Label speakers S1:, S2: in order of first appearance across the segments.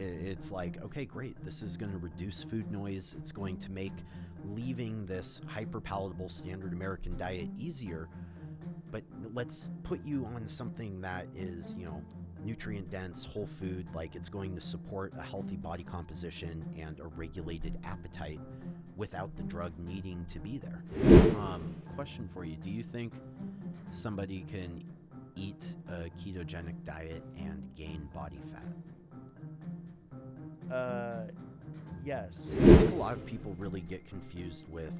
S1: It's like, okay, great, this is going to reduce food noise. It's going to make leaving this hyper palatable standard American diet easier, but let's put you on something that is, nutrient dense, whole food, like it's going to support a healthy body composition and a regulated appetite without the drug needing to be there. Question for you, do you think somebody can eat a ketogenic diet and gain body fat?
S2: Yes.
S1: I think a lot of people really get confused with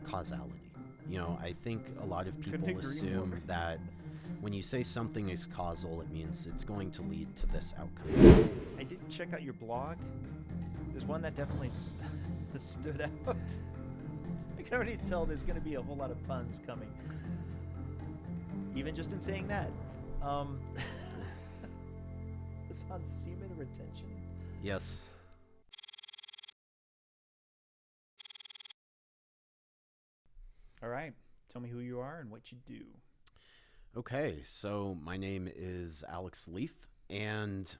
S1: causality. I think a lot of people assume that when you say something is causal, it means it's going to lead to this outcome.
S2: I did check out your blog. There's one that definitely stood out. I can already tell there's going to be a whole lot of puns coming. Even just in saying that. It's on semen retention.
S1: Yes.
S2: All right. Tell me who you are and what you do.
S1: Okay, so my name is Alex Leaf, and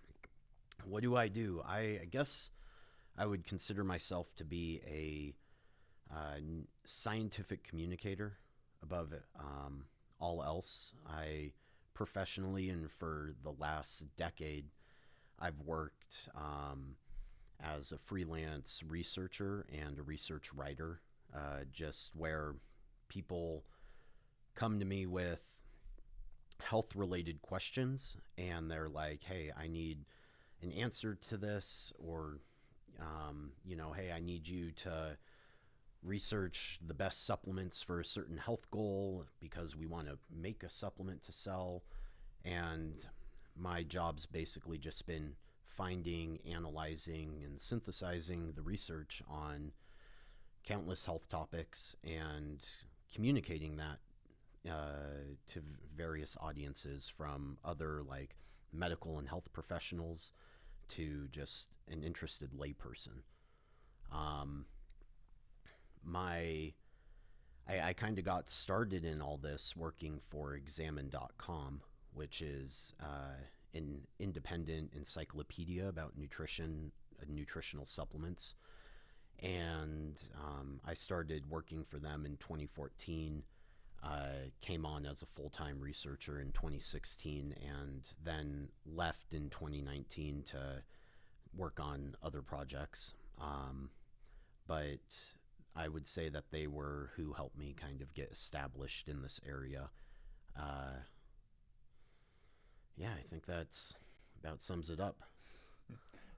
S1: what do? I guess I would consider myself to be a scientific communicator above all else. I professionally, and for the last decade, I've worked as a freelance researcher and a research writer, just where people come to me with health-related questions, and they're like, hey, I need an answer to this, or, hey, I need you to research the best supplements for a certain health goal because we want to make a supplement to sell. And my job's basically just been finding, analyzing, and synthesizing the research on countless health topics and communicating that to various audiences, from other like medical and health professionals to just an interested layperson. I kind of got started in all this working for Examine.com, which is an independent encyclopedia about nutrition and nutritional supplements. And I started working for them in 2014, came on as a full-time researcher in 2016, and then left in 2019 to work on other projects. But I would say that they were who helped me kind of get established in this area. I think that's about sums it up.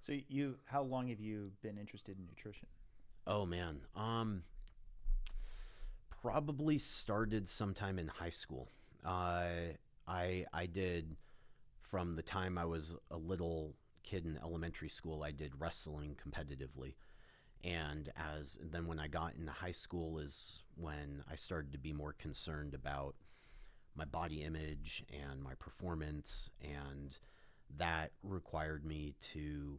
S2: So how long have you been interested in nutrition?
S1: Oh man, probably started sometime in high school. I did, from the time I was a little kid in elementary school, I did wrestling competitively. And then when I got into high school is when I started to be more concerned about my body image and my performance, and that required me to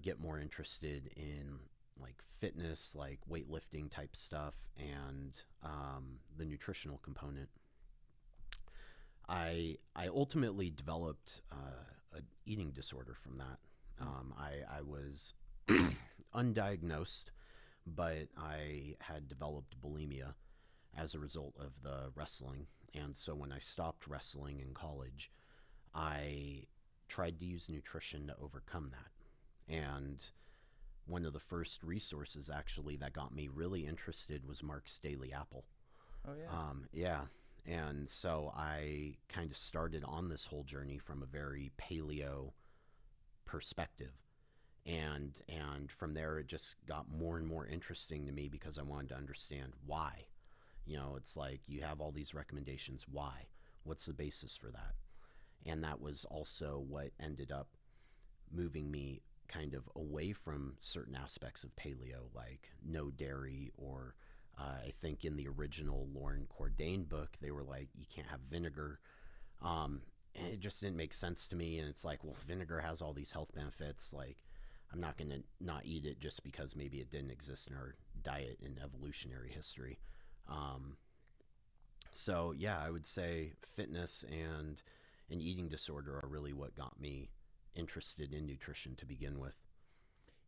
S1: get more interested in like fitness, like weightlifting type stuff, and the nutritional component. I ultimately developed an eating disorder from that. I was undiagnosed, but I had developed bulimia as a result of the wrestling. And so when I stopped wrestling in college, I tried to use nutrition to overcome that. And one of the first resources actually that got me really interested was Mark's Daily Apple.
S2: Oh yeah.
S1: Yeah. And so I kind of started on this whole journey from a very paleo perspective. And from there, it just got more and more interesting to me because I wanted to understand why. It's like you have all these recommendations. Why? What's the basis for that? And that was also what ended up moving me kind of away from certain aspects of paleo, like no dairy, or I think in the original Lauren Cordain book, they were like, you can't have vinegar. And it just didn't make sense to me. And it's like, well, vinegar has all these health benefits. Like, I'm not going to not eat it just because maybe it didn't exist in our diet in evolutionary history. So yeah, I would say fitness and an eating disorder are really what got me interested in nutrition to begin with.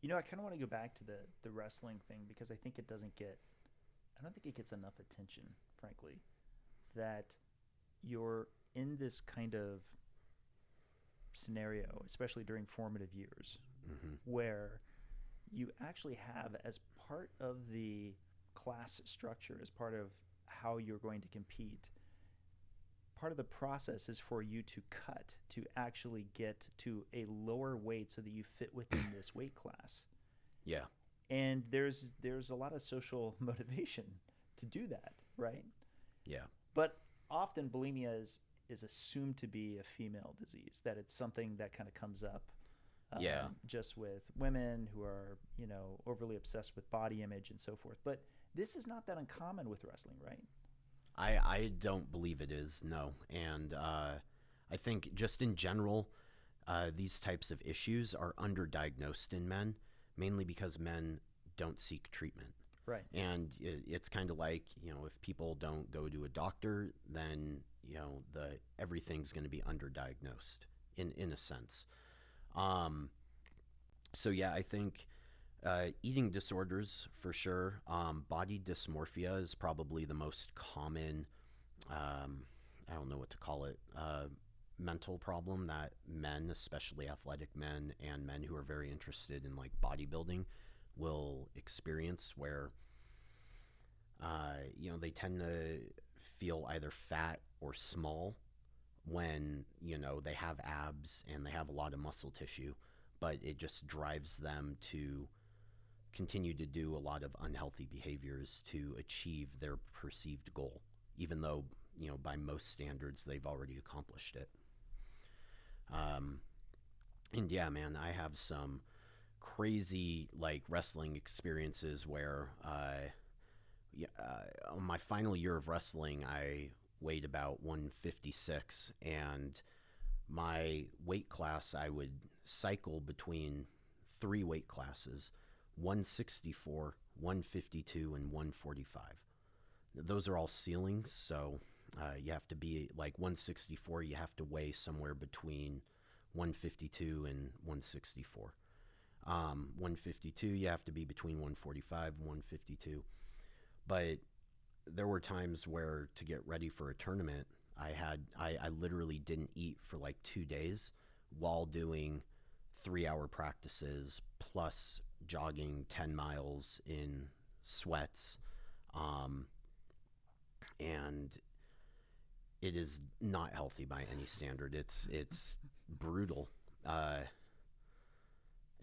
S2: You know, I kind of want to go back to the wrestling thing because I think I don't think it gets enough attention, frankly, that you're in this kind of scenario, especially during formative years, where you actually have, as part of the class structure, as part of how you're going to compete, part of the process is for you to cut to actually get to a lower weight so that you fit within this weight class.
S1: Yeah.
S2: And there's a lot of social motivation to do that, right?
S1: Yeah.
S2: But often bulimia is assumed to be a female disease, that it's something that kind of comes up just with women who are, overly obsessed with body image and so forth. But this is not that uncommon with wrestling, right?
S1: I don't believe it is, no. And I think just in general, these types of issues are underdiagnosed in men, mainly because men don't seek treatment.
S2: Right.
S1: And it's kind of like, if people don't go to a doctor, then, everything's going to be underdiagnosed in a sense. So yeah, I think eating disorders for sure. Body dysmorphia is probably the most common, I don't know what to call it, mental problem that men, especially athletic men and men who are very interested in like bodybuilding, will experience, where they tend to feel either fat or small when they have abs and they have a lot of muscle tissue, but it just drives them to continue to do a lot of unhealthy behaviors to achieve their perceived goal, even though by most standards they've already accomplished it. And yeah, man, I have some crazy like wrestling experiences where on my final year of wrestling, I weighed about 156, and my weight class, I would cycle between 3 weight classes: 164, 152, and 145. Those are all ceilings, so you have to be like 164, you have to weigh somewhere between 152 and 164. 152, you have to be between 145 and 152. But there were times where, to get ready for a tournament, I literally didn't eat for like 2 days while doing 3-hour practices plus jogging 10 miles in sweats. And it is not healthy by any standard. It's brutal.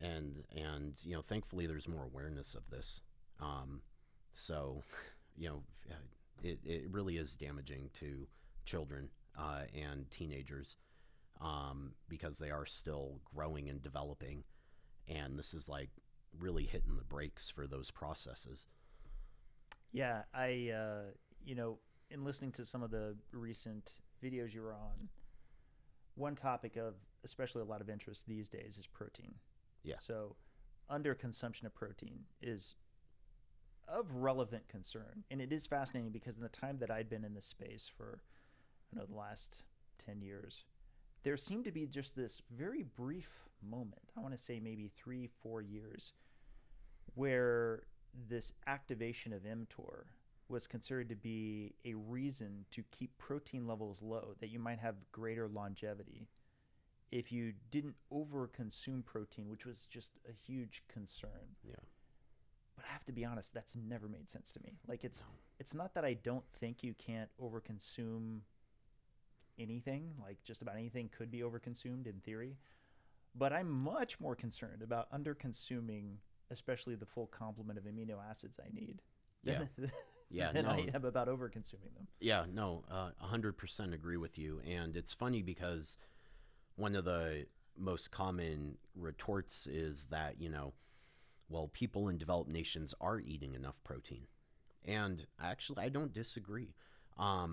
S1: And thankfully there's more awareness of this. So, it really is damaging to children and teenagers because they are still growing and developing, and this is like really hitting the brakes for those processes.
S2: Yeah, in listening to some of the recent videos you were on, one topic of especially a lot of interest these days is protein.
S1: Yeah.
S2: So underconsumption of protein is of relevant concern. And it is fascinating because in the time that I'd been in this space for, the last 10 years, there seemed to be just this very brief moment, I want to say maybe 3-4 years, where this activation of mTOR was considered to be a reason to keep protein levels low, that you might have greater longevity if you didn't overconsume protein, which was just a huge concern.
S1: Yeah.
S2: But I have to be honest, that's never made sense to me. Like, it's not that I don't think you can't overconsume anything. Like, just about anything could be overconsumed in theory. But I'm much more concerned about underconsuming, especially the full complement of amino acids I need. Than I am about overconsuming them.
S1: Yeah, no, 100% agree with you. And it's funny because one of the most common retorts is that, well, people in developed nations are eating enough protein. And actually, I don't disagree. I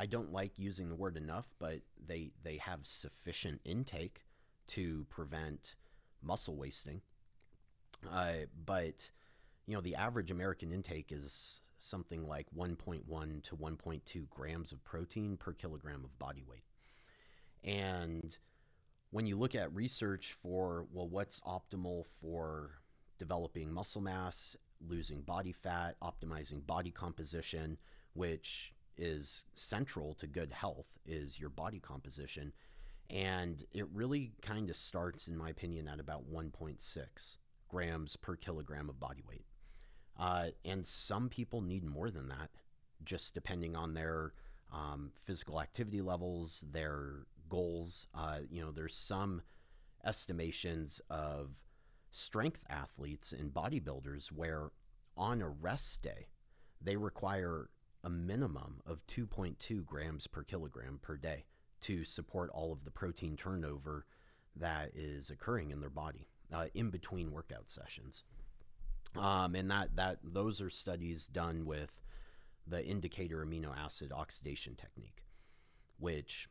S1: don't like using the word enough, but they have sufficient intake to prevent muscle wasting. But the average American intake is something like 1.1 to 1.2 grams of protein per kilogram of body weight. And when you look at research for, well, what's optimal for developing muscle mass, losing body fat, optimizing body composition, which is central to good health, is your body composition. And it really kind of starts, in my opinion, at about 1.6 grams per kilogram of body weight. And some people need more than that, just depending on their physical activity levels, their goals. There's some estimations of strength athletes and bodybuilders where on a rest day, they require a minimum of 2.2 grams per kilogram per day to support all of the protein turnover that is occurring in their body in between workout sessions. And those are studies done with the indicator amino acid oxidation technique, which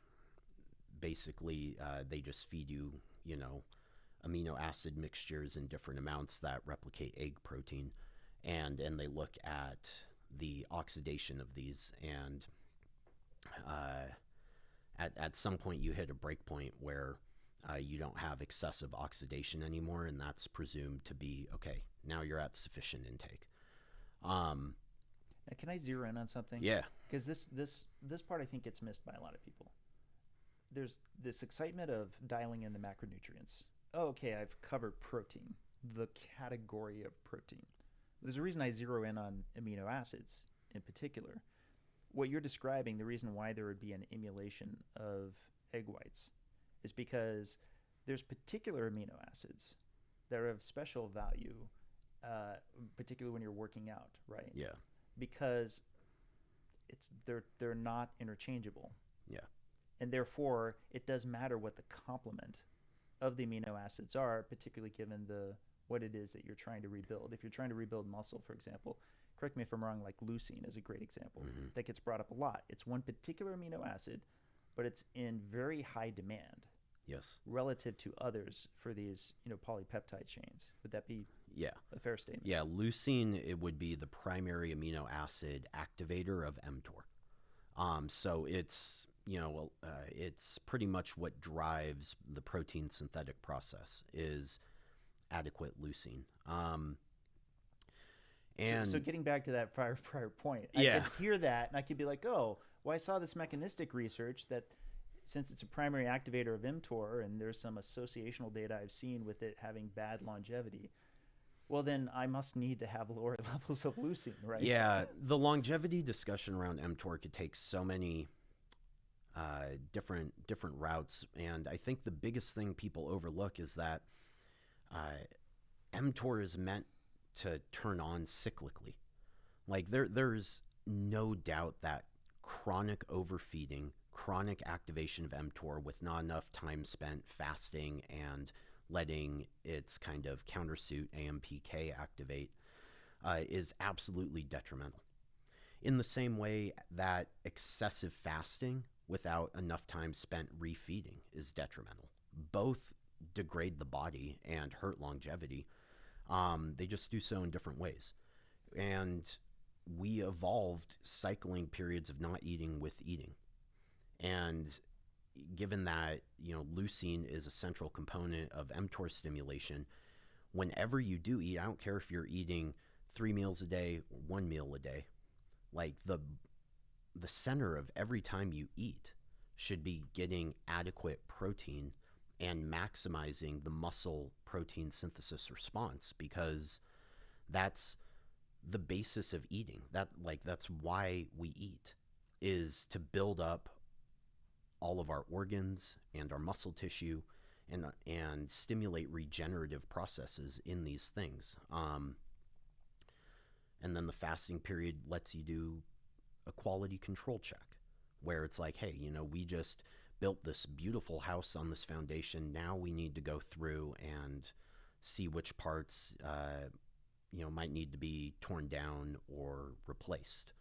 S1: basically they just feed you, amino acid mixtures in different amounts that replicate egg protein, and they look at the oxidation of these, and at some point you hit a break point where you don't have excessive oxidation anymore, and that's presumed to be okay. Now you're at sufficient intake.
S2: Can I zero in on something?
S1: Yeah.
S2: Because this part I think gets missed by a lot of people. There's this excitement of dialing in the macronutrients. Oh, okay, I've covered protein, the category of protein. There's a reason I zero in on amino acids in particular. What you're describing, the reason why there would be an emulation of egg whites is because there's particular amino acids that are of special value, particularly when you're working out, right?
S1: Yeah.
S2: Because they're not interchangeable.
S1: Yeah.
S2: And therefore, it does matter what the complement of the amino acids are, particularly given what it is that you're trying to rebuild. If you're trying to rebuild muscle, for example, correct me if I'm wrong, like leucine is a great example. Mm-hmm. That gets brought up a lot. It's one particular amino acid, but it's in very high demand.
S1: Yes.
S2: Relative to others for these, polypeptide chains. Would that be a fair statement?
S1: Yeah, leucine, it would be the primary amino acid activator of mTOR. So it's, it's pretty much what drives the protein synthetic process is adequate leucine. And
S2: so getting back to that prior point,
S1: yeah.
S2: I could hear that and I could be like, oh, well, I saw this mechanistic research that since it's a primary activator of mTOR and there's some associational data I've seen with it having bad longevity, well, then I must need to have lower levels of leucine, right?
S1: Yeah, the longevity discussion around mTOR could take so many different routes, and I think the biggest thing people overlook is that mTOR is meant to turn on cyclically. Like there's no doubt that chronic overfeeding, chronic activation of mTOR with not enough time spent fasting and letting its kind of countersuit AMPK activate is absolutely detrimental. In the same way that excessive fasting without enough time spent refeeding is detrimental. Both degrade the body and hurt longevity. They just do so in different ways. And we evolved cycling periods of not eating with eating. And given that, leucine is a central component of mTOR stimulation, whenever you do eat, I don't care if you're eating 3 meals a day, 1 meal a day, like the center of every time you eat should be getting adequate protein and maximizing the muscle protein synthesis response, because that's the basis of eating. That's why we eat, is to build up all of our organs and our muscle tissue and stimulate regenerative processes in these things. And then the fasting period lets you do a quality control check where it's like, hey, we just built this beautiful house on this foundation. Now we need to go through and see which parts, might need to be torn down or replaced.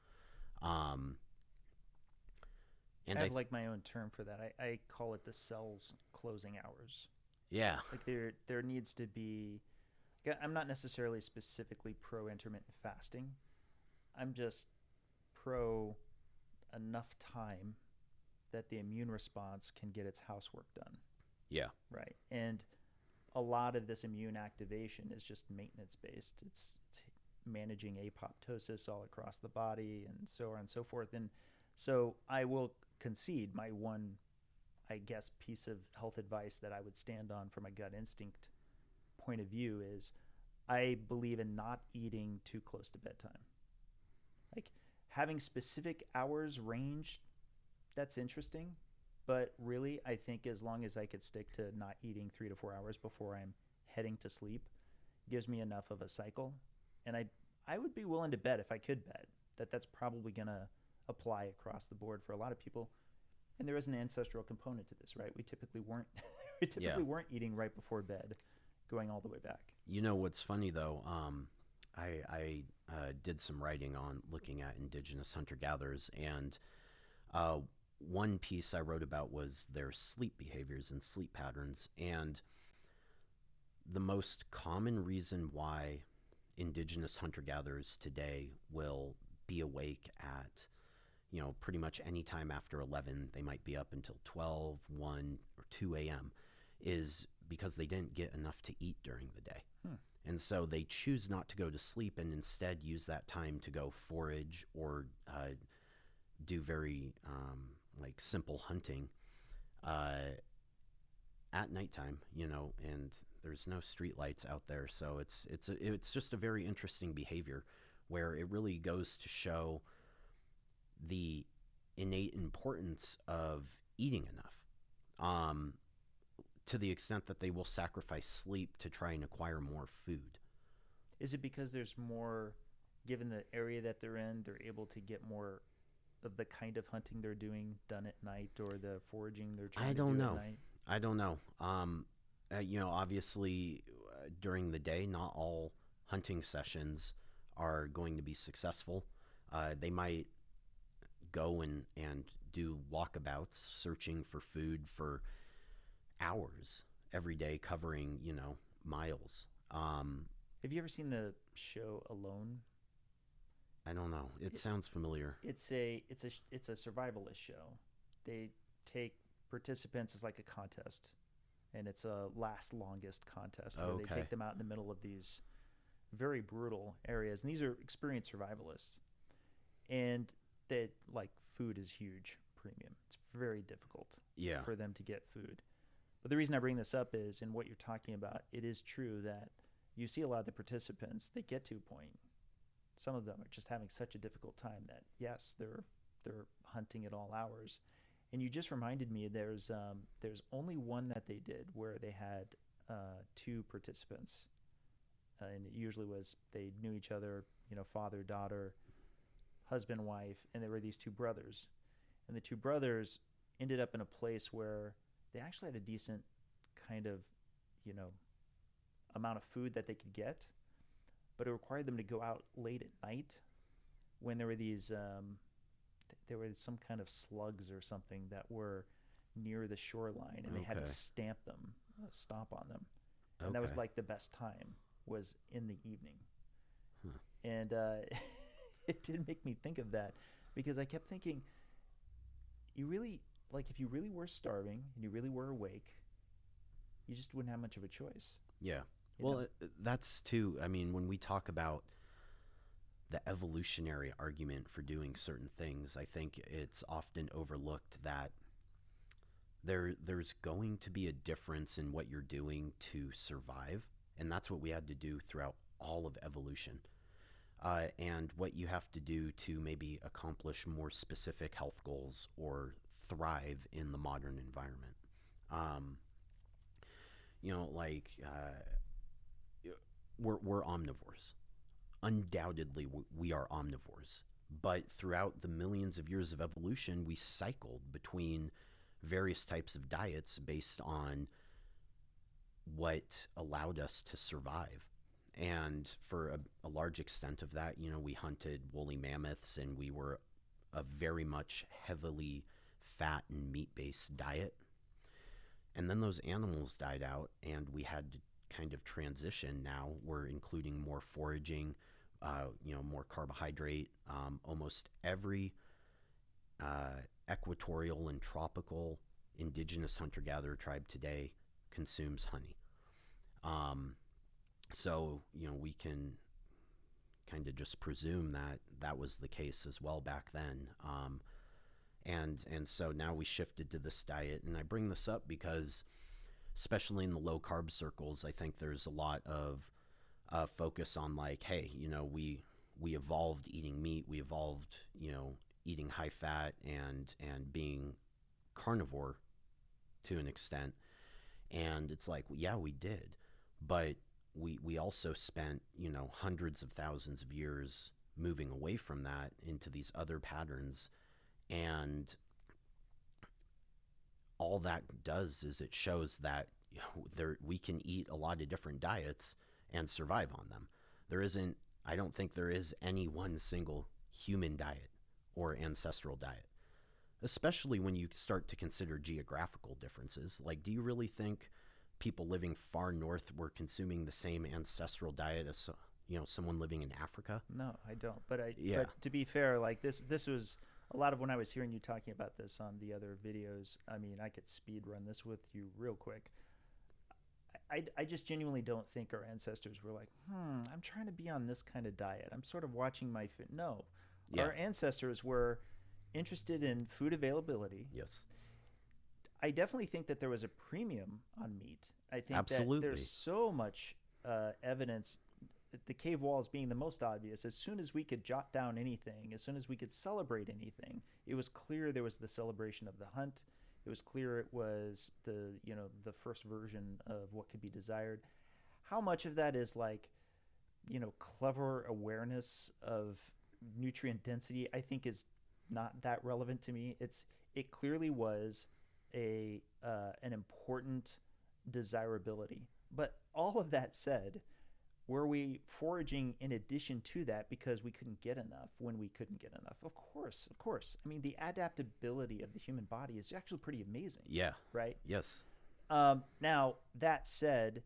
S2: And I have my own term for that. I call it the cell's closing hours.
S1: Yeah.
S2: Like there needs to be, I'm not necessarily specifically pro intermittent fasting. I'm just pro enough time that the immune response can get its housework done.
S1: Yeah.
S2: right? And a lot of this immune activation is just maintenance based. It's managing apoptosis all across the body and so on and so forth. And so I will concede my one, I guess, piece of health advice that I would stand on from a gut instinct point of view is I believe in not eating too close to bedtime. Like having specific hours range, that's interesting. But really, I think as long as I could stick to not eating 3 to 4 hours before I'm heading to sleep, gives me enough of a cycle. And I would be willing to bet, if I could bet, that that's probably going to apply across the board for a lot of people. And there is an ancestral component to this, right? We typically weren't
S1: Yeah.
S2: weren't eating right before bed, going all the way back.
S1: You know what's funny though? I did some writing on looking at indigenous hunter gatherers, and uh, one piece I wrote about was their sleep behaviors and sleep patterns. And the most common reason why indigenous hunter gatherers today will be awake at, pretty much any time after 11, they might be up until 12, 1, or 2 a.m., is because they didn't get enough to eat during the day.
S2: Hmm.
S1: And so they choose not to go to sleep and instead use that time to go forage or do very like simple hunting uh, at nighttime, and there's no street lights out there. So it's just a very interesting behavior where it really goes to show the innate importance of eating enough, to the extent that they will sacrifice sleep to try and acquire more food.
S2: Is it because there's more, given the area that they're in, they're able to get more of the kind of hunting they're doing done at night, or the foraging they're trying
S1: I
S2: to
S1: don't
S2: do
S1: know.
S2: at night?
S1: I don't know. Obviously, during the day, not all hunting sessions are going to be successful. They might go and do walkabouts, searching for food for hours every day, covering miles.
S2: Have you ever seen the show Alone?
S1: I don't know. It
S2: It,
S1: sounds familiar.
S2: it's a survivalist show. They take participants as like a contest, and it's a last longest contest where they
S1: Okay.
S2: take them out in the middle of these very brutal areas, and these are experienced survivalists. And that, like, food is huge premium. It's very difficult
S1: Yeah.
S2: for them to get food. But the reason I bring this up is, in what you're talking about, it is true that you see a lot of the participants, they get to a point. Some of them are just having such a difficult time that yes, they're hunting at all hours. And you just reminded me, there's only one that they did where they had two participants, and it usually was they knew each other, father, daughter, husband, wife, and there were these two brothers. And the two brothers ended up in a place where they actually had a decent kind of, you know, amount of food that they could get, but it required them to go out late at night when there were these, there were some kind of slugs or something that were near the shoreline, and they had to
S1: Okay.
S2: stamp them, stomp on them, and that was
S1: Okay.
S2: like the best time was in the evening.
S1: Huh.
S2: And it did make me think of that, because I kept thinking, you really, like, if you really were starving and you really were awake, you just wouldn't have much of a choice.
S1: Yeah.
S2: you
S1: Well,
S2: know?
S1: that's too. I mean, when we talk about the evolutionary argument for doing certain things, I think it's often overlooked that there's going to be a difference in what you're doing to survive, and that's what we had to do throughout all of evolution. And what you have to do to maybe accomplish more specific health goals or thrive in the modern environment. Um, like we're omnivores. Undoubtedly, we are omnivores. But throughout the millions of years of evolution, we cycled between various types of diets based on what allowed us to survive. And for a large extent of that, we hunted woolly mammoths, and we were a very much heavily fat and meat based diet. And then those animals died out, and we had to kind of transition. Now we're including more foraging, more carbohydrate. Almost every equatorial and tropical indigenous hunter gatherer tribe today consumes honey. So, we can kind of just presume that that was the case as well back then. And so now we shifted to this diet. And I bring this up because, especially in the low carb circles, I think there's a lot of focus on like, hey, we evolved eating meat. We evolved, eating high fat and being carnivore to an extent. And it's like, yeah, we did. But we also spent, hundreds of thousands of years moving away from that into these other patterns. And all that does is it shows that we can eat a lot of different diets and survive on them. I don't think there is any one single human diet or ancestral diet, especially when you start to consider geographical differences. Like, do you really think people living far north were consuming the same ancestral diet as someone living in Africa?
S2: No, I don't. But to be fair, like this was a lot of when I was hearing you talking about this on the other videos. I mean, I could speed run this with you real quick. I just genuinely don't think our ancestors were like, I'm trying to be on this kind of diet. I'm sort of watching my food. No, our ancestors were interested in food availability.
S1: Yes.
S2: I definitely think that there was a premium on meat. I think
S1: Absolutely.
S2: that there's so much evidence, the cave walls being the most obvious. As soon as we could jot down anything, as soon as we could celebrate anything, it was clear there was the celebration of the hunt. It was clear it was the first version of what could be desired. How much of that is like, clever awareness of nutrient density, I think is not that relevant to me. It clearly was an important desirability. But all of that said, were we foraging in addition to that because we couldn't get enough when we couldn't get enough? Of course. I mean, the adaptability of the human body is actually pretty amazing.
S1: Yeah.
S2: Right?
S1: Yes.
S2: Now, that said,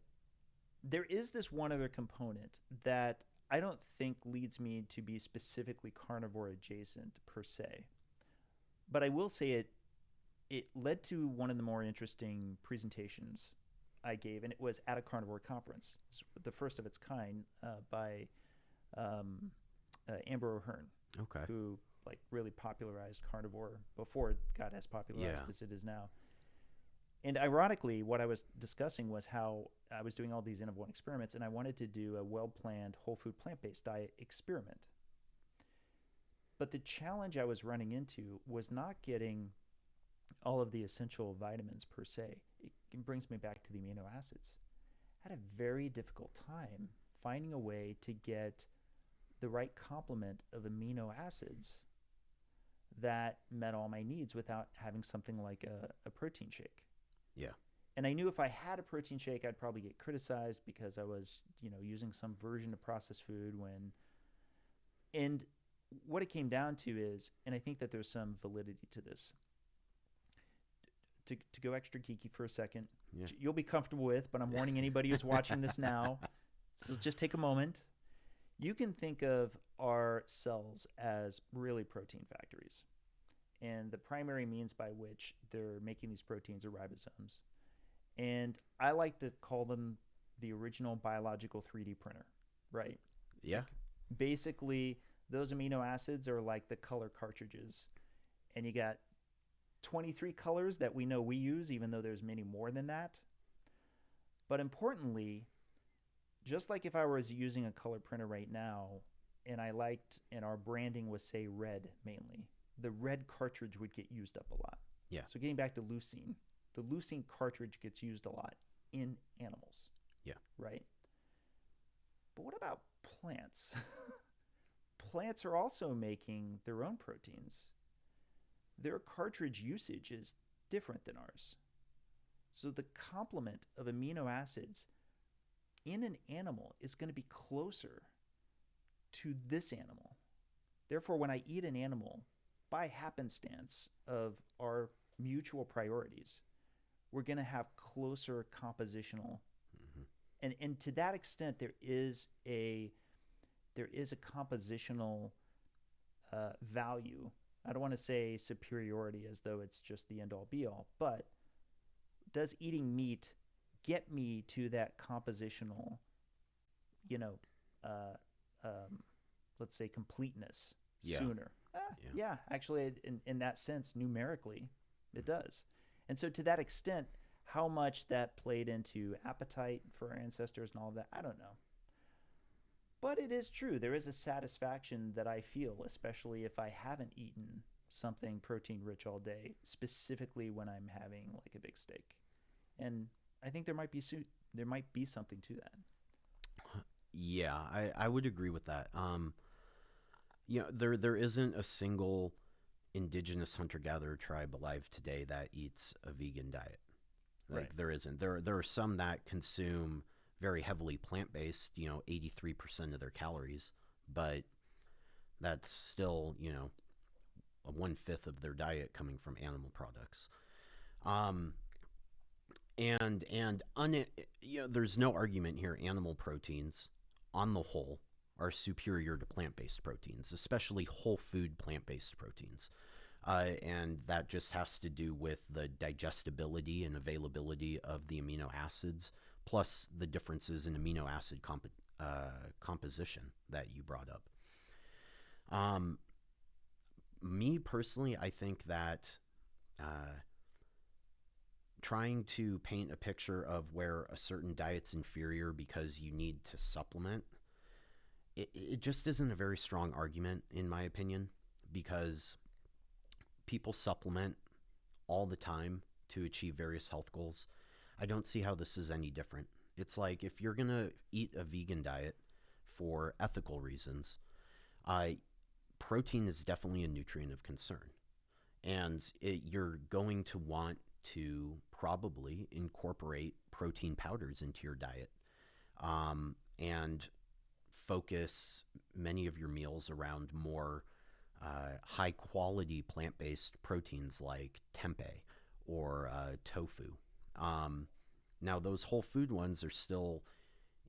S2: there is this one other component that I don't think leads me to be specifically carnivore adjacent per se. But I will say it led to one of the more interesting presentations I gave, and it was at a carnivore conference. It's the first of its kind by Amber O'Hearn, who like really popularized carnivore before it got as popularized as it is now. And ironically, what I was discussing was how I was doing all these N of 1 experiments, and I wanted to do a well-planned whole food plant-based diet experiment. But the challenge I was running into was not getting all of the essential vitamins per se. It brings me back to the amino acids. I had a very difficult time finding a way to get the right complement of amino acids that met all my needs without having something like a protein shake.
S1: Yeah.
S2: And I knew if I had a protein shake, I'd probably get criticized because I was, using some version of processed food and what it came down to is, and I think that there's some validity to this, to go extra geeky for a second, you'll be comfortable with, but I'm warning anybody who's watching this now. So just take a moment. You can think of our cells as really protein factories. And the primary means by which they're making these proteins are ribosomes. And I like to call them the original biological 3D printer, right?
S1: Yeah.
S2: Basically, those amino acids are like the color cartridges. And you got 23 colors that we know we use, even though there's many more than that. But importantly, just like if I was using a color printer right now, and our branding was, say, red mainly, the red cartridge would get used up a lot.
S1: Yeah.
S2: So getting back to leucine, the leucine cartridge gets used a lot in animals.
S1: Yeah.
S2: Right? But what about plants? Plants are also making their own proteins. Their cartridge usage is different than ours. So the complement of amino acids in an animal is going to be closer to this animal. Therefore, when I eat an animal, by happenstance of our mutual priorities, we're going to have closer compositional. And to that extent, there is a compositional value. I don't want to say superiority as though it's just the end-all be-all, but does eating meat get me to that compositional, you know, let's say completeness sooner. Yeah, actually, in that sense, numerically, it does. And so to that extent, how much that played into appetite for our ancestors and all of that, I don't know. But it is true. There is a satisfaction that I feel, especially if I haven't eaten something protein rich all day, specifically when I'm having like a big steak. And I think there might be something to that.
S1: Yeah, I would agree with that. There isn't a single indigenous hunter-gatherer tribe alive today that eats a vegan diet. Like
S2: Right.
S1: there isn't. There are some that consume very heavily plant-based, 83% of their calories, but that's still, a 1/5 of their diet coming from animal products. Um, there's no argument here. Animal proteins, on the whole, are superior to plant-based proteins, especially whole food plant-based proteins. And that just has to do with the digestibility and availability of the amino acids, plus the differences in amino acid composition that you brought up. Me personally, I think that trying to paint a picture of where a certain diet's inferior because you need to supplement, it just isn't a very strong argument, in my opinion, because people supplement all the time to achieve various health goals. I don't see how this is any different. It's like if you're going to eat a vegan diet for ethical reasons, protein is definitely a nutrient of concern. And you're going to want to probably incorporate protein powders into your diet, and focus many of your meals around more high quality plant-based proteins like tempeh or tofu. Now, those whole food ones are still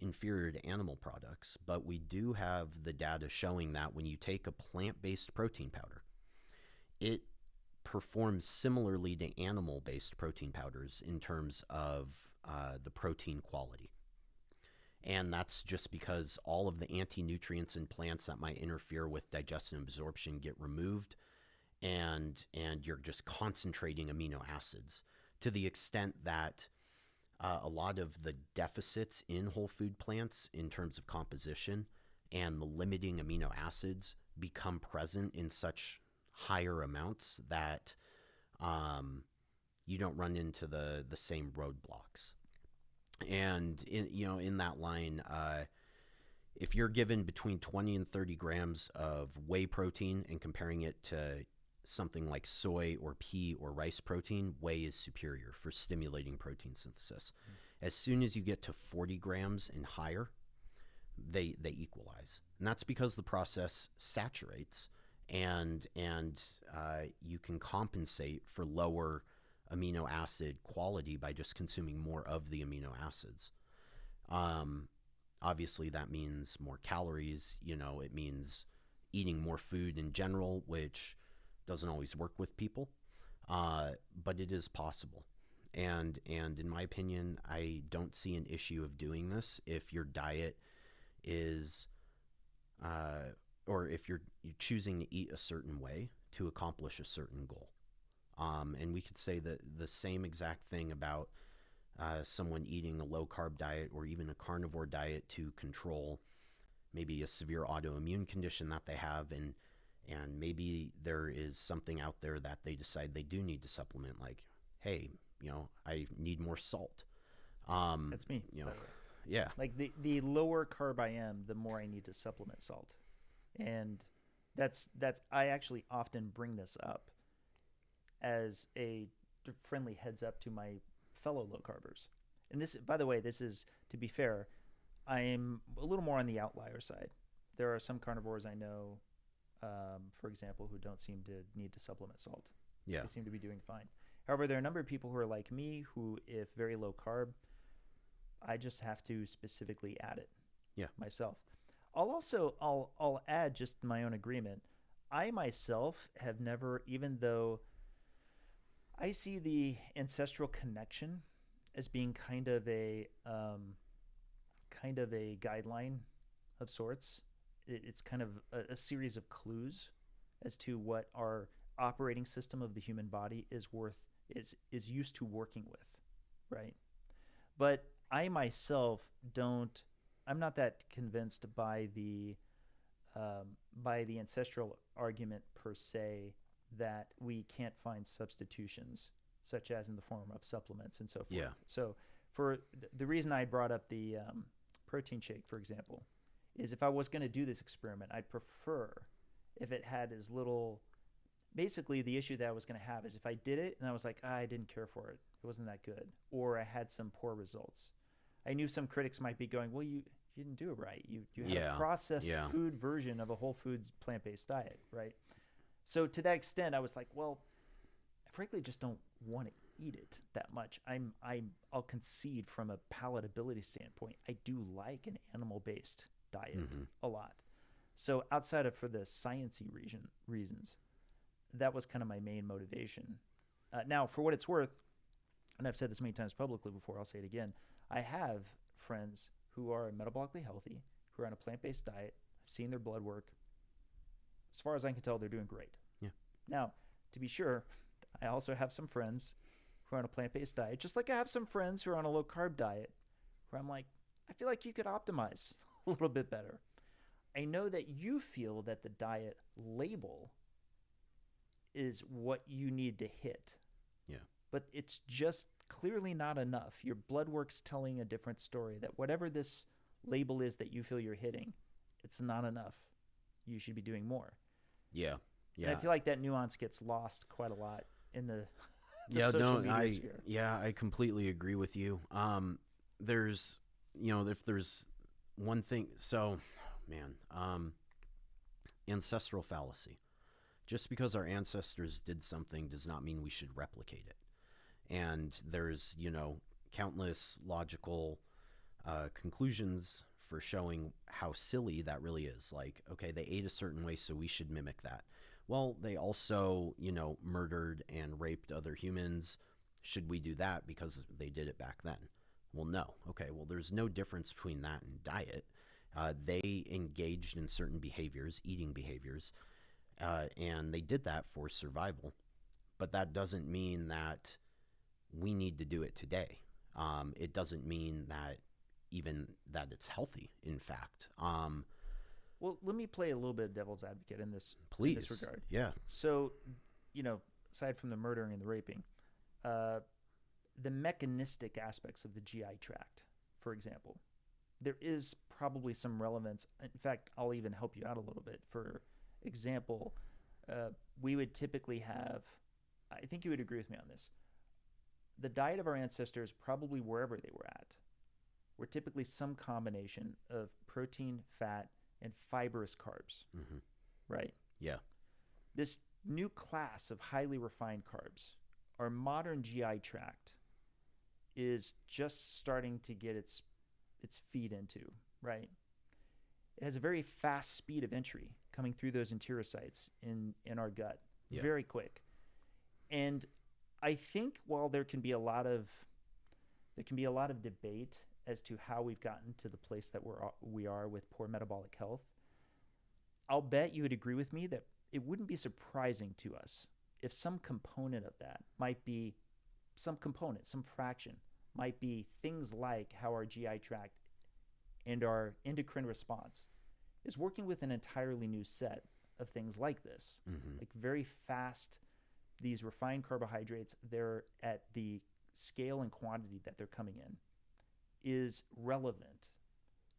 S1: inferior to animal products, but we do have the data showing that when you take a plant-based protein powder, it performs similarly to animal-based protein powders in terms of the protein quality. And that's just because all of the anti-nutrients in plants that might interfere with digestion and absorption get removed, and you're just concentrating amino acids to the extent that a lot of the deficits in whole food plants in terms of composition and the limiting amino acids become present in such higher amounts that you don't run into the same roadblocks. And in that line, if you're given between 20 and 30 grams of whey protein and comparing it to something like soy or pea or rice protein, whey is superior for stimulating protein synthesis. As soon as you get to 40 grams and higher, they equalize. And that's because the process saturates, and you can compensate for lower amino acid quality by just consuming more of the amino acids. Obviously, that means more calories. It means eating more food in general, which doesn't always work with people, but it is possible. And in my opinion, I don't see an issue of doing this if your diet is, or if you're choosing to eat a certain way to accomplish a certain goal. And we could say that the same exact thing about someone eating a low-carb diet or even a carnivore diet to control maybe a severe autoimmune condition that they have, and maybe there is something out there that they decide they do need to supplement, like, hey, I need more salt.
S2: That's me. By the way.
S1: Yeah.
S2: Like the lower carb I am, the more I need to supplement salt. And that's I actually often bring this up as a friendly heads up to my fellow low carbers. And this, by the way, this is, to be fair, I'm a little more on the outlier side. There are some carnivores I know, for example, who don't seem to need to supplement salt.
S1: Yeah.
S2: They seem to be doing fine. However, there are a number of people who are like me who, if very low carb, I just have to specifically add it myself. I'll add just my own agreement. I myself have never, even though I see the ancestral connection as being kind of a guideline of sorts. It's kind of a series of clues as to what our operating system of the human body is used to working with, right? But I myself don't. I'm not that convinced by the ancestral argument per se that we can't find substitutions, such as in the form of supplements and so forth.
S1: Yeah.
S2: So, for the reason I brought up the protein shake, for example, is if I was going to do this experiment, I'd prefer if it had as little. Basically, the issue that I was going to have is if I did it and I was like, I didn't care for it, it wasn't that good, or I had some poor results. I knew some critics might be going, well, you didn't do it right. You had a processed food version of a whole foods plant-based diet, right? So to that extent, I was like, well, I frankly just don't want to eat it that much. I'll concede from a palatability standpoint, I do like an animal-based diet a lot. So outside of for the sciencey reasons, that was kind of my main motivation. Now, for what it's worth, and I've said this many times publicly before, I'll say it again, I have friends who are metabolically healthy, who are on a plant-based diet. I've seen their blood work. As far as I can tell, they're doing great.
S1: Yeah.
S2: Now, to be sure, I also have some friends who are on a plant-based diet, just like I have some friends who are on a low-carb diet, where I'm like, I feel like you could optimize a little bit better. I know that you feel that the diet label is what you need to hit.
S1: Yeah.
S2: But it's just clearly not enough. Your blood work's telling a different story, that whatever this label is that you feel you're hitting, it's not enough. You should be doing more.
S1: Yeah. Yeah.
S2: And I feel like that nuance gets lost quite a lot in the social media sphere.
S1: Yeah, I completely agree with you. There's, if there's one thing, so, man, ancestral fallacy. Just because our ancestors did something does not mean we should replicate it. And there's, countless logical conclusions for showing how silly that really is. Like, okay, they ate a certain way, so we should mimic that. Well, they also, murdered and raped other humans. Should we do that because they did it back then? Well, no. Okay, well, there's no difference between that and diet. They engaged in certain behaviors, eating behaviors, and they did that for survival. But that doesn't mean that we need to do it today. It doesn't mean that even that it's healthy, in fact.
S2: Well, let me play a little bit of devil's advocate in this regard.
S1: Yeah.
S2: So, aside from the murdering and the raping, the mechanistic aspects of the GI tract, for example, there is probably some relevance. In fact, I'll even help you out a little bit. For example, we would typically have, I think you would agree with me on this, the diet of our ancestors, probably wherever they were at, were typically some combination of protein, fat, and fibrous carbs, right?
S1: Yeah.
S2: This new class of highly refined carbs, our modern GI tract is just starting to get its feet into, right? It has a very fast speed of entry coming through those enterocytes in our gut, very quick. And I think while there can be a lot of debate as to how we've gotten to the place that we are with poor metabolic health, I'll bet you would agree with me that it wouldn't be surprising to us if some component of that might be some fraction, might be things like how our GI tract and our endocrine response is working with an entirely new set of things like this. Like very fast, these refined carbohydrates, they're at the scale and quantity that they're coming in is relevant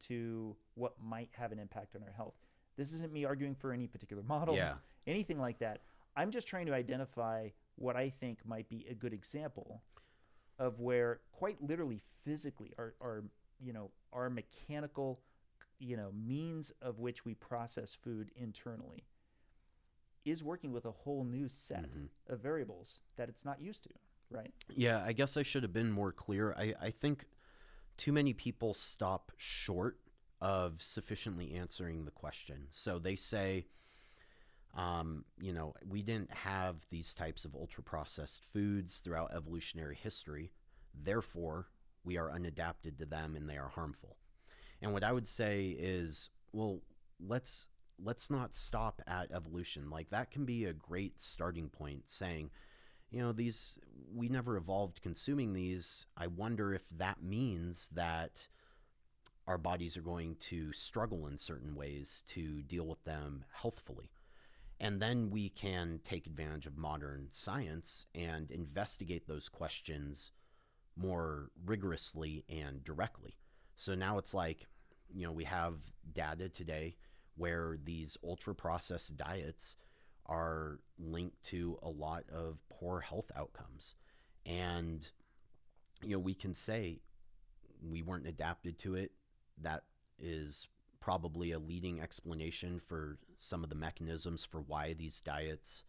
S2: to what might have an impact on our health. This isn't me arguing for any particular model, anything like that. I'm just trying to identify what I think might be a good example of where quite literally physically our mechanical, means of which we process food internally is working with a whole new set of variables that it's not used to, right?
S1: Yeah, I guess I should have been more clear. I think too many people stop short of sufficiently answering the question. So they say, we didn't have these types of ultra-processed foods throughout evolutionary history. Therefore, we are unadapted to them and they are harmful. And what I would say is, well, let's not stop at evolution. Like, that can be a great starting point, saying, these, we never evolved consuming these. I wonder if that means that our bodies are going to struggle in certain ways to deal with them healthfully. And then we can take advantage of modern science and investigate those questions more rigorously and directly. So now it's like, we have data today where these ultra-processed diets are linked to a lot of poor health outcomes. And, we can say we weren't adapted to it. That is probably a leading explanation for some of the mechanisms for why these diets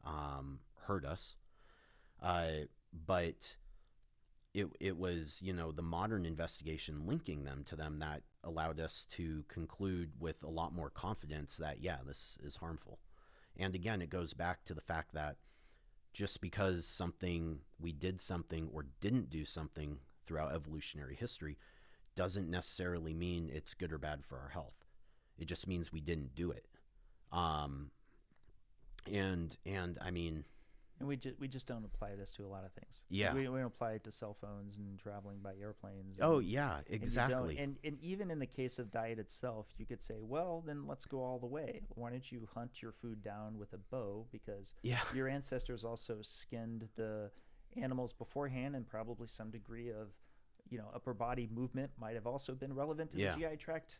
S1: hurt us. But it was, the modern investigation linking them to them that allowed us to conclude with a lot more confidence that, yeah, this is harmful. And again, it goes back to the fact that just because we did something or didn't do something throughout evolutionary history doesn't necessarily mean it's good or bad for our health. It just means we didn't do it. And I mean,
S2: and we just don't apply this to a lot of things.
S1: Yeah.
S2: We don't apply it to cell phones and traveling by airplanes.
S1: Oh, yeah, exactly.
S2: And even in the case of diet itself, you could say, well, then let's go all the way. Why don't you hunt your food down with a bow? Because your ancestors also skinned the animals beforehand, and probably some degree of, upper body movement might have also been relevant to the GI tract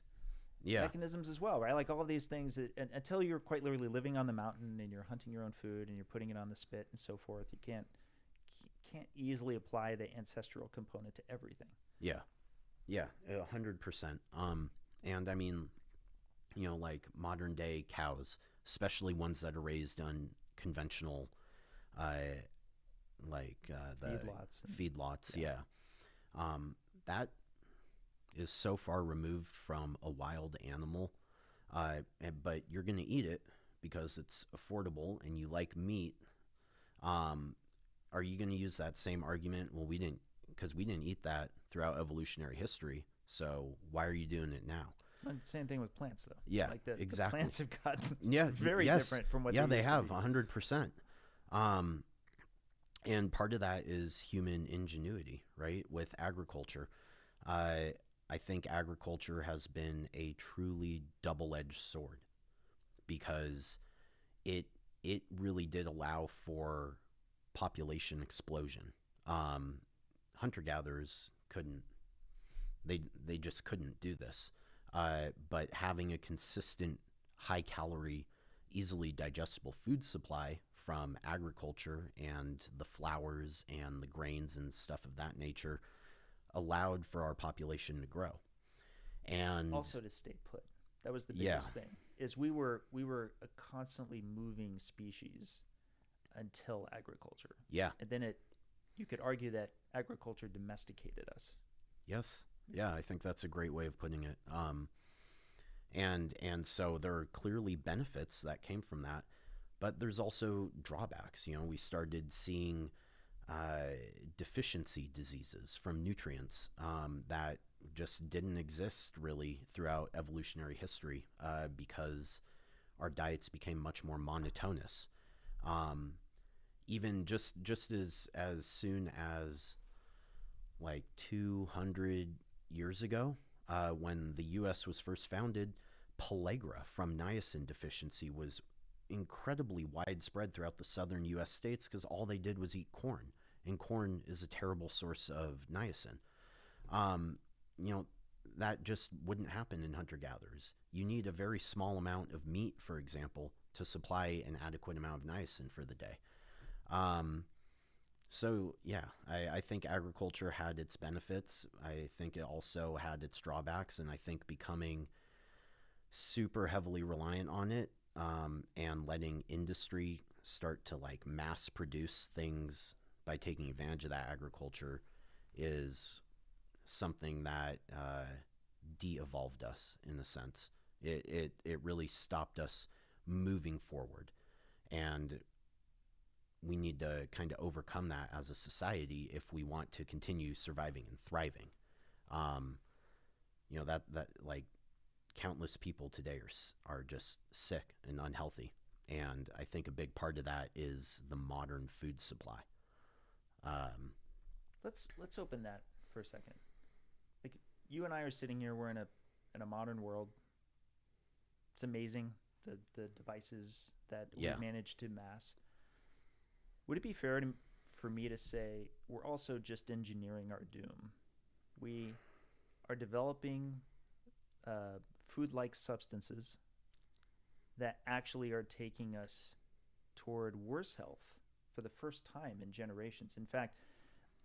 S2: mechanisms as well, right? Like all of these things that, until you're quite literally living on the mountain and you're hunting your own food and you're putting it on the spit and so forth, you can't easily apply the ancestral component to everything.
S1: Yeah, 100%. And I mean, like modern day cows, especially ones that are raised on conventional, the feedlots. Yeah. That is so far removed from a wild animal, but you're going to eat it because it's affordable and you like meat. Are you going to use that same argument? Well, we didn't eat that throughout evolutionary history. So why are you doing it now?
S2: And same thing with plants, though.
S1: Yeah,
S2: like the
S1: exactly.
S2: plants have gotten very different from what
S1: they have,
S2: to be.
S1: 100%. And part of that is human ingenuity, right? With agriculture. I think agriculture has been a truly double-edged sword because it really did allow for population explosion. Hunter-gatherers couldn't. They just couldn't do this. But having a consistent, high-calorie, easily digestible food supply from agriculture and the flowers and the grains and stuff of that nature allowed for our population to grow. And
S2: also to stay put. That was the biggest thing. Is we were a constantly moving species until agriculture.
S1: Yeah.
S2: And then you could argue that agriculture domesticated us.
S1: Yes. Yeah, I think that's a great way of putting it. And so there are clearly benefits that came from that, but there's also drawbacks. We started seeing deficiency diseases from nutrients that just didn't exist really throughout evolutionary history because our diets became much more monotonous. Even just as soon as like 200 years ago, when the U.S. was first founded, pellagra from niacin deficiency was incredibly widespread throughout the southern U.S. states because all they did was eat corn, and corn is a terrible source of niacin. That just wouldn't happen in hunter-gatherers. You need a very small amount of meat, for example, to supply an adequate amount of niacin for the day. So yeah, I think agriculture had its benefits. I think it also had its drawbacks, and I think becoming super heavily reliant on it and letting industry start to like mass produce things by taking advantage of that agriculture is something that de-evolved us in a sense. It really stopped us moving forward. And we need to kind of overcome that as a society if we want to continue surviving and thriving. That like countless people today are just sick and unhealthy. And I think a big part of that is the modern food supply.
S2: Let's open that for a second. Like, you and I are sitting here, we're in a modern world. It's amazing, the devices that we manage to mass. Would it be fair for me to say we're also just engineering our doom? We are developing food-like substances that actually are taking us toward worse health for the first time in generations. In fact,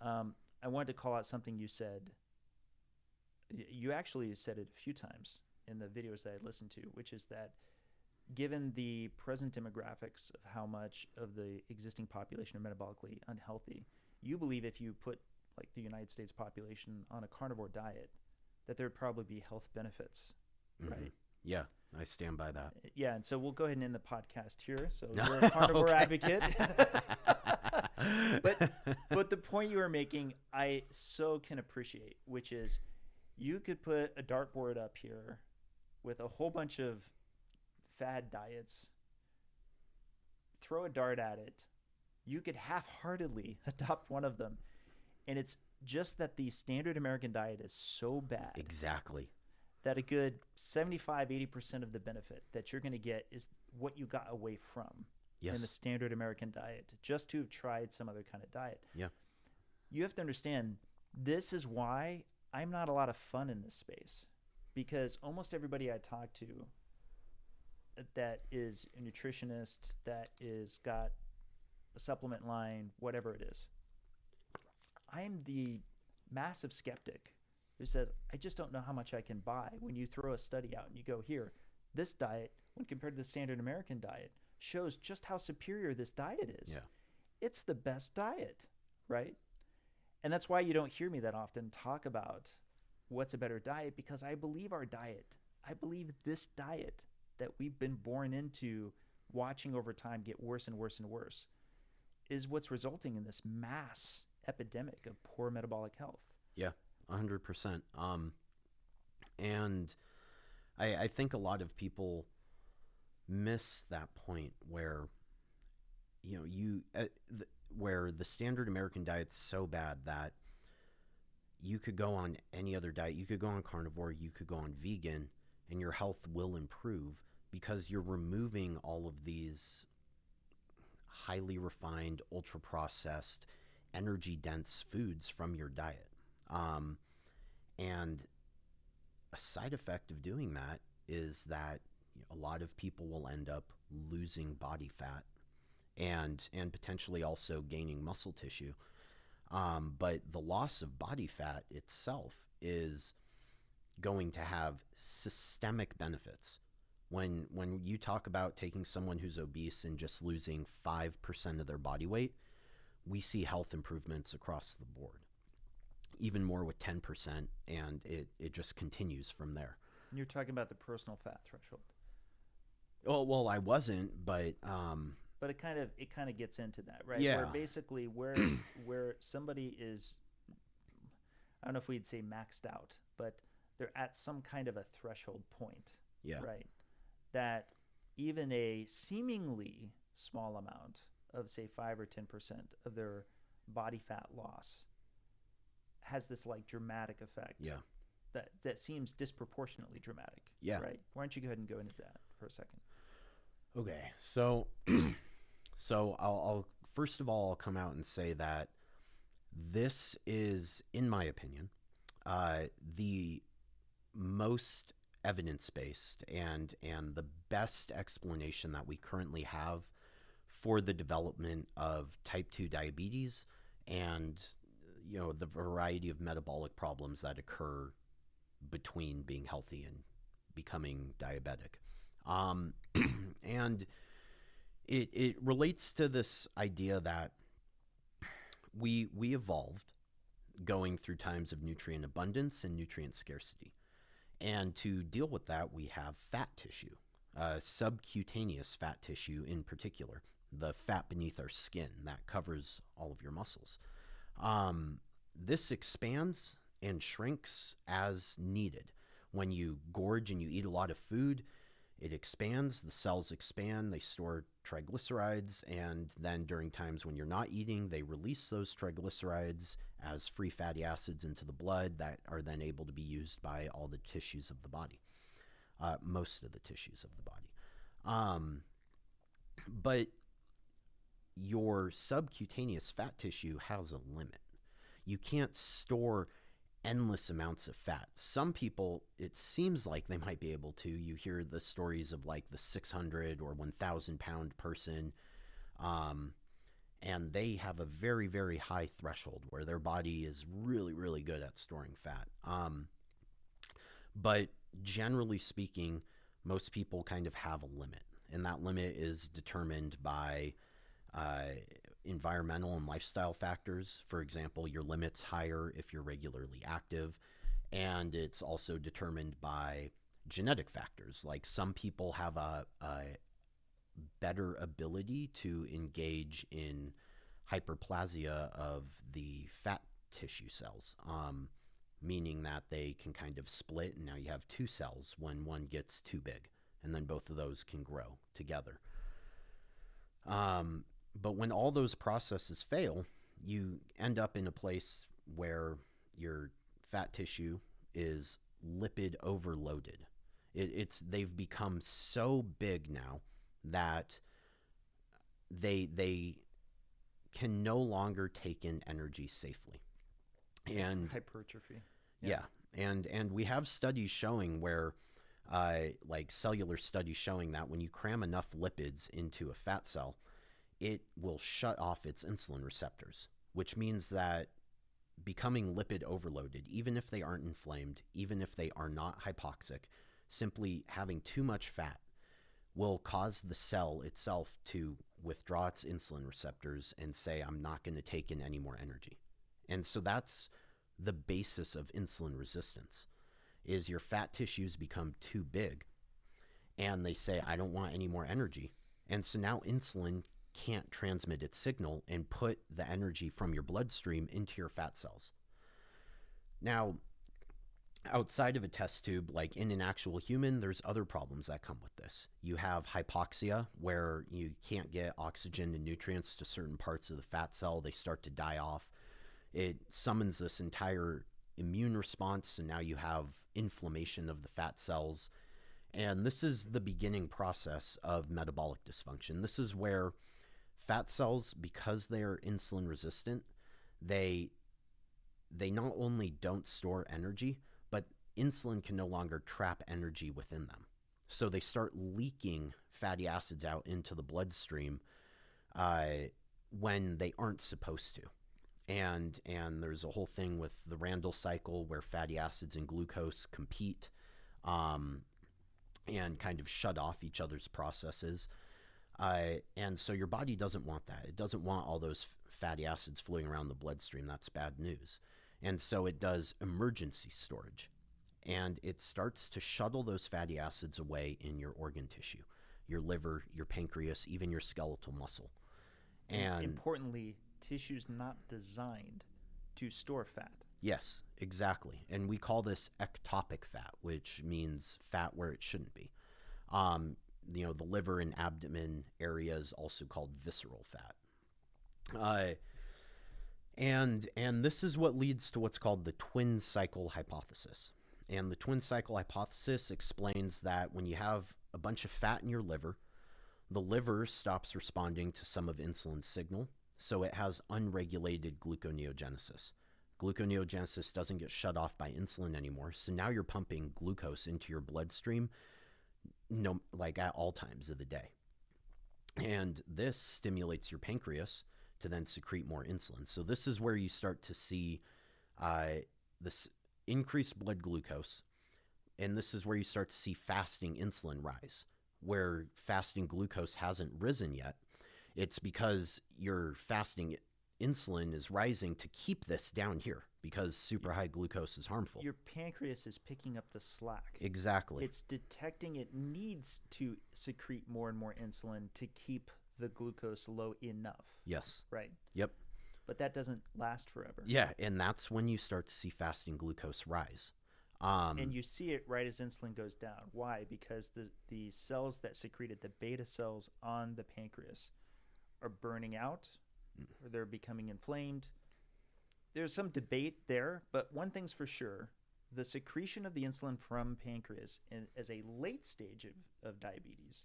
S2: I wanted to call out something you said. You actually said it a few times in the videos that I listened to, which is that given the present demographics of how much of the existing population are metabolically unhealthy, you believe if you put like the United States population on a carnivore diet, that there'd probably be health benefits, right?
S1: Yeah, I stand by that.
S2: Yeah, and so we'll go ahead and end the podcast here. So you're a carnivore advocate. But the point you were making, I so can appreciate, which is you could put a dartboard up here with a whole bunch of fad diets, throw a dart at it. You could half-heartedly adopt one of them. And it's just that the standard American diet is so bad.
S1: Exactly.
S2: That a good 75-80% of the benefit that you're going to get is what you got away from in the standard American diet, just to have tried some other kind of diet.
S1: Yeah.
S2: You have to understand, this is why I'm not a lot of fun in this space, because almost everybody I talk to that is a nutritionist, that is got a supplement line, whatever it is, I'm the massive skeptic who says, I just don't know how much I can buy when you throw a study out and you go, here, this diet, when compared to the standard American diet, shows just how superior this diet is.
S1: Yeah.
S2: It's the best diet, right? And that's why you don't hear me that often talk about what's a better diet, because I believe our diet, I believe this diet that we've been born into watching over time get worse and worse and worse is what's resulting in this mass epidemic of poor metabolic health.
S1: Yeah, 100%. And I think a lot of people miss that point where, where the standard American diet's so bad that you could go on any other diet. You could go on carnivore, you could go on vegan, and your health will improve because you're removing all of these highly refined, ultra-processed, energy-dense foods from your diet. And a side effect of doing that is that a lot of people will end up losing body fat and potentially also gaining muscle tissue. But the loss of body fat itself is going to have systemic benefits. When you talk about taking someone who's obese and just losing 5% of their body weight, we see health improvements across the board. Even more with 10%, and it just continues from there.
S2: You're talking about the personal fat threshold.
S1: Well, I wasn't, but
S2: it kind of gets into that, right?
S1: Yeah.
S2: Where basically where somebody is, I don't know if we'd say maxed out, but they're at some kind of a threshold point.
S1: Yeah.
S2: Right. That even a seemingly small amount of, say, 5 or 10% of their body fat loss has this like dramatic effect.
S1: Yeah.
S2: That seems disproportionately dramatic.
S1: Yeah.
S2: Right. Why don't you go ahead and go into that for a second?
S1: Okay. So I'll first of all, I'll come out and say that this is, in my opinion, the most evidence-based and the best explanation that we currently have for the development of type 2 diabetes and the variety of metabolic problems that occur between being healthy and becoming diabetic. And it relates to this idea that we evolved going through times of nutrient abundance and nutrient scarcity. And to deal with that, we have fat tissue, subcutaneous fat tissue in particular. the fat beneath our skin that covers all of your muscles. This expands and shrinks as needed. When you gorge and you eat a lot of food, it expands, the cells expand, they store triglycerides, and then during times when you're not eating, they release those triglycerides as free fatty acids into the blood that are then able to be used by all the tissues of the body, most of the tissues of the body. But your subcutaneous fat tissue has a limit. You can't store endless amounts of fat. Some people, it seems like they might be able to. You hear the stories of like the 600 or 1,000 pound person, and they have a very, very high threshold where their body is really, really good at storing fat. But generally speaking, most people kind of have a limit, and that limit is determined by environmental and lifestyle factors. For example, your limit's higher if you're regularly active, and it's also determined by genetic factors. Like some people have a better ability to engage in hyperplasia of the fat tissue cells, meaning that they can kind of split, and now you have two cells when one gets too big, and then both of those can grow together. But when all those processes fail, you end up in a place where your fat tissue is lipid overloaded. They've become so big now that they can no longer take in energy safely. And
S2: hypertrophy.
S1: Yeah. And we have studies showing where like cellular studies showing that when you cram enough lipids into a fat cell, it will shut off its insulin receptors, which means that becoming lipid overloaded, even if they aren't inflamed, even if they are not hypoxic, simply having too much fat will cause the cell itself to withdraw its insulin receptors and say, I'm not going to take in any more energy. And so that's the basis of insulin resistance, is your fat tissues become too big and they say, I don't want any more energy. And so now insulin can't transmit its signal and put the energy from your bloodstream into your fat cells. Now, outside of a test tube, like in an actual human, there's other problems that come with this. You have hypoxia, where you can't get oxygen and nutrients to certain parts of the fat cell. They start to die off. It summons this entire immune response, and now you have inflammation of the fat cells. And this is the beginning process of metabolic dysfunction. This is where fat cells, because they are insulin resistant, they not only don't store energy, but insulin can no longer trap energy within them. So they start leaking fatty acids out into the bloodstream when they aren't supposed to. And there's a whole thing with the Randall cycle where fatty acids and glucose compete and kind of shut off each other's processes. And so your body doesn't want that. It doesn't want all those fatty acids floating around the bloodstream. That's bad news. And so it does emergency storage. And it starts to shuttle those fatty acids away in your organ tissue, your liver, your pancreas, even your skeletal muscle. And
S2: importantly, tissue's not designed to store fat.
S1: Yes, exactly. And we call this ectopic fat, which means fat where it shouldn't be. The liver and abdomen area is also called visceral fat. And this is what leads to what's called the twin cycle hypothesis. And the twin cycle hypothesis explains that when you have a bunch of fat in your liver, the liver stops responding to some of insulin's signal, so it has unregulated gluconeogenesis. Gluconeogenesis doesn't get shut off by insulin anymore, so now you're pumping glucose into your bloodstream like at all times of the day. And this stimulates your pancreas to then secrete more insulin. So this is where you start to see this increased blood glucose, and this is where you start to see fasting insulin rise. Where fasting glucose hasn't risen yet, it's because your fasting insulin is rising to keep this down here, because super high glucose is harmful.
S2: Your pancreas is picking up the slack.
S1: Exactly.
S2: It's detecting it needs to secrete more and more insulin to keep the glucose low enough.
S1: Yes.
S2: Right.
S1: Yep.
S2: But that doesn't last forever.
S1: Yeah, and that's when you start to see fasting glucose rise.
S2: And you see it right as insulin goes down. Why? Because the cells that secreted, the beta cells on the pancreas, are burning out, or they're becoming inflamed. There's some debate there, but one thing's for sure. The secretion of the insulin from pancreas as a late stage of diabetes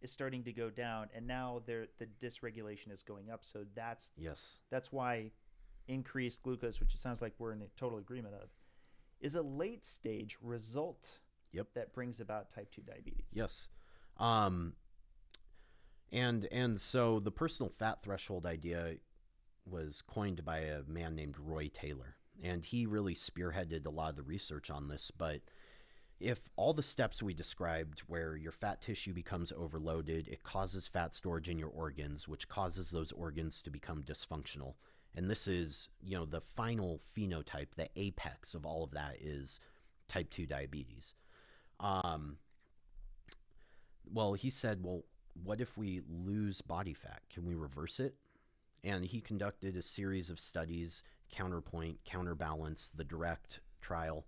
S2: is starting to go down, and now the dysregulation is going up. So that's why increased glucose, which it sounds like we're in a total agreement of, is a late stage result that brings about type 2 diabetes.
S1: Yes. And so the personal fat threshold idea was coined by a man named Roy Taylor, and he really spearheaded a lot of the research on this. But if all the steps we described, where your fat tissue becomes overloaded, it causes fat storage in your organs, which causes those organs to become dysfunctional. And this is, the final phenotype, the apex of all of that is type 2 diabetes. Well, he said, what if we lose body fat? Can we reverse it? And he conducted a series of studies, counterpoint, counterbalance, the direct trial.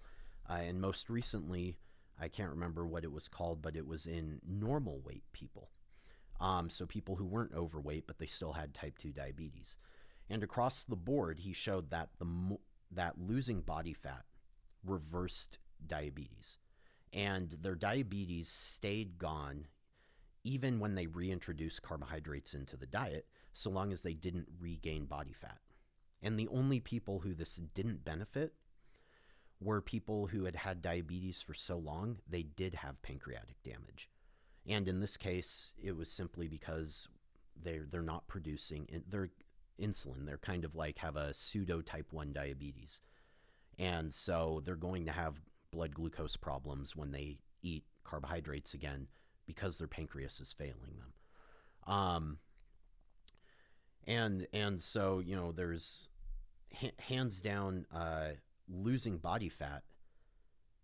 S1: And most recently, I can't remember what it was called, but it was in normal weight people. So people who weren't overweight, but they still had type 2 diabetes. And across the board, he showed that that losing body fat reversed diabetes. And their diabetes stayed gone even when they reintroduced carbohydrates into the diet, so long as they didn't regain body fat. And the only people who this didn't benefit were people who had had diabetes for so long, they did have pancreatic damage. And in this case, it was simply because they're not producing their insulin. They're kind of like have a pseudo type 1 diabetes. And so they're going to have blood glucose problems when they eat carbohydrates again because their pancreas is failing them. And so, there's hands down, losing body fat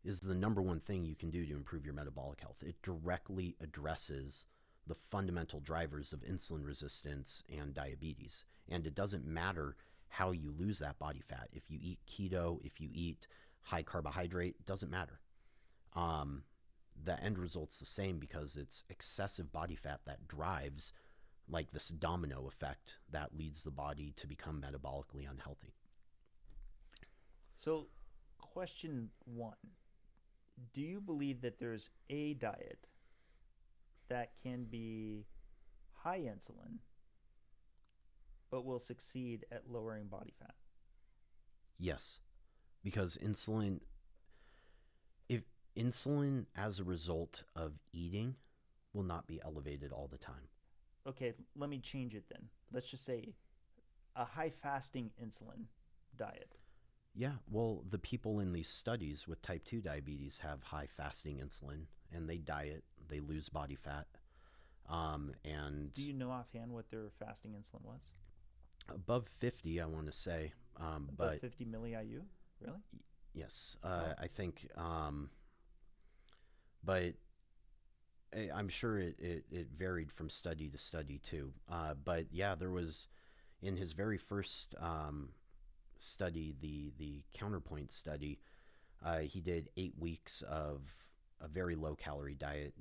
S1: is the number one thing you can do to improve your metabolic health. It directly addresses the fundamental drivers of insulin resistance and diabetes. And it doesn't matter how you lose that body fat. If you eat keto, if you eat high carbohydrate, it doesn't matter. The end result's the same, because it's excessive body fat that drives like this domino effect that leads the body to become metabolically unhealthy.
S2: So, question 1. Do you believe that there's a diet that can be high insulin but will succeed at lowering body fat?
S1: Yes, because insulin as a result of eating will not be elevated all the time.
S2: Okay, let me change it then. Let's just say a high fasting insulin diet.
S1: Yeah, well, the people in these studies with type 2 diabetes have high fasting insulin, and they diet, they lose body fat. And
S2: do you know offhand what their fasting insulin was?
S1: Above 50, I want to say.
S2: Above 50 milli-IU? Really?
S1: Yes, I think. But I'm sure it varied from study to study too. But yeah, there was, in his very first study, the counterpoint study, he did 8 weeks of a very low calorie diet.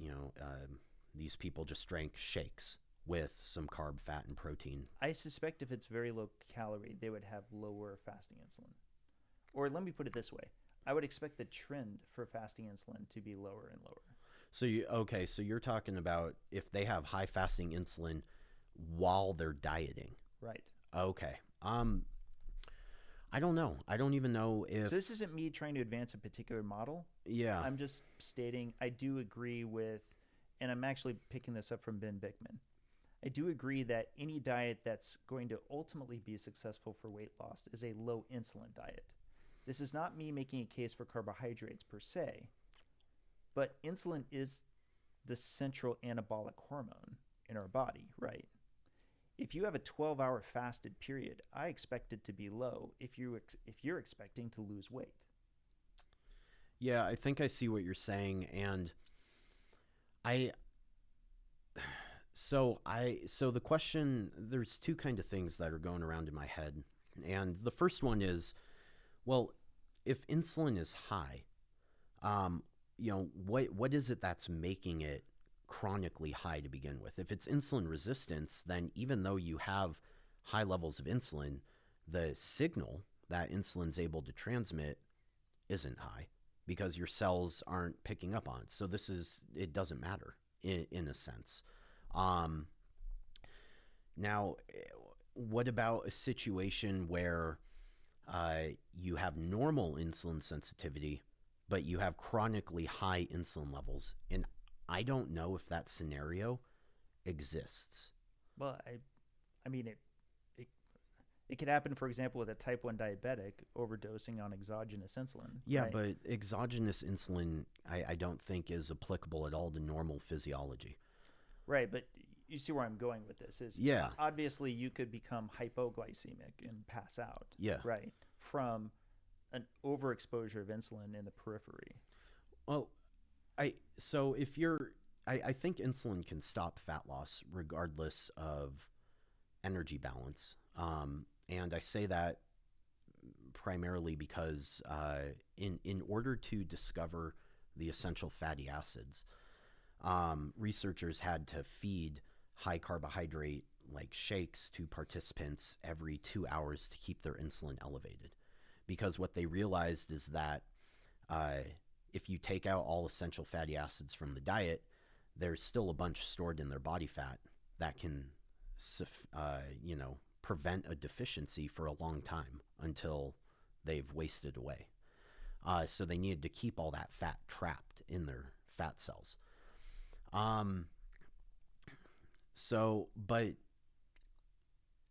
S1: These people just drank shakes with some carb, fat, and protein.
S2: I suspect if it's very low calorie, they would have lower fasting insulin. Or let me put it this way. I would expect the trend for fasting insulin to be lower and lower.
S1: So you're talking about if they have high fasting insulin while they're dieting.
S2: Right.
S1: Okay. I don't know. I don't even know if...
S2: So this isn't me trying to advance a particular model.
S1: Yeah.
S2: I'm just stating I do agree with, and I'm actually picking this up from Ben Bickman. I do agree that any diet that's going to ultimately be successful for weight loss is a low insulin diet. This is not me making a case for carbohydrates per se, but insulin is the central anabolic hormone in our body, right? If you have a 12-hour fasted period, I expect it to be low if you're expecting to lose weight.
S1: Yeah, I think I see what you're saying, and So the question, there's two kind of things that are going around in my head. And the first one is, well, if insulin is high, what is it that's making it chronically high to begin with? If it's insulin resistance, then even though you have high levels of insulin, the signal that insulin's able to transmit isn't high because your cells aren't picking up on it. So it doesn't matter in a sense. Now, what about a situation where you have normal insulin sensitivity, but you have chronically high insulin levels? And I don't know if that scenario exists.
S2: Well, I mean, it could happen, for example, with a type 1 diabetic overdosing on exogenous insulin.
S1: Yeah,
S2: right?
S1: but exogenous insulin, I don't think is applicable at all to normal physiology.
S2: Right, but you see where I'm going with this is
S1: Yeah.
S2: Obviously you could become hypoglycemic and pass out.
S1: Yeah.
S2: Right, from an overexposure of insulin in the periphery.
S1: Well, I think insulin can stop fat loss regardless of energy balance. And I say that primarily because in order to discover the essential fatty acids, researchers had to feed high carbohydrate like shakes to participants every 2 hours to keep their insulin elevated. Because what they realized is that if you take out all essential fatty acids from the diet, there's still a bunch stored in their body fat that can, prevent a deficiency for a long time until they've wasted away. So they needed to keep all that fat trapped in their fat cells. So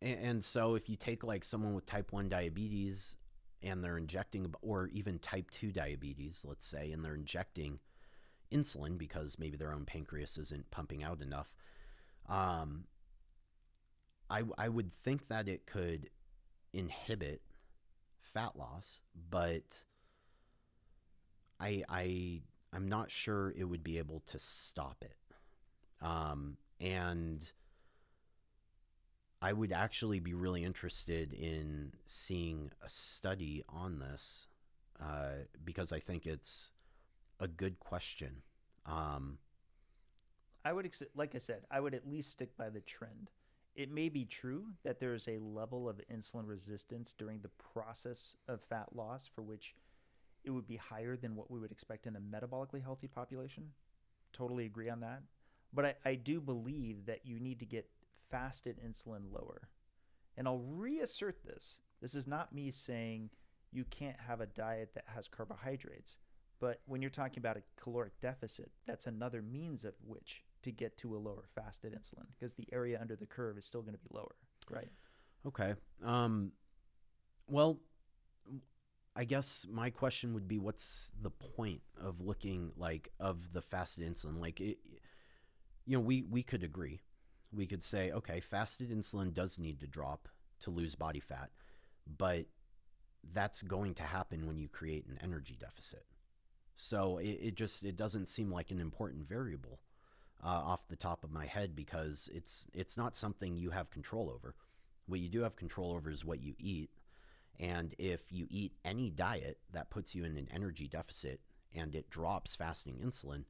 S1: if you take like someone with type 1 diabetes and they're injecting, or even type 2 diabetes, let's say, and they're injecting insulin because maybe their own pancreas isn't pumping out enough, I would think that it could inhibit fat loss, but I'm not sure it would be able to stop it. And I would actually be really interested in seeing a study on this because I think it's a good question.
S2: Like I said, I would at least stick by the trend. It may be true that there is a level of insulin resistance during the process of fat loss for which it would be higher than what we would expect in a metabolically healthy population. Totally agree on that. But I do believe that you need to get fasted insulin lower. And I'll reassert this. This is not me saying you can't have a diet that has carbohydrates. But when you're talking about a caloric deficit, that's another means of which to get to a lower fasted insulin, because the area under the curve is still going to be lower, right?
S1: Okay. Well, I guess my question would be, what's the point of looking of the fasted insulin? We could agree. We could say, okay, fasted insulin does need to drop to lose body fat, but that's going to happen when you create an energy deficit. So it doesn't seem like an important variable off the top of my head, because it's not something you have control over. What you do have control over is what you eat. And if you eat any diet that puts you in an energy deficit and it drops fasting insulin,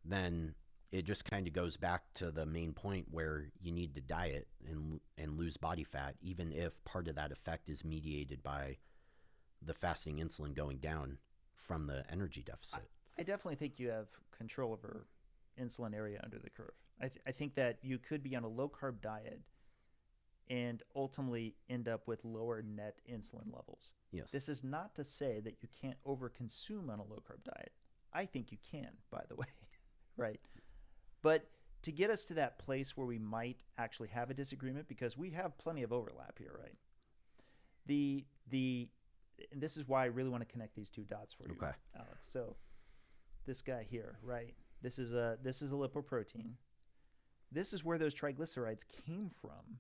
S1: then it just kind of goes back to the main point where you need to diet and lose body fat, even if part of that effect is mediated by the fasting insulin going down from the energy deficit.
S2: I definitely think you have control over insulin area under the curve. I think that you could be on a low-carb diet and ultimately end up with lower net insulin levels.
S1: Yes.
S2: This is not to say that you can't overconsume on a low-carb diet. I think you can, by the way, right? But to get us to that place where we might actually have a disagreement, because we have plenty of overlap here, right? And this is why I really want to connect these two dots for you,
S1: okay,
S2: Alex. So this guy here, right? This is a lipoprotein. This is where those triglycerides came from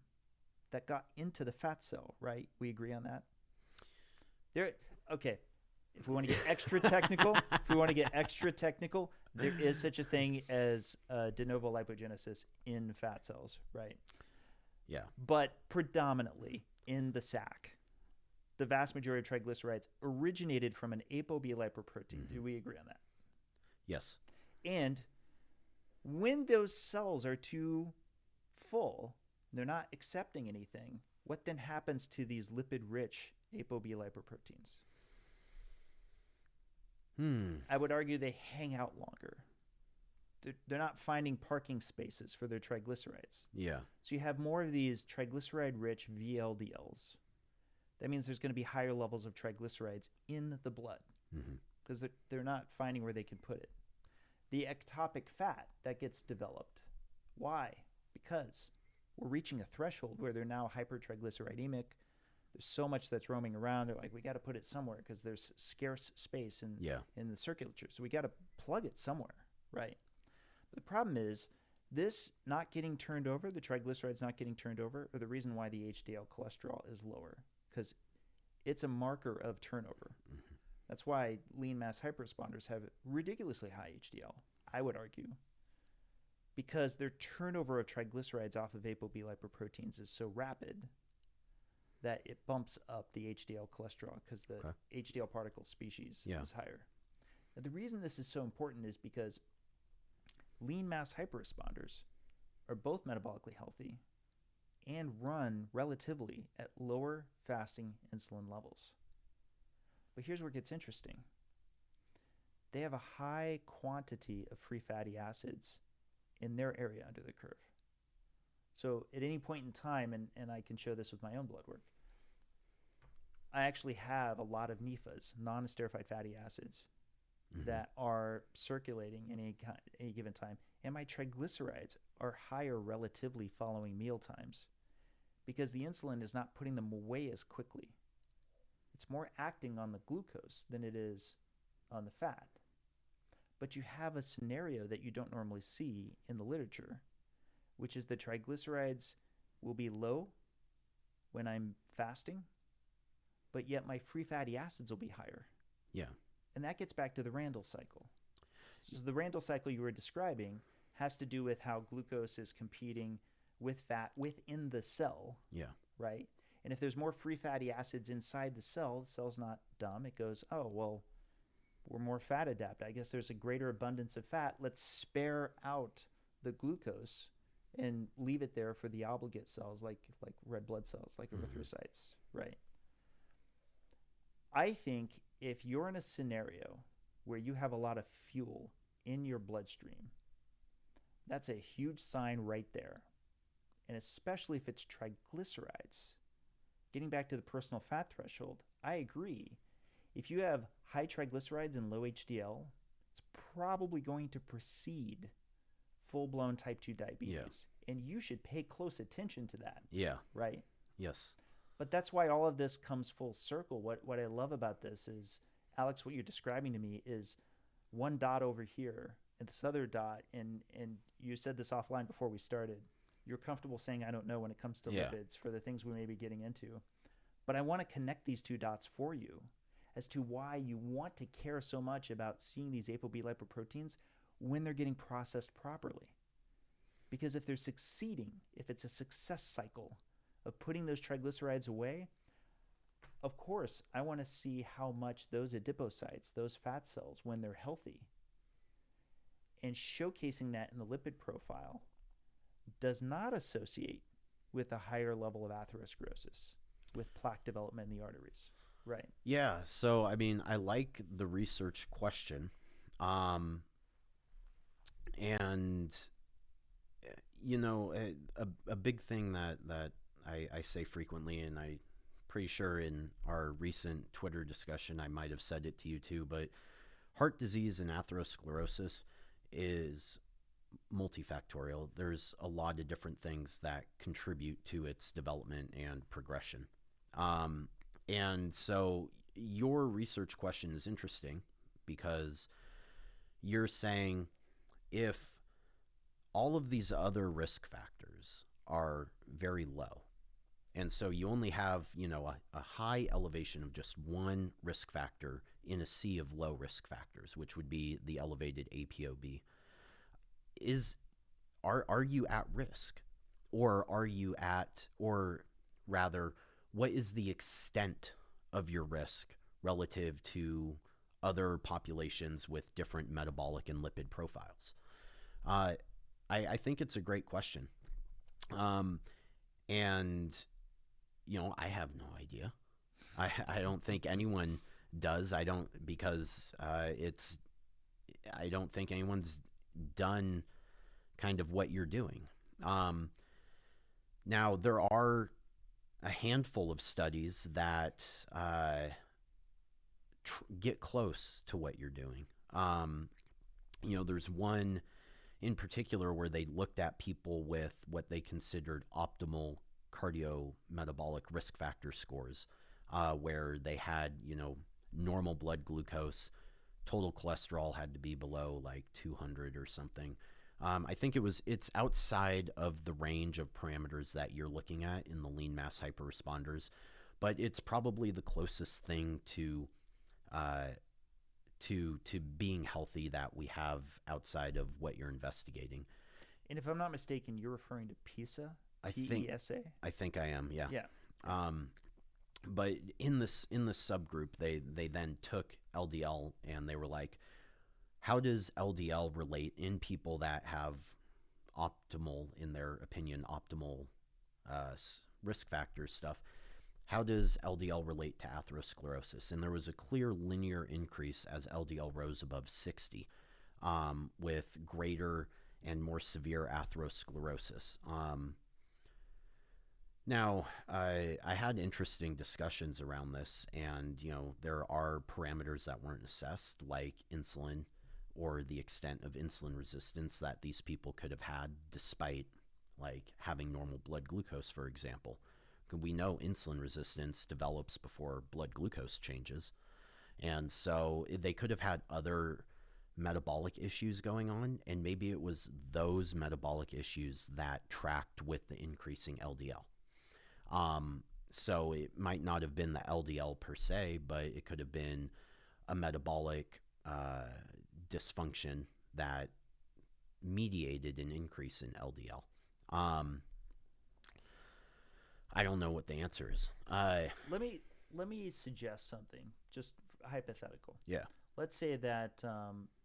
S2: that got into the fat cell, right? We agree on that? Okay. If we want to get extra technical, There is such a thing as de novo lipogenesis in fat cells, right?
S1: Yeah.
S2: But predominantly in the sac. The vast majority of triglycerides originated from an ApoB lipoprotein. Do we agree on that?
S1: Yes.
S2: And when those cells are too full, they're not accepting anything, what then happens to these lipid-rich ApoB lipoproteins? I would argue they hang out longer. They're not finding parking spaces for their triglycerides.
S1: Yeah.
S2: So you have more of these triglyceride-rich VLDLs. That means there's going to be higher levels of triglycerides in the blood because they're not finding where they can put it. The ectopic fat that gets developed. Why? Because we're reaching a threshold where they're now hypertriglyceridemic. There's so much that's roaming around. They're like, we got to put it somewhere because there's scarce space in the circulature. So we got to plug it somewhere, right? But the problem is this not getting turned over, the triglycerides not getting turned over, are the reason why the HDL cholesterol is lower, because it's a marker of turnover. That's why lean mass hyperresponders have ridiculously high HDL, I would argue, because their turnover of triglycerides off of ApoB lipoproteins is so rapid that it bumps up the HDL cholesterol because the HDL particle species is higher. Now, the reason this is so important is because lean mass hyperresponders are both metabolically healthy and run relatively at lower fasting insulin levels. But here's where it gets interesting. They have a high quantity of free fatty acids in their area under the curve. So at any point in time, and I can show this with my own blood work, I actually have a lot of NEFAs, non-esterified fatty acids, that are circulating at any given time. And my triglycerides are higher relatively following meal times because the insulin is not putting them away as quickly. It's more acting on the glucose than it is on the fat. But you have a scenario that you don't normally see in the literature, which is the triglycerides will be low when I'm fasting, but yet my free fatty acids will be higher.
S1: Yeah.
S2: And that gets back to the Randall cycle. So the Randall cycle you were describing has to do with how glucose is competing with fat within the cell.
S1: Yeah.
S2: Right? And if there's more free fatty acids inside the cell's not dumb. It goes, oh, well, we're more fat adapted. I guess there's a greater abundance of fat. Let's spare out the glucose and leave it there for the obligate cells like red blood cells, like erythrocytes. Right? I think if you're in a scenario where you have a lot of fuel in your bloodstream, that's a huge sign right there. And especially if it's triglycerides. Getting back to the personal fat threshold, I agree. If you have high triglycerides and low HDL, it's probably going to precede full-blown type 2 diabetes. And you should pay close attention to that.
S1: Yeah.
S2: Right?
S1: Yes.
S2: But that's why all of this comes full circle. What I love about this is, Alex, what you're describing to me is one dot over here and this other dot, and you said this offline before we started. You're comfortable saying I don't know when it comes to lipids for the things we may be getting into. But I want to connect these two dots for you as to why you want to care so much about seeing these ApoB lipoproteins when they're getting processed properly. Because if they're succeeding, if it's a success cycle of putting those triglycerides away, of course, I want to see how much those adipocytes, those fat cells, when they're healthy, and showcasing that in the lipid profile does not associate with a higher level of atherosclerosis, with plaque development in the arteries. Right.
S1: Yeah. So, I mean, I like the research question. And, you know, a big thing that I say frequently, and I'm pretty sure in our recent Twitter discussion, I might have said it to you too, but heart disease and atherosclerosis is multifactorial. There's a lot of different things that contribute to its development and progression. And so your research question is interesting because you're saying if all of these other risk factors are very low, and so you only have, you know, a high elevation of just one risk factor in a sea of low risk factors, which would be the elevated ApoB. Are you at risk? Or are you at, or rather, what is the extent of your risk relative to other populations with different metabolic and lipid profiles? I think it's a great question. And, you know, I have no idea. I don't think anyone does. I don't think anyone's done kind of what you're doing. Now, there are a handful of studies that get close to what you're doing. You know, there's one in particular where they looked at people with what they considered optimal cardiometabolic risk factor scores, where they had, you know, normal blood glucose, total cholesterol had to be below like 200 or something. I think it's outside of the range of parameters that you're looking at in the lean mass hyperresponders, but it's probably the closest thing to being healthy that we have outside of what you're investigating.
S2: And if I'm not mistaken, you're referring to PISA? P-E-S-A?
S1: I think I am, yeah.
S2: Yeah.
S1: But in this subgroup, they then took LDL and they were like, how does LDL relate in people that have optimal, in their opinion, optimal risk factor stuff? How does LDL relate to atherosclerosis? And there was a clear linear increase as LDL rose above 60, with greater and more severe atherosclerosis. Now, I had interesting discussions around this, and, you know, there are parameters that weren't assessed, like insulin, or the extent of insulin resistance that these people could have had despite like having normal blood glucose, for example. We know insulin resistance develops before blood glucose changes. And so they could have had other metabolic issues going on, and maybe it was those metabolic issues that tracked with the increasing LDL. So it might not have been the LDL per se, but it could have been a metabolic dysfunction that mediated an increase in LDL. I don't know what the answer is.
S2: Let me suggest something, just hypothetical.
S1: Yeah.
S2: Let's say that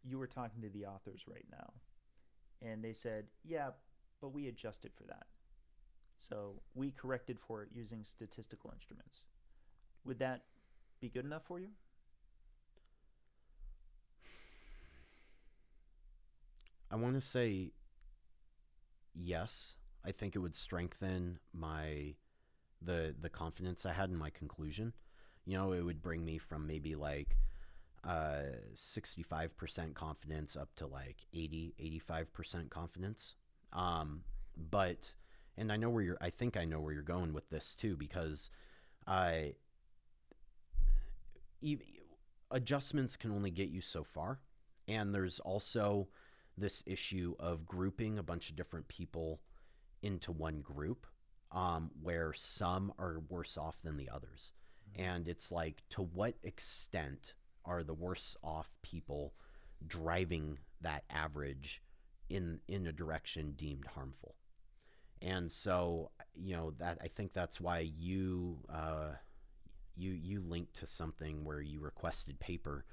S2: you were talking to the authors right now, and they said, yeah, but we adjusted for that. So we corrected for it using statistical instruments. Would that be good enough for you?
S1: I want to say yes. I think it would strengthen the confidence I had in my conclusion. You know, it would bring me from maybe like 65% confidence up to like 85% confidence. But, and I think I know where you're going with this too, because adjustments can only get you so far. And there's also this issue of grouping a bunch of different people into one group, where some are worse off than the others. Mm-hmm. And it's like, to what extent are the worse off people driving that average in a direction deemed harmful? And so, you know, that I think that's why you linked to something where you requested paper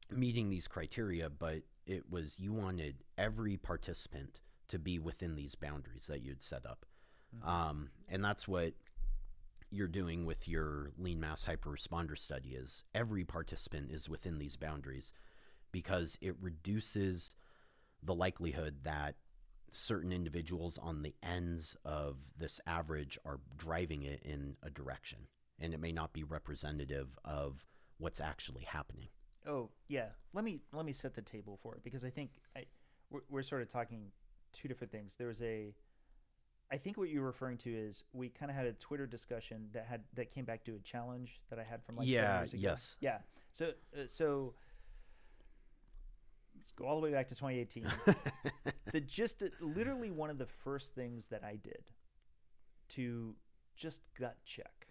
S1: meeting these criteria, but it was, you wanted every participant to be within these boundaries that you'd set up. Mm-hmm. And that's what you're doing with your lean mass hyperresponder study, is every participant is within these boundaries, because it reduces the likelihood that certain individuals on the ends of this average are driving it in a direction, and it may not be representative of what's actually happening.
S2: Oh, yeah. Let me set the table for it, because I think we're sort of talking two different things. I think what you're referring to is, we kind of had a Twitter discussion that came back to a challenge that I had from like 7 years ago.
S1: Yes.
S2: Yeah. So let's go all the way back to 2018. Literally one of the first things that I did to just gut check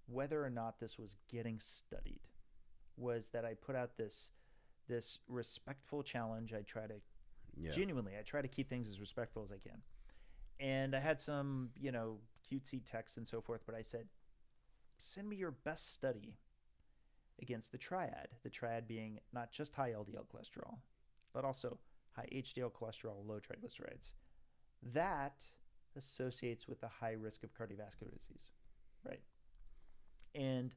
S2: whether or not this was getting studied was that I put out this respectful challenge. I try to genuinely, I try to keep things as respectful as I can. And I had some, cutesy text and so forth, but I said, send me your best study against the triad being not just high LDL cholesterol, but also high HDL cholesterol, low triglycerides. That associates with the high risk of cardiovascular disease, right? And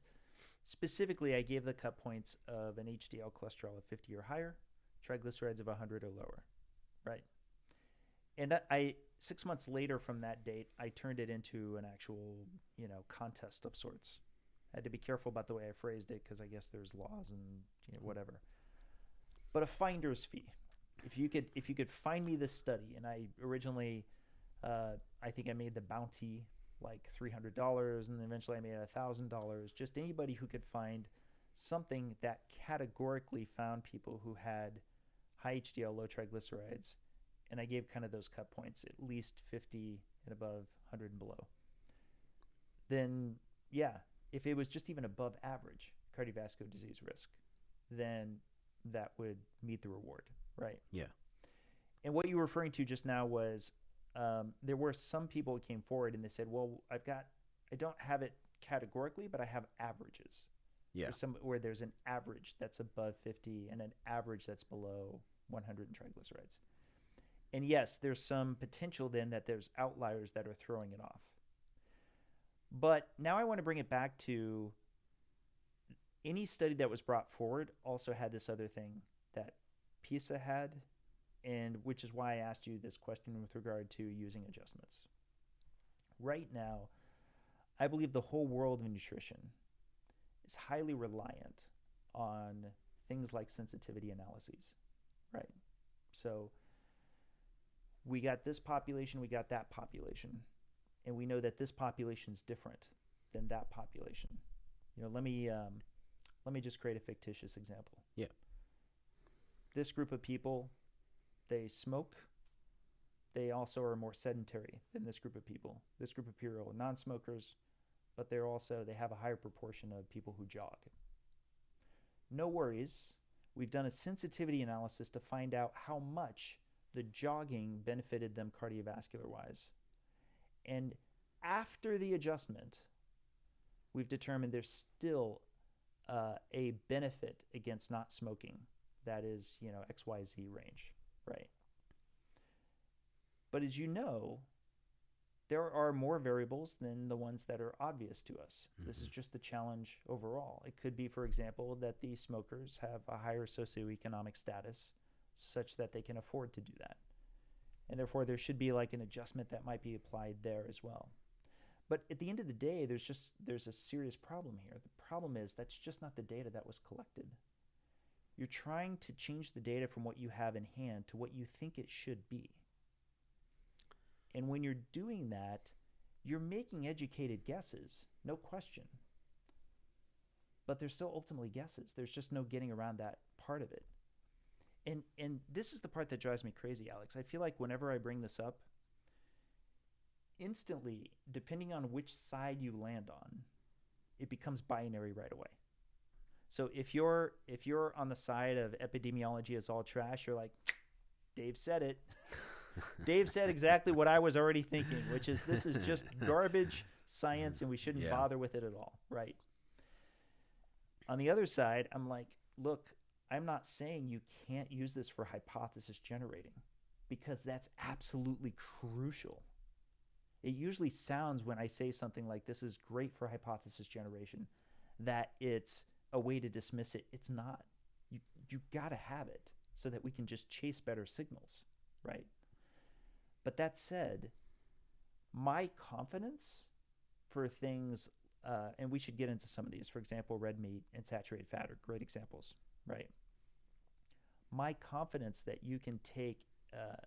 S2: specifically, I gave the cut points of an HDL cholesterol of 50 or higher, triglycerides of 100 or lower, right? And I 6 months later from that date, I turned it into an actual, contest of sorts. I had to be careful about the way I phrased it because I guess there's laws and whatever. But a finder's fee. If you could find me this study, and I originally, I think I made the bounty like $300, and then eventually I made it $1,000. Just anybody who could find something that categorically found people who had high HDL, low triglycerides, and I gave kind of those cut points, at least 50 and above, 100 and below. Then, yeah, if it was just even above average cardiovascular disease risk, then that would meet the reward, right?
S1: Yeah.
S2: And what you were referring to just now was there were some people who came forward and they said, well, I don't have it categorically, but I have averages.
S1: Yeah.
S2: Where there's an average that's above 50 and an average that's below 100 in triglycerides. And yes, there's some potential then that there's outliers that are throwing it off. But now I want to bring it back to any study that was brought forward also had this other thing that PISA had, and which is why I asked you this question with regard to using adjustments. Right now, I believe the whole world of nutrition is highly reliant on things like sensitivity analyses, right? So we got this population, we got that population, and we know that this population is different than that population. Let me just create a fictitious example.
S1: Yeah.
S2: This group of people, they smoke. They also are more sedentary than this group of people. This group of people are non-smokers, but they have a higher proportion of people who jog. No worries. We've done a sensitivity analysis to find out how much the jogging benefited them cardiovascular-wise. And after the adjustment, we've determined there's still a benefit against not smoking. That is, XYZ range, right? But as you know, there are more variables than the ones that are obvious to us. Mm-hmm. This is just the challenge overall. It could be, for example, that the smokers have a higher socioeconomic status such that they can afford to do that. And therefore, there should be like an adjustment that might be applied there as well. But at the end of the day, there's a serious problem here. The problem is that's just not the data that was collected. You're trying to change the data from what you have in hand to what you think it should be. And when you're doing that, you're making educated guesses, no question. But they're still ultimately guesses. There's just no getting around that part of it. And this is the part that drives me crazy, Alex. I feel like whenever I bring this up, instantly, depending on which side you land on, it becomes binary right away. So if you're on the side of epidemiology is all trash, you're like, Dave said it. Dave said exactly what I was already thinking, which is this is just garbage science and we shouldn't bother with it at all, right? On the other side, I'm like, look, I'm not saying you can't use this for hypothesis generating because that's absolutely crucial. It usually sounds when I say something like this is great for hypothesis generation that it's a way to dismiss it. It's not. You got to have it so that we can just chase better signals, right? But that said, my confidence for things, and we should get into some of these, for example, red meat and saturated fat are great examples, right? My confidence that you can take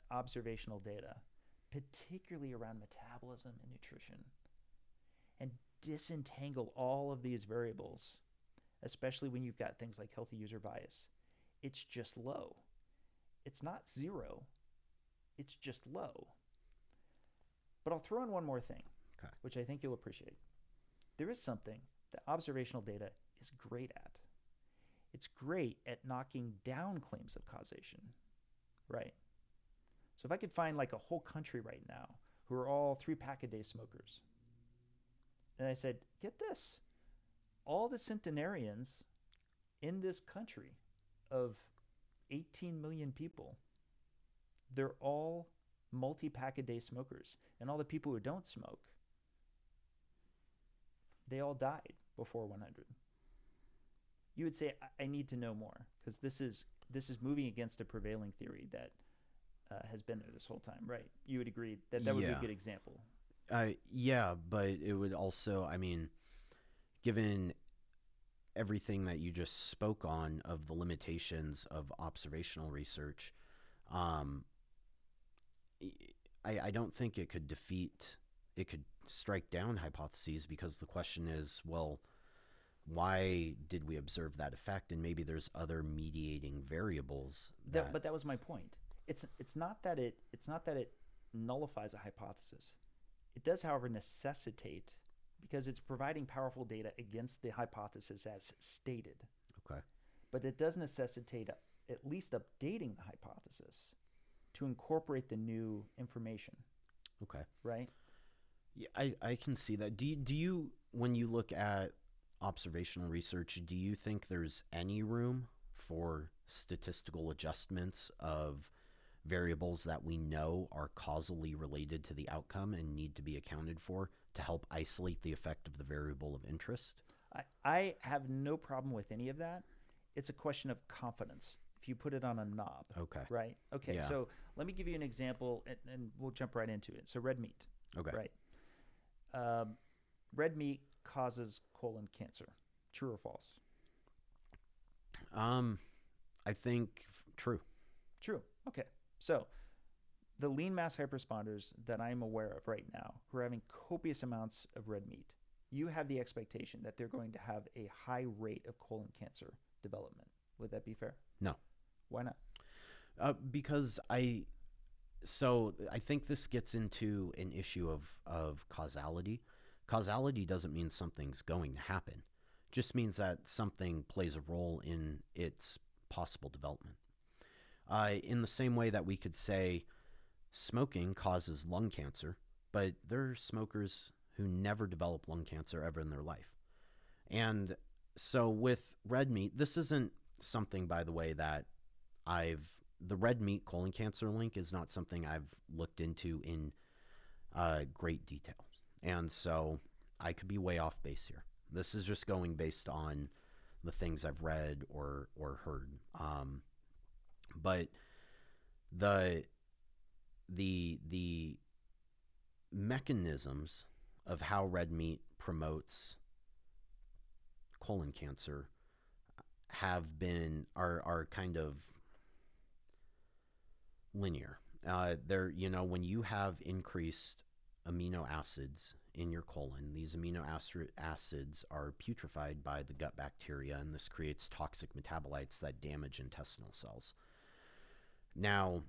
S2: observational data, particularly around metabolism and nutrition, and disentangle all of these variables, especially when you've got things like healthy user bias, it's just low. It's not zero. It's just low. But I'll throw in one more thing, which I think you'll appreciate. There is something that observational data is great at. It's great at knocking down claims of causation, right? So if I could find like a whole country right now who are all 3-pack-a-day smokers, and I said, get this, all the centenarians in this country of 18 million people, they're all multi-pack-a-day smokers. And all the people who don't smoke, they all died before 100. You would say, I need to know more, because this is moving against a prevailing theory that has been there this whole time, right? You would agree that would be a good example.
S1: Yeah, but it would also, I mean, given everything that you just spoke on of the limitations of observational research, I don't think it could strike down hypotheses, because the question is, well, why did we observe that effect? And maybe there's other mediating variables.
S2: But that was my point. It's not that it nullifies a hypothesis. It does, however, necessitate, because it's providing powerful data against the hypothesis as stated.
S1: Okay.
S2: But it does necessitate at least updating the hypothesis to incorporate the new information.
S1: Okay.
S2: Right?
S1: Yeah, I can see that. Do you, when you look at observational research, do you think there's any room for statistical adjustments of variables that we know are causally related to the outcome and need to be accounted for to help isolate the effect of the variable of interest?
S2: I have no problem with any of that. It's a question of confidence. If you put it on a knob.
S1: Okay.
S2: Right? Okay,
S1: Yeah.
S2: So let me give you an example, and we'll jump right into it. So red meat.
S1: Okay.
S2: Right. Red meat causes colon cancer. True or false?
S1: I think true.
S2: True. Okay. So the lean mass hyperresponders that I'm aware of right now who are having copious amounts of red meat, you have the expectation that they're going to have a high rate of colon cancer development. Would that be fair?
S1: No.
S2: Why not?
S1: Because I think this gets into an issue of causality. Causality doesn't mean something's going to happen. It just means that something plays a role in its possible development. In the same way that we could say smoking causes lung cancer, but there are smokers who never develop lung cancer ever in their life. And so with red meat, this isn't something, by the way, that the red meat colon cancer link is not something I've looked into in great detail. And so I could be way off base here. This is just going based on the things I've read or heard. But the mechanisms of how red meat promotes colon cancer are kind of linear. When you have increased amino acids in your colon, these amino acids are putrefied by the gut bacteria, and this creates toxic metabolites that damage intestinal cells. Now,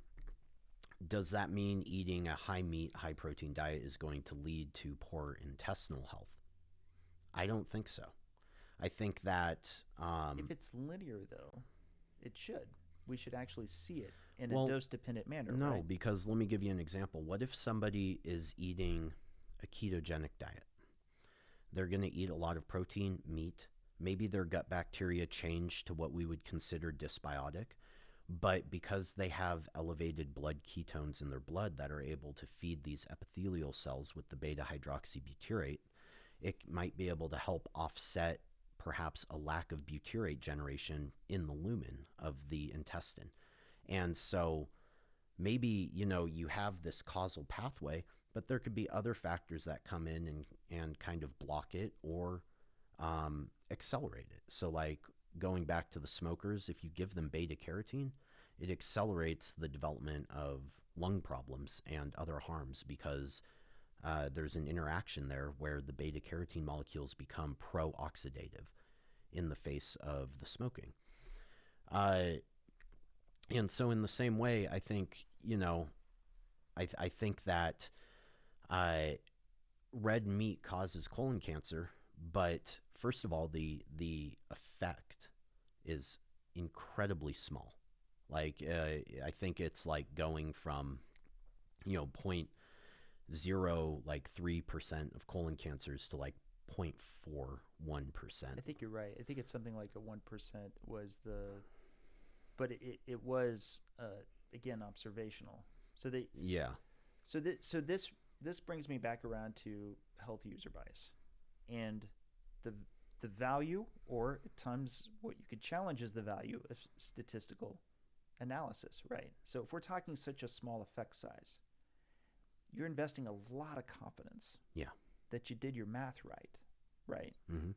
S1: does that mean eating a high meat, high protein diet is going to lead to poor intestinal health? I don't think so. I think that
S2: if it's linear, though, it should. We should actually see it in a dose-dependent manner.
S1: No,
S2: right?
S1: Because let me give you an example. What if somebody is eating a ketogenic diet? They're going to eat a lot of protein, meat. Maybe their gut bacteria change to what we would consider dysbiotic, but because they have elevated blood ketones in their blood that are able to feed these epithelial cells with the beta-hydroxybutyrate, it might be able to help offset perhaps a lack of butyrate generation in the lumen of the intestine. And so maybe, you have this causal pathway, but there could be other factors that come in and kind of block it or accelerate it. So like going back to the smokers, if you give them beta carotene, it accelerates the development of lung problems and other harms because there's an interaction there where the beta carotene molecules become pro-oxidative in the face of the smoking. And so in the same way, I think, I think that red meat causes colon cancer, but first of all, the effect is incredibly small. Like I think it's like going from, point 0.3% of colon cancers to like 0.41%.
S2: I think you're right. I think it's something like a 1% was but it was again observational. So
S1: Yeah.
S2: So this brings me back around to health user bias, and the value, or at times what you could challenge is the value of statistical analysis, right? So if we're talking such a small effect size, you're investing a lot of confidence that you did your math right?
S1: Mm-hmm.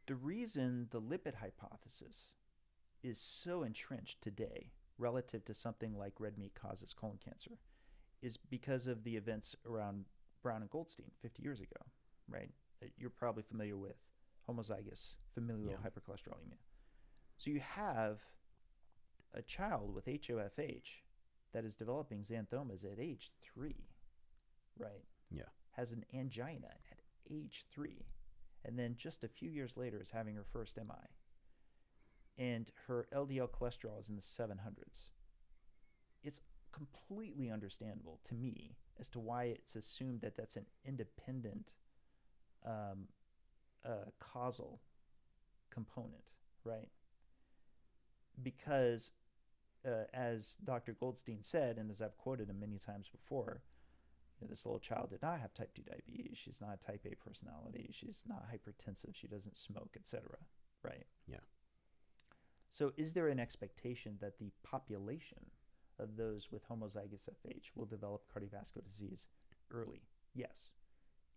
S2: The reason the lipid hypothesis is so entrenched today relative to something like red meat causes colon cancer is because of the events around Brown and Goldstein 50 years ago, right? You're probably familiar with homozygous familial hypercholesterolemia. So you have a child with HoFH that is developing xanthomas at age 3, right?
S1: Yeah.
S2: Has an angina at age 3, and then just a few years later is having her first MI. And her LDL cholesterol is in the 700s. It's completely understandable to me as to why it's assumed that that's an independent causal component, right? Because as Dr. Goldstein said, and as I've quoted him many times before, this little child did not have type 2 diabetes. She's not a type A personality. She's not hypertensive. She doesn't smoke, etc. Right?
S1: Yeah.
S2: So is there an expectation that the population of those with homozygous FH will develop cardiovascular disease early? Yes.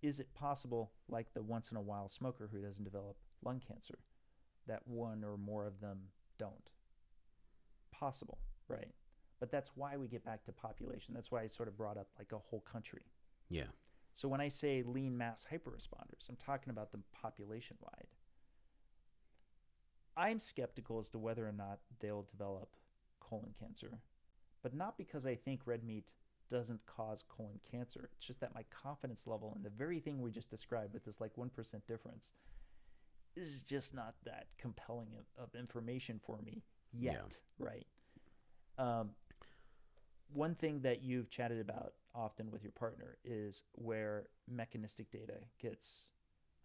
S2: Is it possible, like the once-in-a-while smoker who doesn't develop lung cancer, that one or more of them don't? Possible, right? But that's why we get back to population. That's why I sort of brought up like a whole country.
S1: Yeah.
S2: So when I say lean mass hyperresponders, I'm talking about them population-wide. I'm skeptical as to whether or not they'll develop colon cancer, but not because I think red meat doesn't cause colon cancer. It's just that my confidence level in the very thing we just described with this like 1% difference is just not that compelling of information for me yet, right? One thing that you've chatted about often with your partner is where mechanistic data gets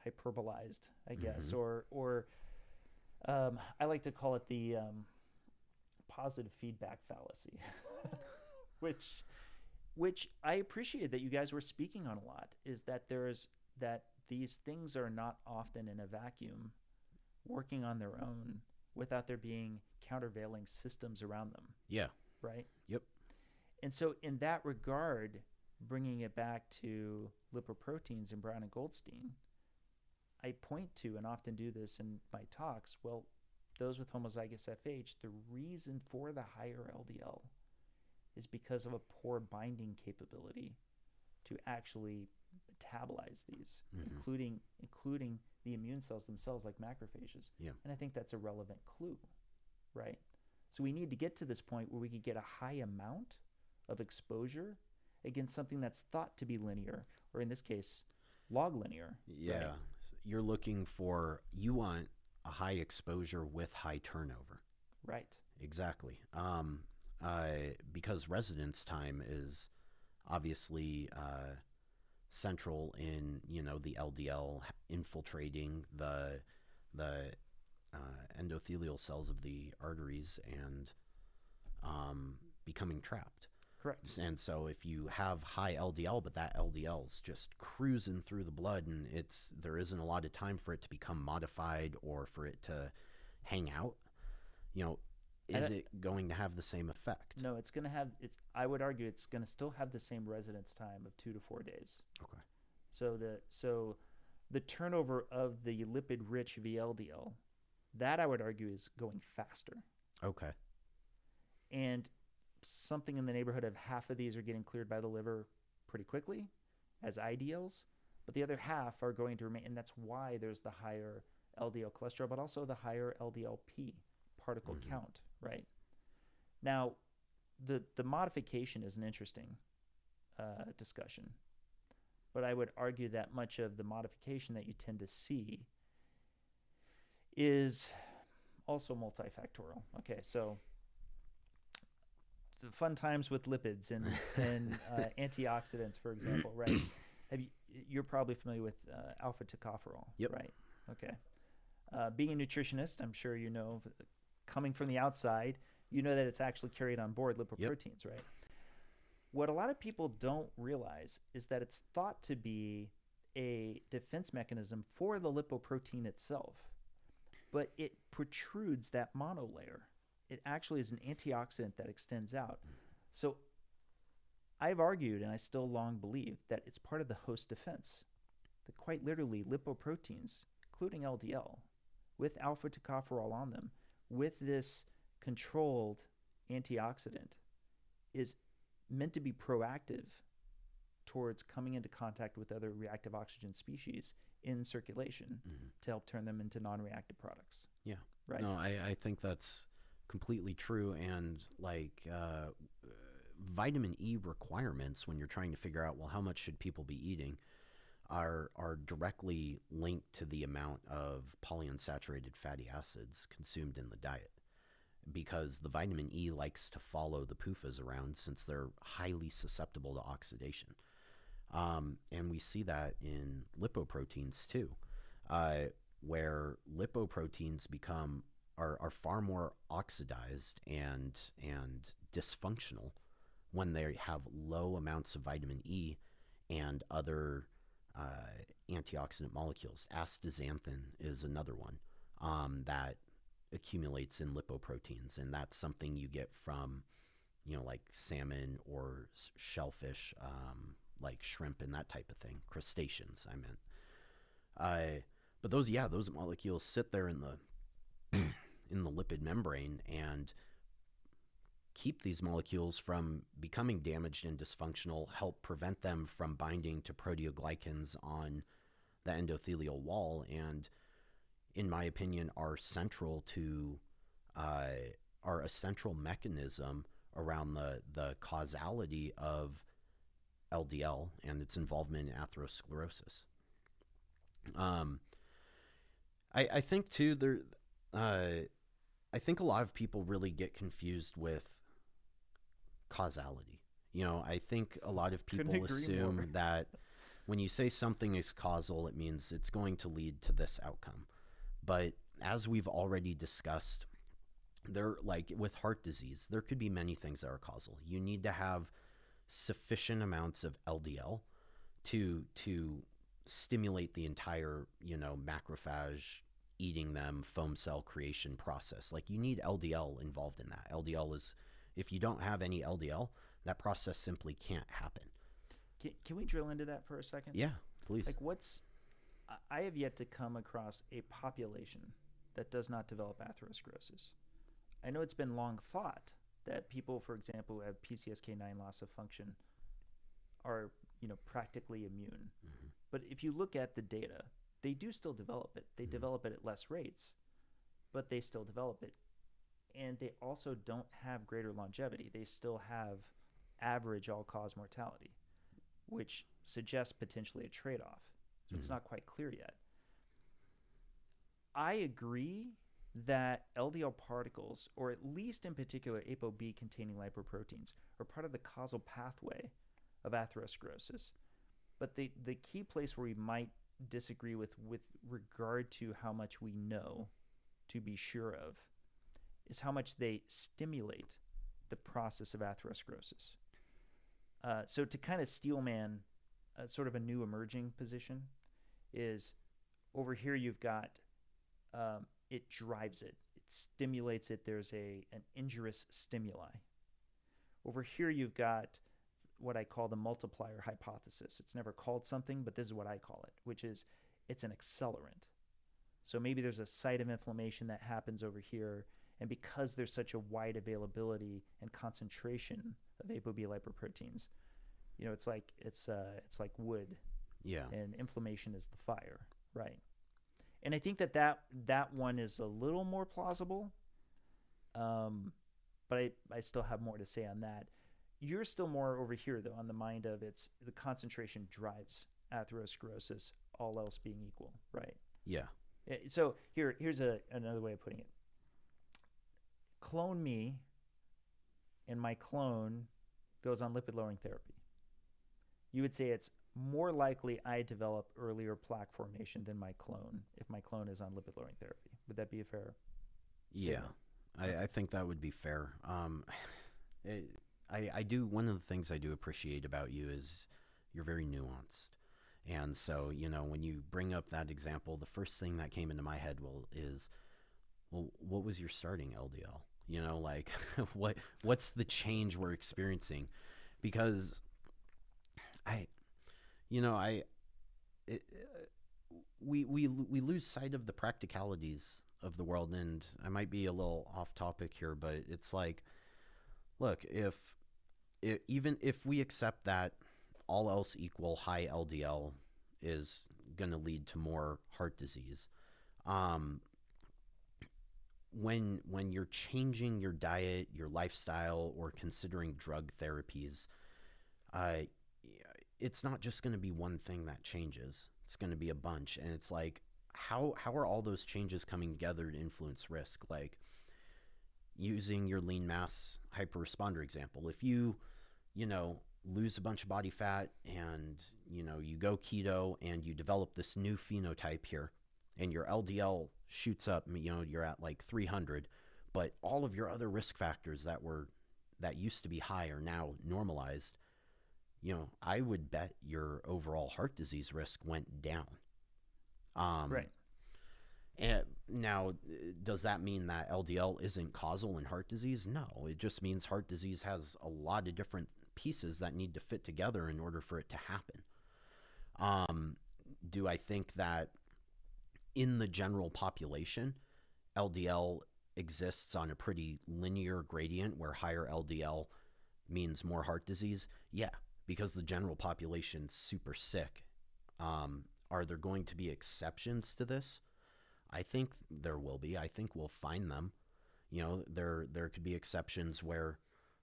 S2: hyperbolized, I guess, or I like to call it the positive feedback fallacy, which I appreciate that you guys were speaking on a lot, is that these things are not often in a vacuum working on their own without there being countervailing systems around them.
S1: Yeah.
S2: Right?
S1: Yep.
S2: And so in that regard, bringing it back to lipoproteins in Brown and Goldstein, I point to, and often do this in my talks, well, those with homozygous FH, the reason for the higher LDL is because of a poor binding capability to actually metabolize these, including the immune cells themselves, like macrophages.
S1: Yeah.
S2: And I think that's a relevant clue, right? So we need to get to this point where we could get a high amount of exposure against something that's thought to be linear, or in this case, log linear.
S1: Yeah.
S2: Right?
S1: You want a high exposure with high turnover.
S2: Right.
S1: Exactly. Because residence time is obviously central in, the LDL infiltrating the endothelial cells of the arteries and becoming trapped.
S2: Correct.
S1: And so if you have high LDL, but that LDL is just cruising through the blood, and there isn't a lot of time for it to become modified or for it to hang out, is it going to have the same effect?
S2: No, it's going to have, I would argue it's going to still have the same residence time of 2 to 4 days.
S1: Okay.
S2: So the turnover of the lipid-rich VLDL, that I would argue is going faster.
S1: Okay.
S2: And something in the neighborhood of half of these are getting cleared by the liver pretty quickly as IDLs, but the other half are going to remain, and that's why there's the higher LDL cholesterol, but also the higher LDLP particle count, right? Now, the modification is an interesting discussion, but I would argue that much of the modification that you tend to see is also multifactorial. Okay, so fun times with lipids and antioxidants, for example, right? You're probably familiar with alpha tocopherol,
S1: Yep.
S2: right? Okay. Being a nutritionist, I'm sure you know, coming from the outside, you know that it's actually carried on board lipoproteins, right? What a lot of people don't realize is that it's thought to be a defense mechanism for the lipoprotein itself, but it protrudes that monolayer. It actually is an antioxidant that extends out. So I've argued, and I still long believe, that it's part of the host defense. That quite literally lipoproteins, including LDL, with alpha tocopherol on them, with this controlled antioxidant, is meant to be proactive towards coming into contact with other reactive oxygen species in circulation to help turn them into non-reactive products.
S1: Yeah.
S2: Right.
S1: No, I think that's completely true. And like vitamin E requirements, when you're trying to figure out, well, how much should people be eating, are directly linked to the amount of polyunsaturated fatty acids consumed in the diet. Because the vitamin E likes to follow the PUFAs around since they're highly susceptible to oxidation. And we see that in lipoproteins too, where lipoproteins are far more oxidized and dysfunctional when they have low amounts of vitamin E and other antioxidant molecules. Astaxanthin is another one that accumulates in lipoproteins, and that's something you get from, like salmon or shellfish, like shrimp and that type of thing. Crustaceans, I meant. But those molecules sit there in the in the lipid membrane and keep these molecules from becoming damaged and dysfunctional, help prevent them from binding to proteoglycans on the endothelial wall, and in my opinion are central to are a central mechanism around the causality of LDL and its involvement in atherosclerosis. I think too I think a lot of people really get confused with causality. I think a lot of people assume that when you say something is causal, it means it's going to lead to this outcome. But as we've already discussed, like with heart disease, there could be many things that are causal. You need to have sufficient amounts of LDL to stimulate the entire, macrophage eating them foam cell creation process. Like you need LDL involved in that. LDL is, if you don't have any LDL, that process simply can't happen.
S2: Can we drill into that for a second?
S1: Yeah, please.
S2: Like I have yet to come across a population that does not develop atherosclerosis. I know it's been long thought that people, for example, who have PCSK9 loss of function are, practically immune. Mm-hmm. But if you look at the data, they do still develop it. They develop it at less rates, but they still develop it. And they also don't have greater longevity. They still have average all-cause mortality, which suggests potentially a trade-off. So it's not quite clear yet. I agree that LDL particles, or at least in particular ApoB containing lipoproteins, are part of the causal pathway of atherosclerosis. But the key place where we might disagree with regard to how much we know to be sure of is how much they stimulate the process of atherosclerosis. So to kind of steelman sort of a new emerging position is over here you've got it drives it. It stimulates it. There's an injurious stimuli. Over here you've got what I call the multiplier hypothesis. It's never called something, but this is what I call it, which is it's an accelerant. So maybe there's a site of inflammation that happens over here, and because there's such a wide availability and concentration of ApoB lipoproteins, it's like wood.
S1: Yeah.
S2: And inflammation is the fire, right? And I think that one is a little more plausible, but I still have more to say on that. You're still more over here, though, on the mind of it's the concentration drives atherosclerosis, all else being equal, right?
S1: Yeah.
S2: So here's another way of putting it. clone me and my clone goes on lipid-lowering therapy, you would say it's more likely I develop earlier plaque formation than my clone if my clone is on lipid-lowering therapy. Would that be a fair statement?
S1: Yeah, I think that would be fair. I do, one of the things I do appreciate about you is you're very nuanced. And so, when you bring up that example, the first thing that came into my head is, well, what was your starting LDL? Like what's the change we're experiencing? Because we lose sight of the practicalities of the world. And I might be a little off topic here, but it's like, look, even if we accept that all else equal, high LDL is going to lead to more heart disease, when you're changing your diet, your lifestyle, or considering drug therapies, it's not just going to be one thing that changes. It's going to be a bunch. And it's like, how are all those changes coming together to influence risk? Like, using your lean mass hyperresponder example, if you lose a bunch of body fat and you go keto and you develop this new phenotype here, and your LDL shoots up, you're at like 300, but all of your other risk factors that used to be high are now normalized, I would bet your overall heart disease risk went down.
S2: Right.
S1: And now, does that mean that LDL isn't causal in heart disease? No, it just means heart disease has a lot of different pieces that need to fit together in order for it to happen. Do I think that in the general population, LDL exists on a pretty linear gradient where higher LDL means more heart disease? Yeah, because the general population's super sick. Are there going to be exceptions to this? I think there will be. I think we'll find them. There could be exceptions where,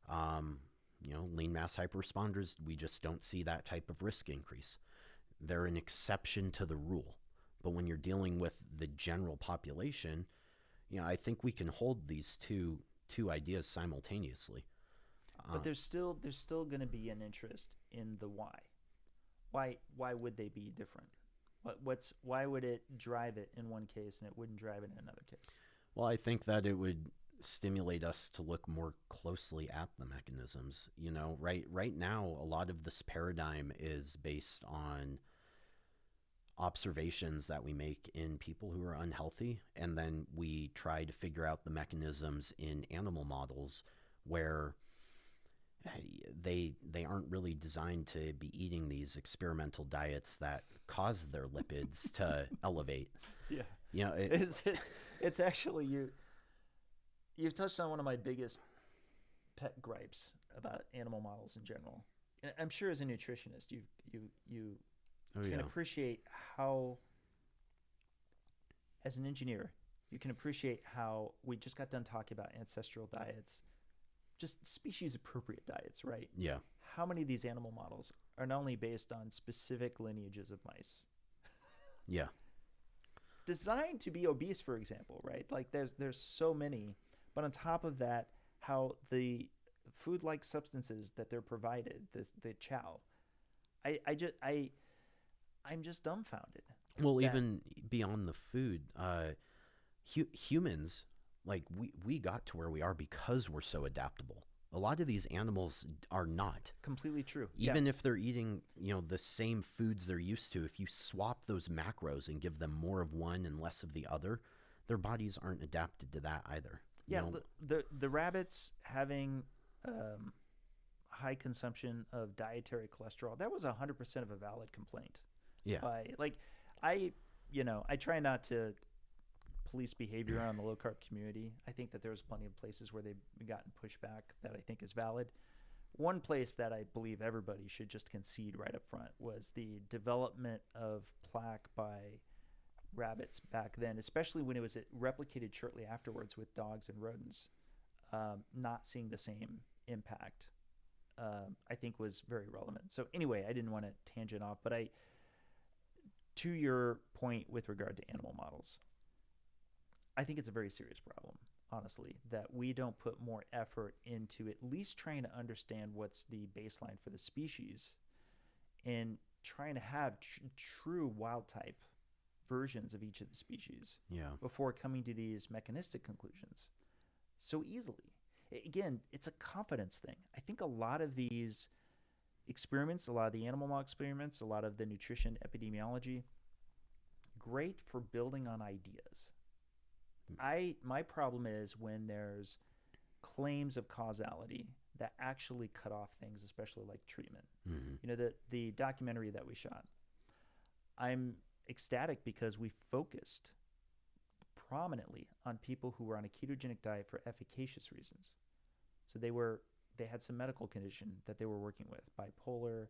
S1: lean mass hyperresponders, we just don't see that type of risk increase. They're an exception to the rule. But when you're dealing with the general population, I think we can hold these two ideas simultaneously.
S2: But there's still going to be an interest in the why. Why would they be different? Why would it drive it in one case and it wouldn't drive it in another case?
S1: Well, I think that it would stimulate us to look more closely at the mechanisms. Right now, a lot of this paradigm is based on observations that we make in people who are unhealthy, and then we try to figure out the mechanisms in animal models where they aren't really designed to be eating these experimental diets that cause their lipids to elevate.
S2: Yeah. It's actually you've touched on one of my biggest pet gripes about animal models in general. And I'm sure as a nutritionist, you can appreciate how, as an engineer, you can appreciate how we just got done talking about ancestral diets, just species appropriate diets, right?
S1: Yeah.
S2: How many of these animal models are not only based on specific lineages of mice?
S1: Yeah.
S2: Designed to be obese, for example, right? Like there's so many, but on top of that, how the food-like substances that they're provided, the chow, I'm just dumbfounded.
S1: Well, even beyond the food, humans, like we got to where we are because we're so adaptable. A lot of these animals are not.
S2: Completely true.
S1: Even if they're eating, the same foods they're used to, if you swap those macros and give them more of one and less of the other, their bodies aren't adapted to that either.
S2: Yeah, the rabbits having high consumption of dietary cholesterol, that was 100% of a valid complaint.
S1: Yeah.
S2: I try not to police behavior on the low carb community. I think that there's plenty of places where they've gotten pushback that I think is valid. One place that I believe everybody should just concede right up front was the development of plaque by rabbits back then, especially when it was replicated shortly afterwards with dogs and rodents. Not seeing the same impact, I think was very relevant. So anyway, I didn't want to tangent off, but to your point with regard to animal models, I think it's a very serious problem. honestly, that we don't put more effort into at least trying to understand what's the baseline for the species and trying to have true wild type versions of each of the species
S1: Yeah.
S2: before coming to these mechanistic conclusions so easily. Again, it's a confidence thing. I think a lot of these experiments, a lot of the animal model experiments, a lot of the nutrition epidemiology, great for building on ideas. My problem is when there's claims of causality that actually cut off things, especially like treatment.
S1: Mm-hmm.
S2: You know, the documentary that we shot, I'm ecstatic because we focused prominently on people who were on a ketogenic diet for efficacious reasons. So they had some medical condition that they were working with, bipolar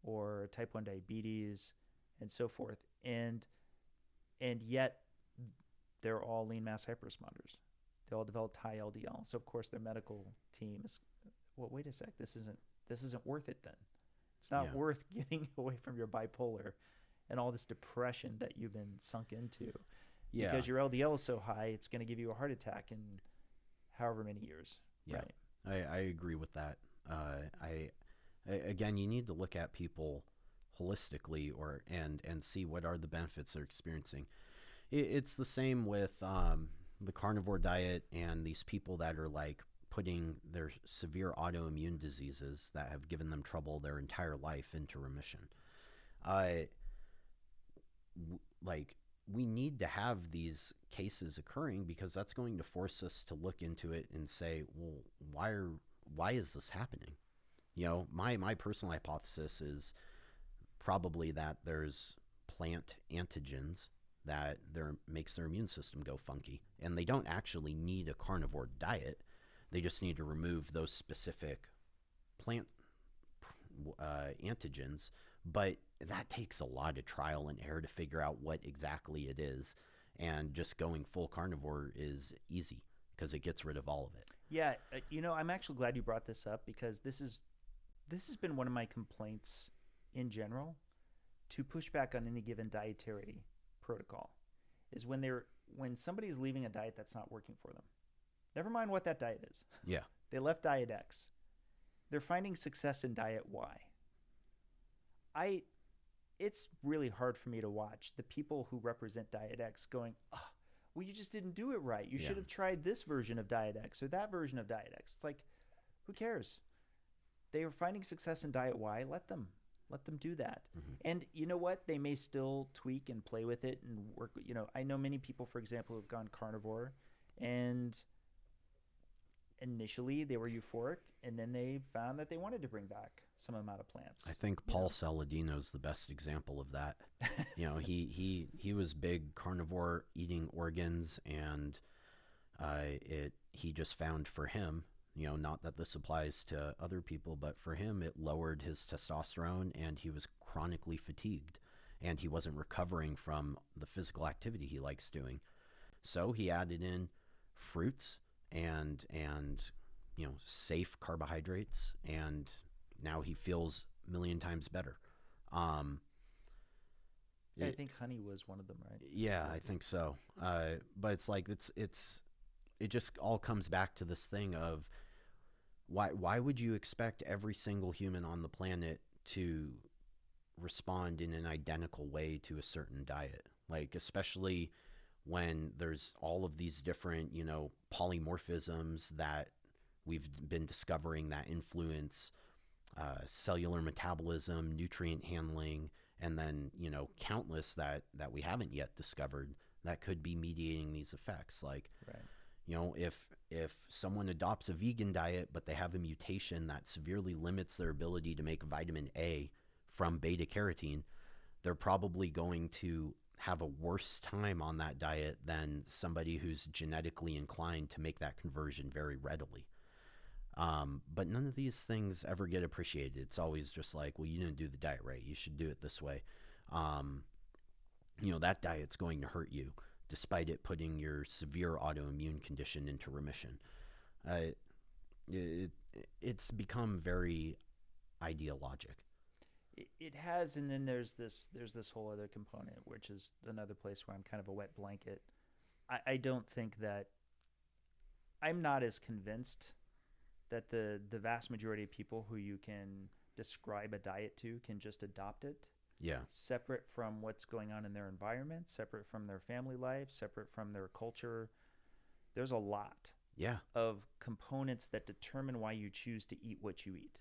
S2: or type 1 diabetes and so forth. And yet they're all lean mass hyperresponders. They all developed high LDL. So of course their medical team is, well, wait a sec, this isn't worth it then. It's not worth getting away from your bipolar and all this depression that you've been sunk into.
S1: Yeah.
S2: Because your LDL is so high, it's going to give you a heart attack in however many years.
S1: Yeah.
S2: Right.
S1: I agree with that. Again, you need to look at people holistically and see what are the benefits they're experiencing. It's the same with the carnivore diet and these people that are like putting their severe autoimmune diseases that have given them trouble their entire life into remission. We need to have these cases occurring because that's going to force us to look into it and say, well, why is this happening? You know, my personal hypothesis is probably that there's plant antigens that makes their immune system go funky, and they don't actually need a carnivore diet. They just need to remove those specific plant antigens, but that takes a lot of trial and error to figure out what exactly it is, and just going full carnivore is easy because it gets rid of all of it.
S2: Yeah, you know, I'm actually glad you brought this up because this has been one of my complaints in general to push back on any given dietary protocol is when somebody's leaving a diet that's not working for them. Never mind what that diet is.
S1: Yeah.
S2: They left diet X. They're finding success in diet Y. It's really hard for me to watch the people who represent diet X going, oh, well, you just didn't do it right. You should have tried this version of diet X or that version of diet X. It's like, who cares? They are finding success in diet Y. Let them do that. Mm-hmm. And you know what? They may still tweak and play with it and work. You know, I know many people, for example, who have gone carnivore and initially they were euphoric and then they found that they wanted to bring back some amount of plants.
S1: I think Paul Saladino's the best example of that. You know, he was big carnivore, eating organs, and he just found for him, you know, not that this applies to other people, but for him it lowered his testosterone and he was chronically fatigued and he wasn't recovering from the physical activity he likes doing. So he added in fruits and you know, safe carbohydrates, and now he feels a million times better.
S2: I think honey was one of them, right?
S1: Yeah, I think so. But it's like it just all comes back to this thing of why would you expect every single human on the planet to respond in an identical way to a certain diet? Like, especially when there's all of these different, you know, polymorphisms that we've been discovering that influence cellular metabolism, nutrient handling, and then, you know, countless that we haven't yet discovered that could be mediating these effects. Like,
S2: right.
S1: You know, if someone adopts a vegan diet, but they have a mutation that severely limits their ability to make vitamin A from beta carotene, they're probably going to have a worse time on that diet than somebody who's genetically inclined to make that conversion very readily. But none of these things ever get appreciated. It's always just like, well, you didn't do the diet right. You should do it this way. You know, that diet's going to hurt you, despite it putting your severe autoimmune condition into remission. It's become very ideologic.
S2: It has, and then there's this whole other component, which is another place where I'm kind of a wet blanket. I don't think that I'm not as convinced that the vast majority of people who you can describe a diet to can just adopt it.
S1: Yeah.
S2: Separate from what's going on in their environment, separate from their family life, separate from their culture. There's a lot of components that determine why you choose to eat what you eat,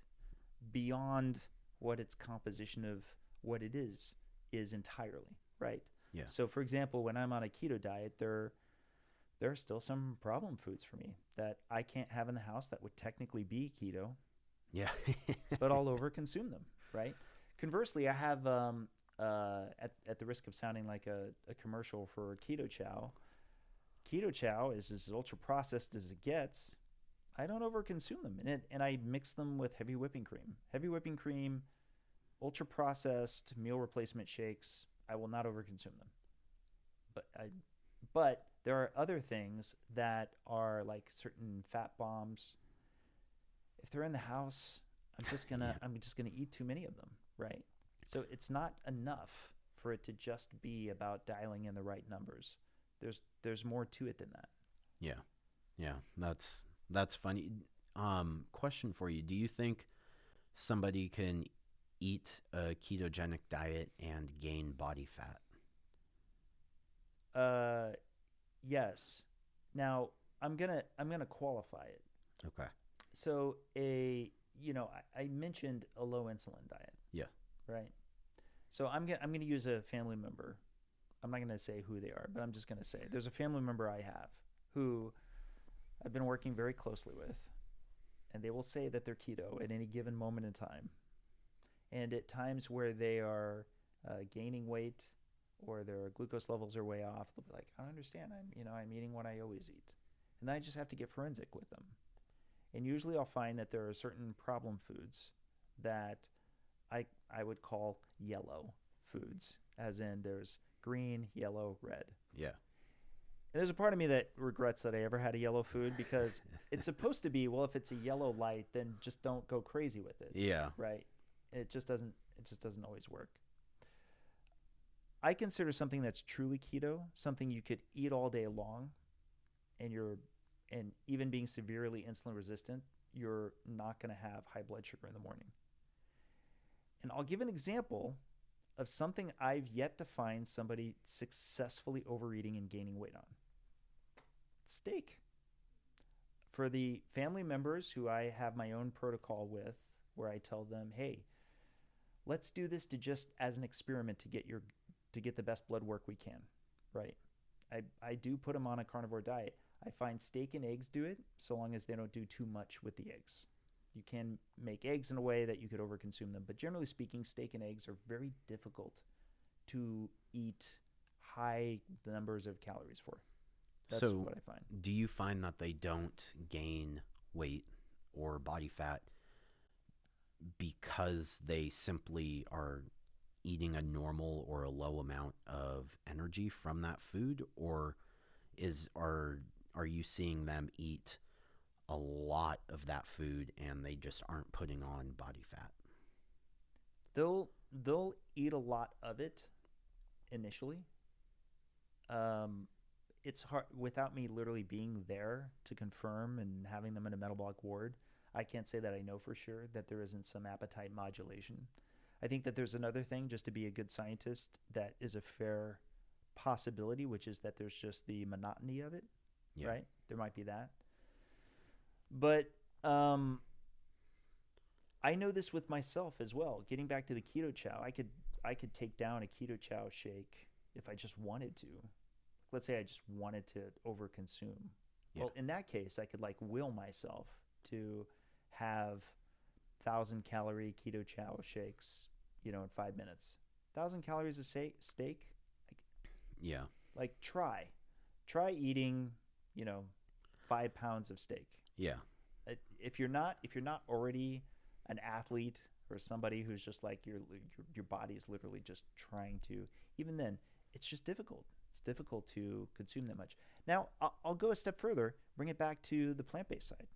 S2: beyond what its composition of what it is entirely, right?
S1: Yeah.
S2: So, for example, when I'm on a keto diet, there are still some problem foods for me that I can't have in the house that would technically be keto.
S1: Yeah.
S2: But I'll overconsume them, right? Conversely, I have, at the risk of sounding like a commercial for Keto Chow, Keto Chow is as ultra processed as it gets. I don't overconsume them, and I mix them with heavy whipping cream, ultra processed meal replacement shakes. I will not overconsume them. But there are other things that are like certain fat bombs. If they're in the house, I'm just gonna eat too many of them, right? So it's not enough for it to just be about dialing in the right numbers. There's more to it than that.
S1: Yeah. That's funny. Question for you: do you think somebody can eat a ketogenic diet and gain body fat?
S2: Yes. Now I'm gonna qualify it.
S1: Okay.
S2: So I mentioned a low insulin diet.
S1: Yeah.
S2: Right. So I'm gonna use a family member. I'm not gonna say who they are, but I'm just gonna say there's a family member I have who I've been working very closely with, and they will say that they're keto at any given moment in time. And at times where they are gaining weight or their glucose levels are way off, they'll be like, I don't understand. I'm eating what I always eat. And then I just have to get forensic with them. And usually I'll find that there are certain problem foods that I would call yellow foods, as in there's green, yellow, red.
S1: Yeah.
S2: And there's a part of me that regrets that I ever had a yellow food, because it's supposed to be, well, if it's a yellow light, then just don't go crazy with it.
S1: Yeah.
S2: Right. It just doesn't always work. I consider something that's truly keto something you could eat all day long, and even being severely insulin resistant, you're not going to have high blood sugar in the morning. And I'll give an example of something I've yet to find somebody successfully overeating and gaining weight on. Steak. For the family members who I have my own protocol with, where I tell them, hey, let's do this to just as an experiment to get the best blood work we can, right? I do put them on a carnivore diet. I find steak and eggs do it, so long as they don't do too much with the eggs. You can make eggs in a way that you could overconsume them, but generally speaking, steak and eggs are very difficult to eat high numbers of calories for. That's what I find.
S1: Do you find that they don't gain weight or body fat because they simply are eating a normal or a low amount of energy from that food, or are you seeing them eat a lot of that food and they just aren't putting on body fat?
S2: They'll eat a lot of it initially. It's hard without me literally being there to confirm and having them in a metabolic ward. I can't say that I know for sure that there isn't some appetite modulation. I think that there's another thing, just to be a good scientist, that is a fair possibility, which is that there's just the monotony of it, right? There might be that. But I know this with myself as well. Getting back to the keto chow, I could take down a keto chow shake if I just wanted to. Let's say I just wanted to overconsume. Yeah. Well, in that case, I could will myself to have 1,000-calorie keto chow shakes, in 5 minutes. 1,000 calories of steak.
S1: Yeah.
S2: Try eating, 5 pounds of steak.
S1: Yeah.
S2: If you're not already an athlete or somebody who's just your body is literally just trying to, even then, it's just difficult. It's difficult to consume that much. Now, I'll go a step further, bring it back to the plant-based side.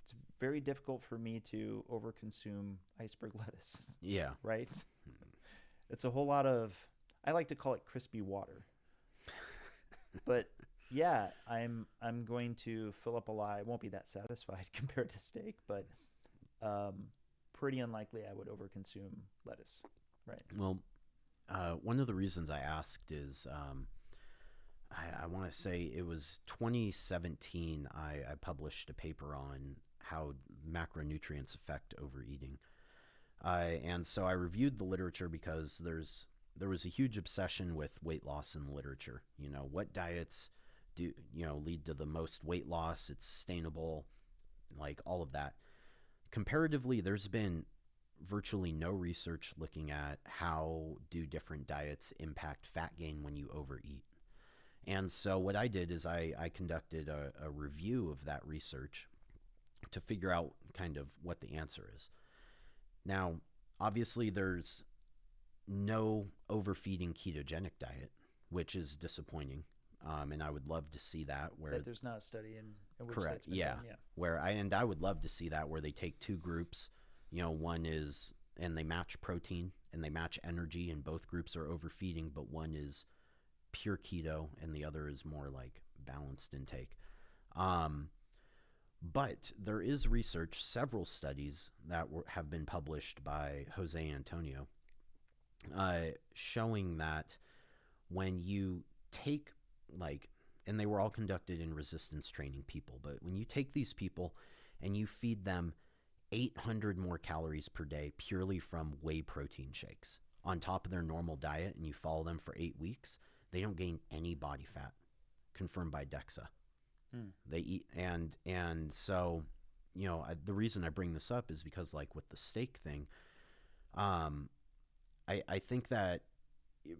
S2: It's very difficult for me to overconsume iceberg lettuce.
S1: Yeah.
S2: Right? It's a whole lot of, I like to call it crispy water. But, Yeah, I'm going to fill up a lot. I won't be that satisfied compared to steak, but pretty unlikely I would overconsume lettuce. Right.
S1: Well, one of the reasons I asked is I want to say it was 2017. I published a paper on how macronutrients affect overeating. And so I reviewed the literature because there was a huge obsession with weight loss in the literature. You know, what diets do lead to the most weight loss? It's sustainable, like all of that. Comparatively, there's been virtually no research looking at how do different diets impact fat gain when you overeat. And so what I did is I conducted a review of that research to figure out kind of what the answer is. Now, obviously, there's no overfeeding ketogenic diet, which is disappointing. And I would love to see that where
S2: That there's not a study in which
S1: correct,
S2: that's been
S1: yeah,
S2: done. Yeah.
S1: where I would love to see that where they take two groups. You know, one is and they match protein and they match energy, and both groups are overfeeding, but one is pure keto and the other is more like balanced intake. Um, but there is research, several studies that have been published by Jose Antonio, showing that when you take like, and they were all conducted in resistance training people, but when you take these people and you feed them 800 more calories per day purely from whey protein shakes on top of their normal diet, and you follow them for 8 weeks, they don't gain any body fat, confirmed by DEXA. They eat, and so, you know, the reason I bring this up is because, like with the steak thing, um, I think that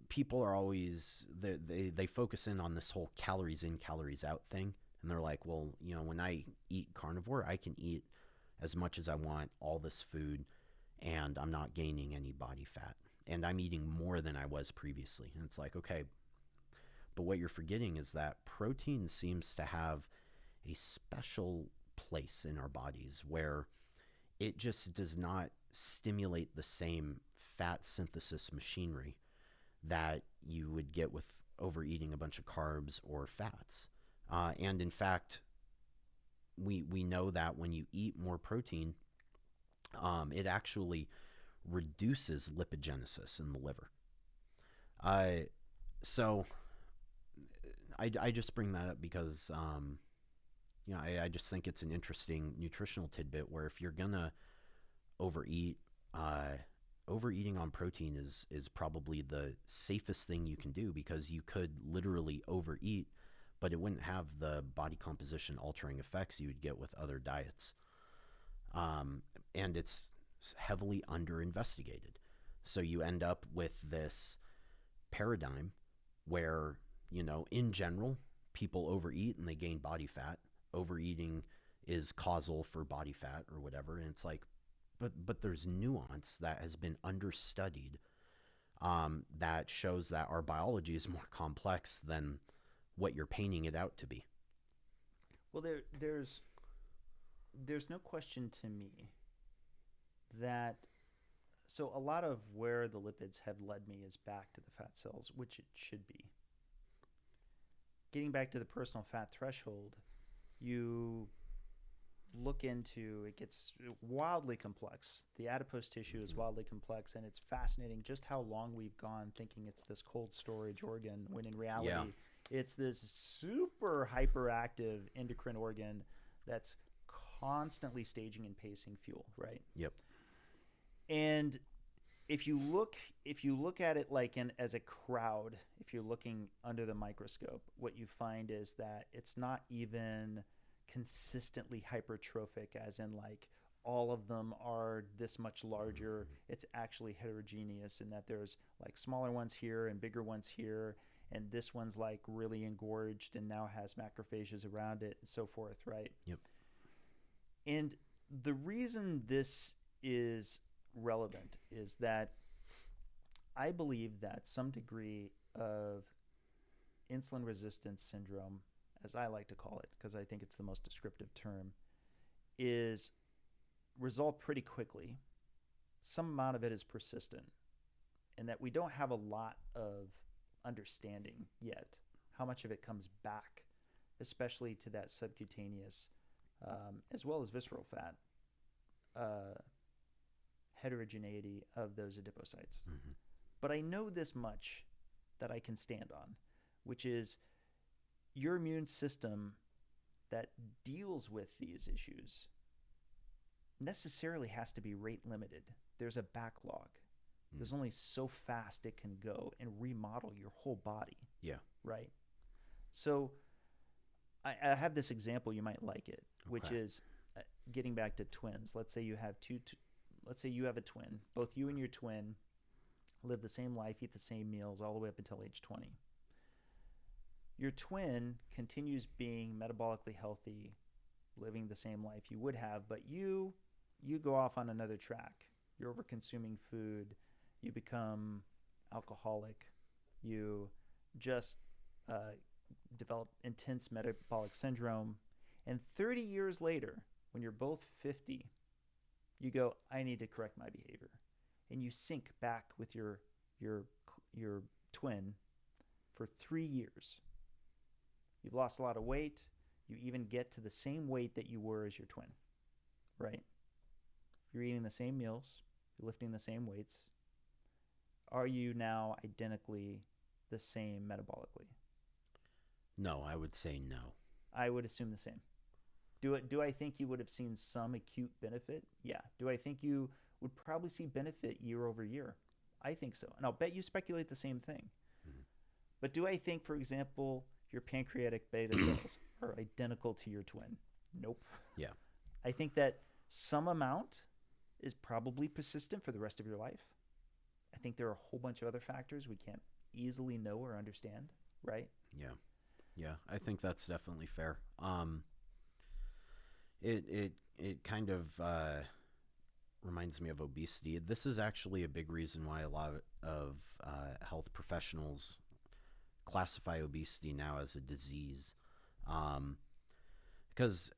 S1: people are always they focus in on this whole calories in calories out thing, and they're like, well, you know, when I eat carnivore, I can eat as much as I want, all this food, and I'm not gaining any body fat, and I'm eating more than I was previously. And it's like, okay, but what you're forgetting is that protein seems to have a special place in our bodies where it just does not stimulate the same fat synthesis machinery that you would get with overeating a bunch of carbs or fats. And in fact, we know that when you eat more protein, it actually reduces lipogenesis in the liver. So I just bring that up because, you know, I just think it's an interesting nutritional tidbit where if you're going to overeat, overeating on protein is probably the safest thing you can do, because you could literally overeat, but it wouldn't have the body composition altering effects you would get with other diets. And it's heavily under investigated. So you end up with this paradigm where, you know, in general, people overeat and they gain body fat. Overeating is causal for body fat or whatever. And it's like, but there's nuance that has been understudied, that shows that our biology is more complex than what you're painting it out to be.
S2: Well, there's no question to me that, so a lot of where the lipids have led me is back to the fat cells, which it should be. Getting back to the personal fat threshold, you look into, it gets wildly complex. The adipose tissue is wildly complex, and it's fascinating just how long we've gone thinking it's this cold storage organ, when in reality it's this super hyperactive endocrine organ that's constantly staging and pacing fuel, right?
S1: Yep.
S2: And if you look at it like as a crowd, if you're looking under the microscope, what you find is that it's not even consistently hypertrophic, as in like all of them are this much larger. It's actually heterogeneous in that there's like smaller ones here and bigger ones here, and this one's like really engorged and now has macrophages around it and so forth, right?
S1: Yep.
S2: And the reason this is relevant is that I believe that some degree of insulin resistance syndrome, as I like to call it, because I think it's the most descriptive term, is resolved pretty quickly. Some amount of it is persistent, and that we don't have a lot of understanding yet how much of it comes back especially to that subcutaneous, as well as visceral fat, heterogeneity of those adipocytes.
S1: Mm-hmm.
S2: But I know this much that I can stand on, which is your immune system that deals with these issues necessarily has to be rate limited. There's a backlog. There's only so fast it can go and remodel your whole body.
S1: Yeah.
S2: Right? So I have this example, you might like it, which is getting back to twins. Let's say you have let's say you have a twin. Both you and your twin live the same life, eat the same meals all the way up until age 20. Your twin continues being metabolically healthy, living the same life you would have, but you go off on another track. You're over consuming food. You become alcoholic. You just develop intense metabolic syndrome. And 30 years later, when you're both 50, you go, I need to correct my behavior. And you sync back with your twin for 3 years. You've lost a lot of weight. You even get to the same weight that you were as your twin, right? You're eating the same meals. You're lifting the same weights. Are you now identically the same metabolically?
S1: No, I would say no.
S2: I would assume the same. Do I think you would have seen some acute benefit? Yeah. Do I think you would probably see benefit year over year? I think so. And I'll bet you speculate the same thing. Mm-hmm. But do I think, for example, your pancreatic beta cells are identical to your twin? Nope.
S1: Yeah.
S2: I think that some amount is probably persistent for the rest of your life. I think there are a whole bunch of other factors we can't easily know or understand, right?
S1: Yeah. Yeah, I think that's definitely fair. It kind of reminds me of obesity. This is actually a big reason why a lot of health professionals classify obesity now as a disease. Because,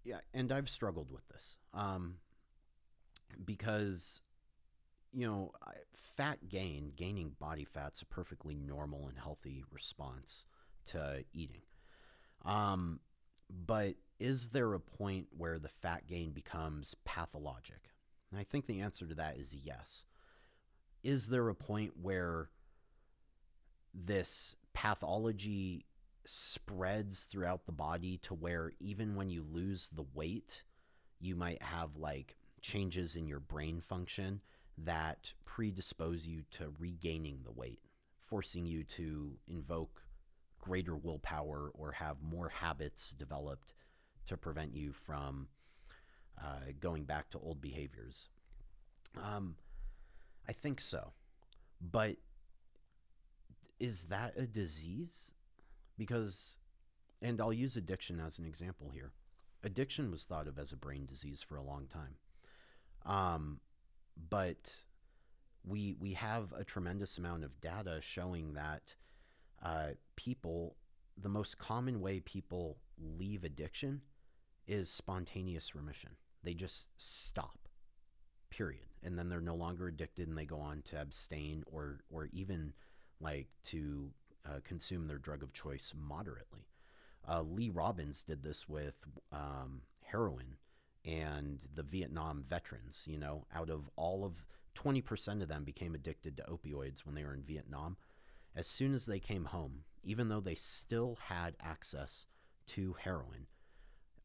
S1: yeah, and I've struggled with this. Because, gaining body fat's a perfectly normal and healthy response to eating. But is there a point where the fat gain becomes pathologic? And I think the answer to that is yes. Is there a point where this pathology spreads throughout the body to where even when you lose the weight, you might have like changes in your brain function that predispose you to regaining the weight, forcing you to invoke greater willpower or have more habits developed to prevent you from going back to old behaviors? I think so. But is that a disease? Because, and I'll use addiction as an example here. Addiction was thought of as a brain disease for a long time. But we have a tremendous amount of data showing that the most common way people leave addiction is spontaneous remission. They just stop, period. And then they're no longer addicted and they go on to abstain or even like to consume their drug of choice moderately. Lee Robbins did this with heroin and the Vietnam veterans. Out of all of 20% of them became addicted to opioids when they were in Vietnam. As soon as they came home, even though they still had access to heroin,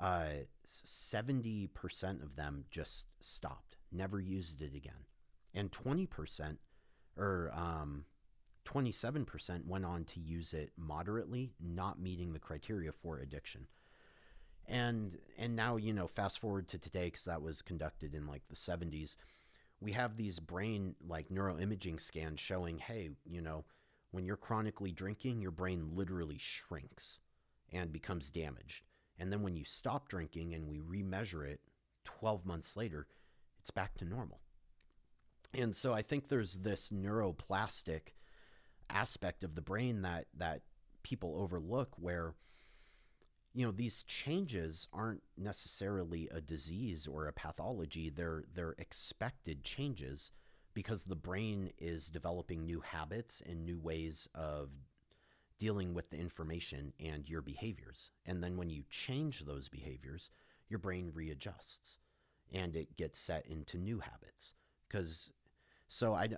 S1: 70% of them just stopped, never used it again. And 20% or 27% went on to use it moderately, not meeting the criteria for addiction. And now, fast forward to today, because that was conducted in like the 70s, we have these brain like neuroimaging scans showing, hey, when you're chronically drinking, your brain literally shrinks and becomes damaged. And then when you stop drinking and we remeasure it 12 months later, it's back to normal. And so I think there's this neuroplastic aspect of the brain that people overlook where, these changes aren't necessarily a disease or a pathology. They're expected changes because the brain is developing new habits and new ways of dealing with the information and your behaviors. And then when you change those behaviors, your brain readjusts and it gets set into new habits. Because, so I,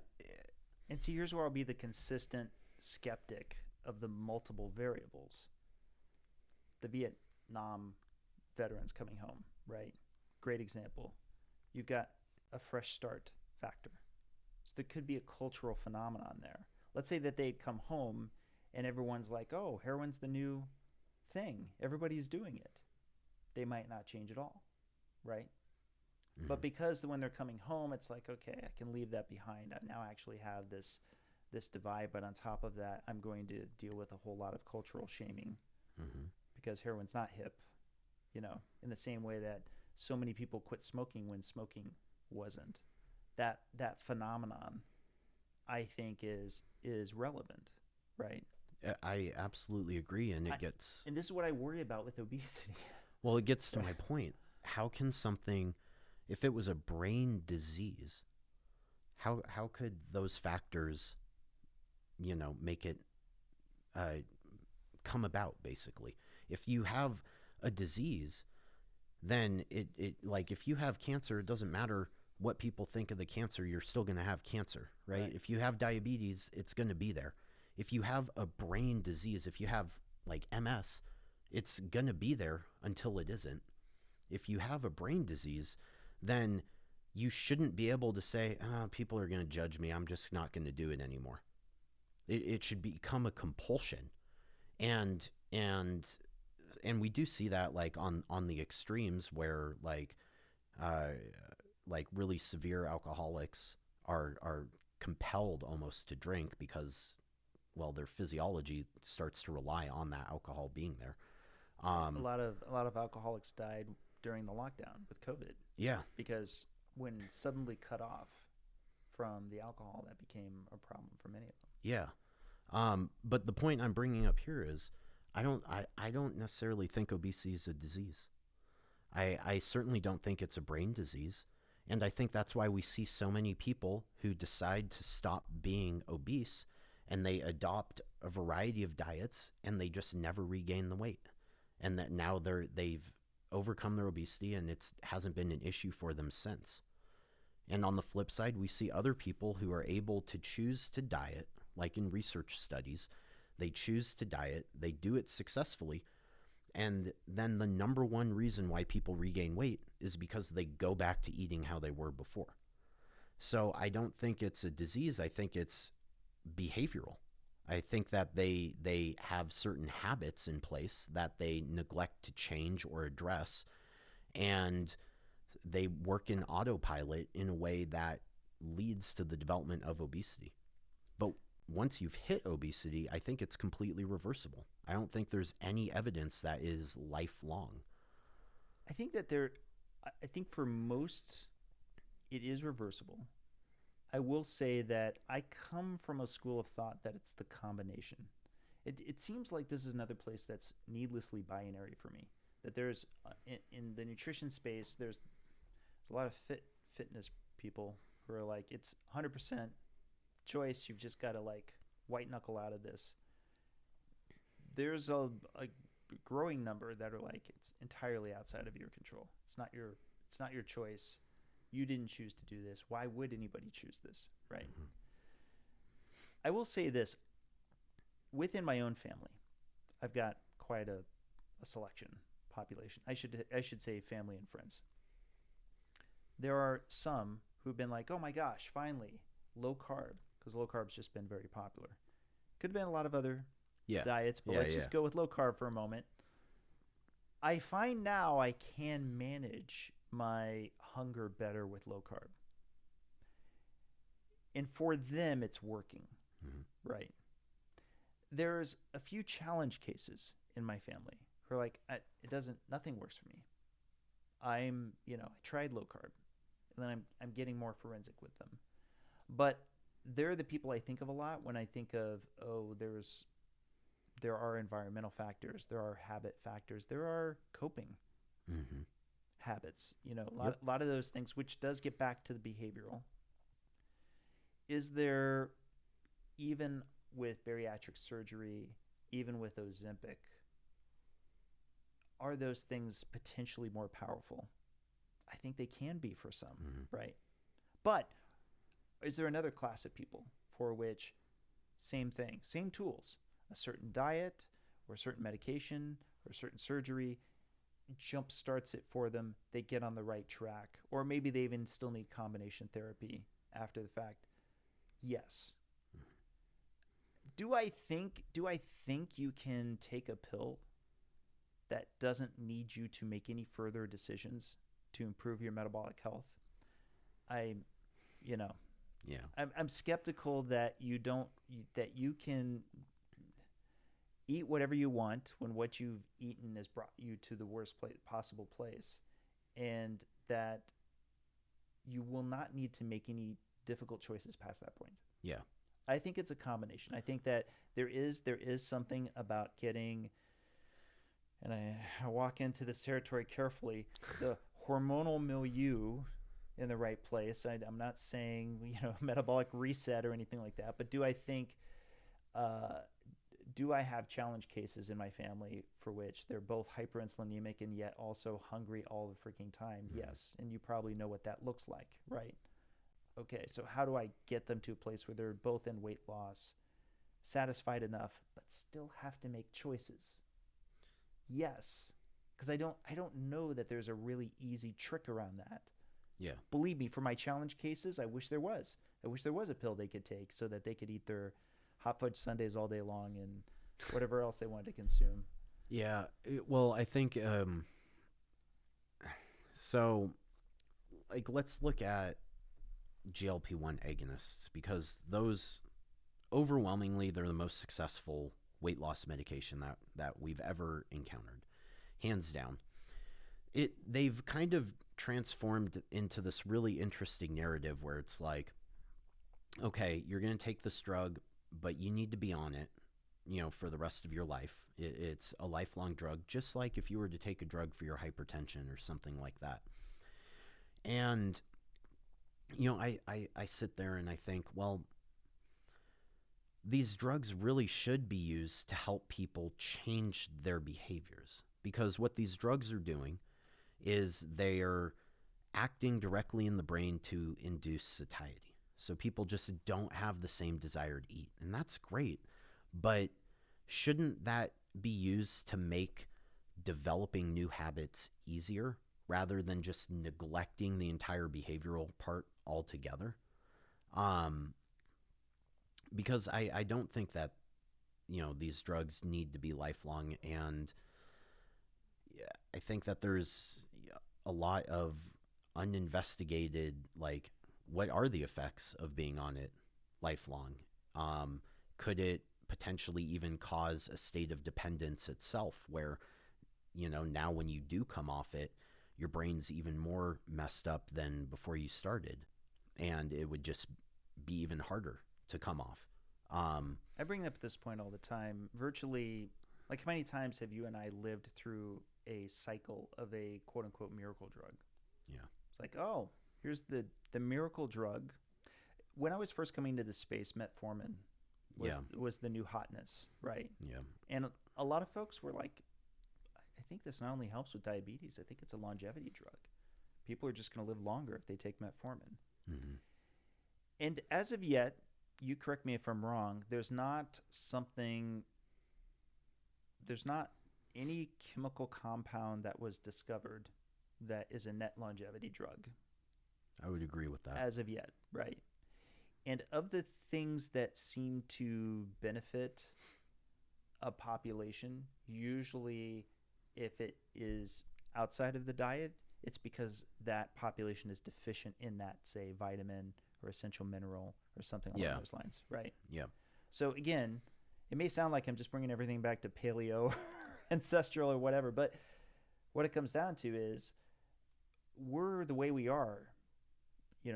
S2: And see, here's where I'll be the consistent skeptic of the multiple variables. The Vietnam veterans coming home, right? Great example. You've got a fresh start factor. So there could be a cultural phenomenon there. Let's say that they'd come home and everyone's like, oh, heroin's the new thing. Everybody's doing it. They might not change at all, right?
S1: Mhm.
S2: But because when they're coming home, it's like, okay, I can leave that behind. I now actually have this divide, but on top of that, I'm going to deal with a whole lot of cultural shaming
S1: Mhm.
S2: because heroin's not hip, in the same way that so many people quit smoking when smoking wasn't. That phenomenon, I think, is relevant, right?
S1: I absolutely agree. And
S2: I-
S1: it gets,
S2: And this is what I worry about with obesity.
S1: well, it gets to my point. How can something, if it was a brain disease, how could those factors, make it come about, basically? If you have a disease, then it like if you have cancer, it doesn't matter what people think of the cancer, you're still going to have cancer, right?
S2: Right.
S1: If you have diabetes, it's going to be there. If you have a brain disease, if you have like MS, it's going to be there until it isn't. If you have a brain disease, then you shouldn't be able to say, people are going to judge me, I'm just not going to do it anymore. It should become a compulsion. And we do see that like on the extremes where uh like really severe alcoholics are compelled almost to drink because, well, their physiology starts to rely on that alcohol being there.
S2: A lot of alcoholics died during the lockdown with COVID
S1: Yeah.
S2: because when suddenly cut off from the alcohol, that became a problem for many of them.
S1: Yeah. But the point I'm bringing up here is I don't necessarily think obesity is a disease. I certainly don't think it's a brain disease. And I think that's why we see so many people who decide to stop being obese and they adopt a variety of diets and they just never regain the weight. And that now they've overcome their obesity and it hasn't been an issue for them since. And on the flip side, we see other people who are able to choose to diet, like in research studies. They choose to diet, they do it successfully, and then the number one reason why people regain weight is because they go back to eating how they were before. So I don't think it's a disease. I think it's behavioral. I think that they have certain habits in place that they neglect to change or address, and they work in autopilot in a way that leads to the development of obesity. But once you've hit obesity, I think it's completely reversible. I don't think there's any evidence that is lifelong.
S2: I think for most, it is reversible. I will say that I come from a school of thought that it's the combination. It seems like this is another place that's needlessly binary for me. That there's in the nutrition space, there's a lot of fitness people who are like, it's 100% choice. You've just got to like white knuckle out of this. There's a growing number that are like, it's entirely outside of your control. It's not your choice. You didn't choose to do this. Why would anybody choose this, right? Mm-hmm. I will say this. Within my own family, I've got quite a selection population. I should say family and friends. There are some who've been like, oh my gosh, finally, low carb, because low carb's just been very popular. Could have been a lot of other diets, but let's just go with low carb for a moment. I find now I can manage my hunger better with low carb. And for them, it's working, right? There's a few challenge cases in my family who are like, nothing works for me. I tried low carb, and then I'm getting more forensic with them. But they're the people I think of a lot when I think of, there are environmental factors, there are habit factors, there are coping habits, a lot of those things, which does get back to the behavioral. Is there, even with bariatric surgery, even with Ozempic, are those things potentially more powerful? I think they can be for some, right? But is there another class of people for which same thing, same tools, a certain diet or a certain medication or a certain surgery jump starts it for them, they get on the right track, or maybe they even still need combination therapy after the fact? Yes. Do I think you can take a pill that doesn't need you to make any further decisions to improve your metabolic health? I'm skeptical that you can eat whatever you want when what you've eaten has brought you to the worst possible place, and that you will not need to make any difficult choices past that point.
S1: Yeah.
S2: I think it's a combination. I think that there is something about getting, and I walk into this territory carefully, the hormonal milieu in the right place. I'm not saying, metabolic reset or anything like that, but do I think, do I have challenge cases in my family for which they're both hyperinsulinemic and yet also hungry all the freaking time? Yes. And you probably know what that looks like, right? Okay, so how do I get them to a place where they're both in weight loss, satisfied enough, but still have to make choices? Yes, because I don't know that there's a really easy trick around that.
S1: Yeah.
S2: Believe me, for my challenge cases, I wish there was. I wish there was a pill they could take so that they could eat their hot fudge sundaes all day long and whatever else they wanted to consume.
S1: Yeah. Well, I think so. Like, let's look at GLP-1 agonists, because those overwhelmingly they're the most successful weight loss medication that we've ever encountered, hands down. They've kind of transformed into this really interesting narrative where it's like, okay, you're going to take this drug, but you need to be on it, for the rest of your life. It's a lifelong drug, just like if you were to take a drug for your hypertension or something like that. And I sit there and I think, well, these drugs really should be used to help people change their behaviors, because what these drugs are doing is they are acting directly in the brain to induce satiety. So people just don't have the same desire to eat. And that's great. But shouldn't that be used to make developing new habits easier rather than just neglecting the entire behavioral part altogether? Because I don't think that, these drugs need to be lifelong. And I think that there's a lot of uninvestigated, like, what are the effects of being on it lifelong? Could it potentially even cause a state of dependence itself where, now when you do come off it, your brain's even more messed up than before you started, and it would just be even harder to come off.
S2: I bring up this point all the time. Virtually, like, how many times have you and I lived through a cycle of a quote-unquote miracle drug?
S1: Yeah.
S2: It's like, oh, here's the miracle drug. When I was first coming to this space, metformin was the new hotness, right?
S1: Yeah.
S2: And a lot of folks were like, I think this not only helps with diabetes, I think it's a longevity drug. People are just going to live longer if they take metformin.
S1: Mm-hmm.
S2: And as of yet, you correct me if I'm wrong, there's not any chemical compound that was discovered that is a net longevity drug.
S1: I would agree with that.
S2: As of yet, right? And of the things that seem to benefit a population, usually if it is outside of the diet, it's because that population is deficient in that, say, vitamin or essential mineral or something along those lines, right?
S1: Yeah.
S2: So again, it may sound like I'm just bringing everything back to paleo, ancestral, or whatever, but what it comes down to is we're the way we are,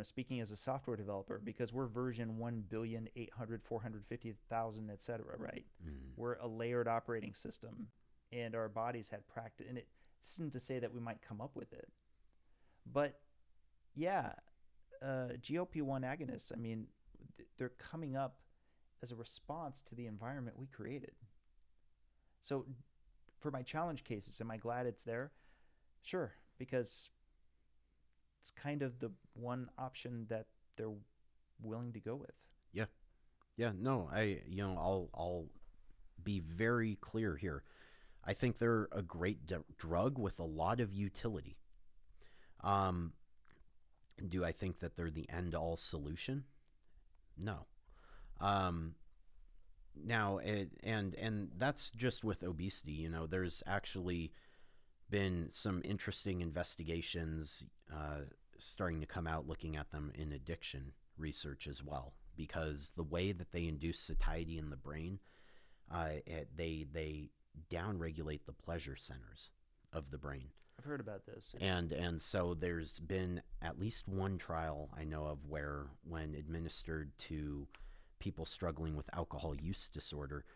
S2: speaking as a software developer, because we're version 1,800,450,000, et cetera, right?
S1: Mm-hmm.
S2: We're a layered operating system, and our bodies had practice. And it isn't to say that we might come up with it, but yeah, GLP-1 agonists, I mean, they're coming up as a response to the environment we created. So for my challenge cases, am I glad it's there? Sure, because it's kind of the one option that they're willing to go with.
S1: Yeah. Yeah. No, I'll be very clear here. I think they're a great drug with a lot of utility. Um, do I think that they're the end all solution? No. Um, Now, and that's just with obesity. There's actually been some interesting investigations starting to come out looking at them in addiction research as well, because the way that they induce satiety in the brain, they downregulate the pleasure centers of the brain.
S2: I've heard about this.
S1: And so there's been at least one trial I know of where, when administered to people struggling with alcohol use disorder,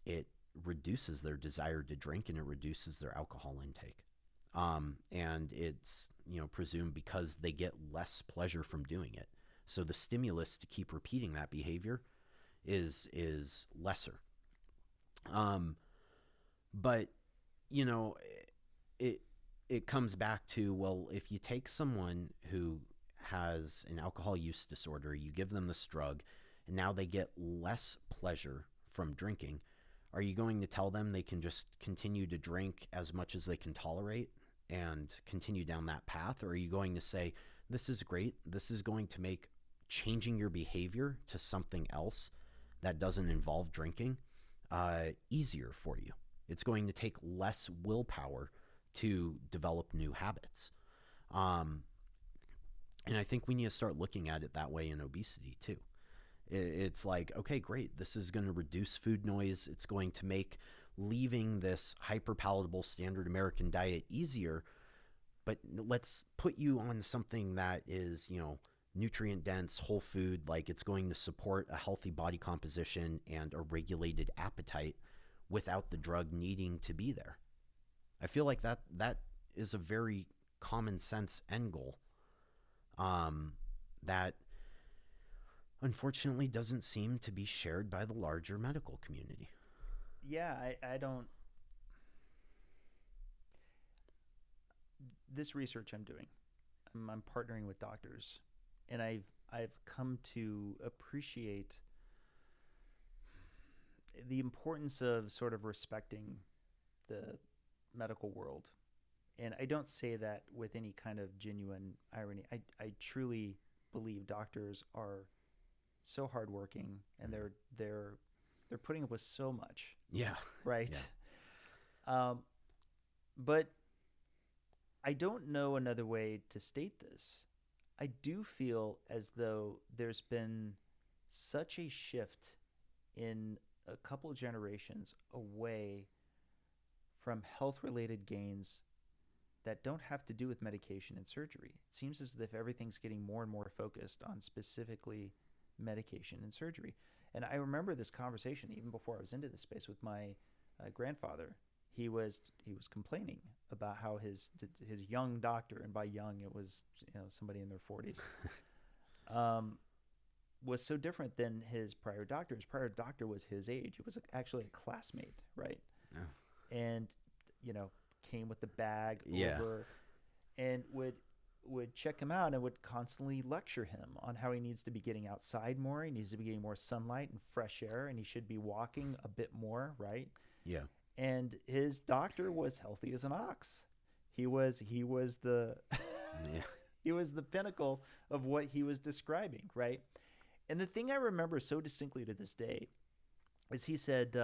S1: it reduces their desire to drink and it reduces their alcohol intake. And it's presumed because they get less pleasure from doing it. So the stimulus to keep repeating that behavior is lesser. But it comes back to, well, if you take someone who has an alcohol use disorder, you give them this drug, and now they get less pleasure from drinking, are you going to tell them they can just continue to drink as much as they can tolerate and continue down that path? Or are you going to say, this is great, this is going to make changing your behavior to something else that doesn't involve drinking easier for you? It's going to take less willpower to develop new habits. And I think we need to start looking at it that way in obesity too. It's like, okay, great, this is going to reduce food noise. It's going to make leaving this hyper-palatable standard American diet easier, but let's put you on something that is, nutrient dense, whole food, like it's going to support a healthy body composition and a regulated appetite without the drug needing to be there. I feel like that is a very common sense end goal that unfortunately doesn't seem to be shared by the larger medical community.
S2: Yeah, I don't. This research I'm doing, I'm partnering with doctors, and I've come to appreciate the importance of sort of respecting the medical world. And I don't say that with any kind of genuine irony. I truly believe doctors are so hardworking, and they're putting up with so much.
S1: Yeah.
S2: Right.
S1: Yeah.
S2: But I don't know another way to state this. I do feel as though there's been such a shift in a couple generations away from health-related gains that don't have to do with medication and surgery. It seems as if everything's getting more and more focused on specifically medication and surgery. And I remember this conversation even before I was into this space with my grandfather. He was complaining about how his young doctor, and by young it was somebody in their 40s, was so different than his prior doctor. His prior doctor was his age. It was actually a classmate, right?
S1: Oh.
S2: And came with the bag over, and would check him out and would constantly lecture him on how he needs to be getting outside more. He needs to be getting more sunlight and fresh air, and he should be walking a bit more, right?
S1: Yeah.
S2: And his doctor was healthy as an ox. He was the
S1: Yeah.
S2: he was the pinnacle of what he was describing, right? And the thing I remember so distinctly to this day is he said,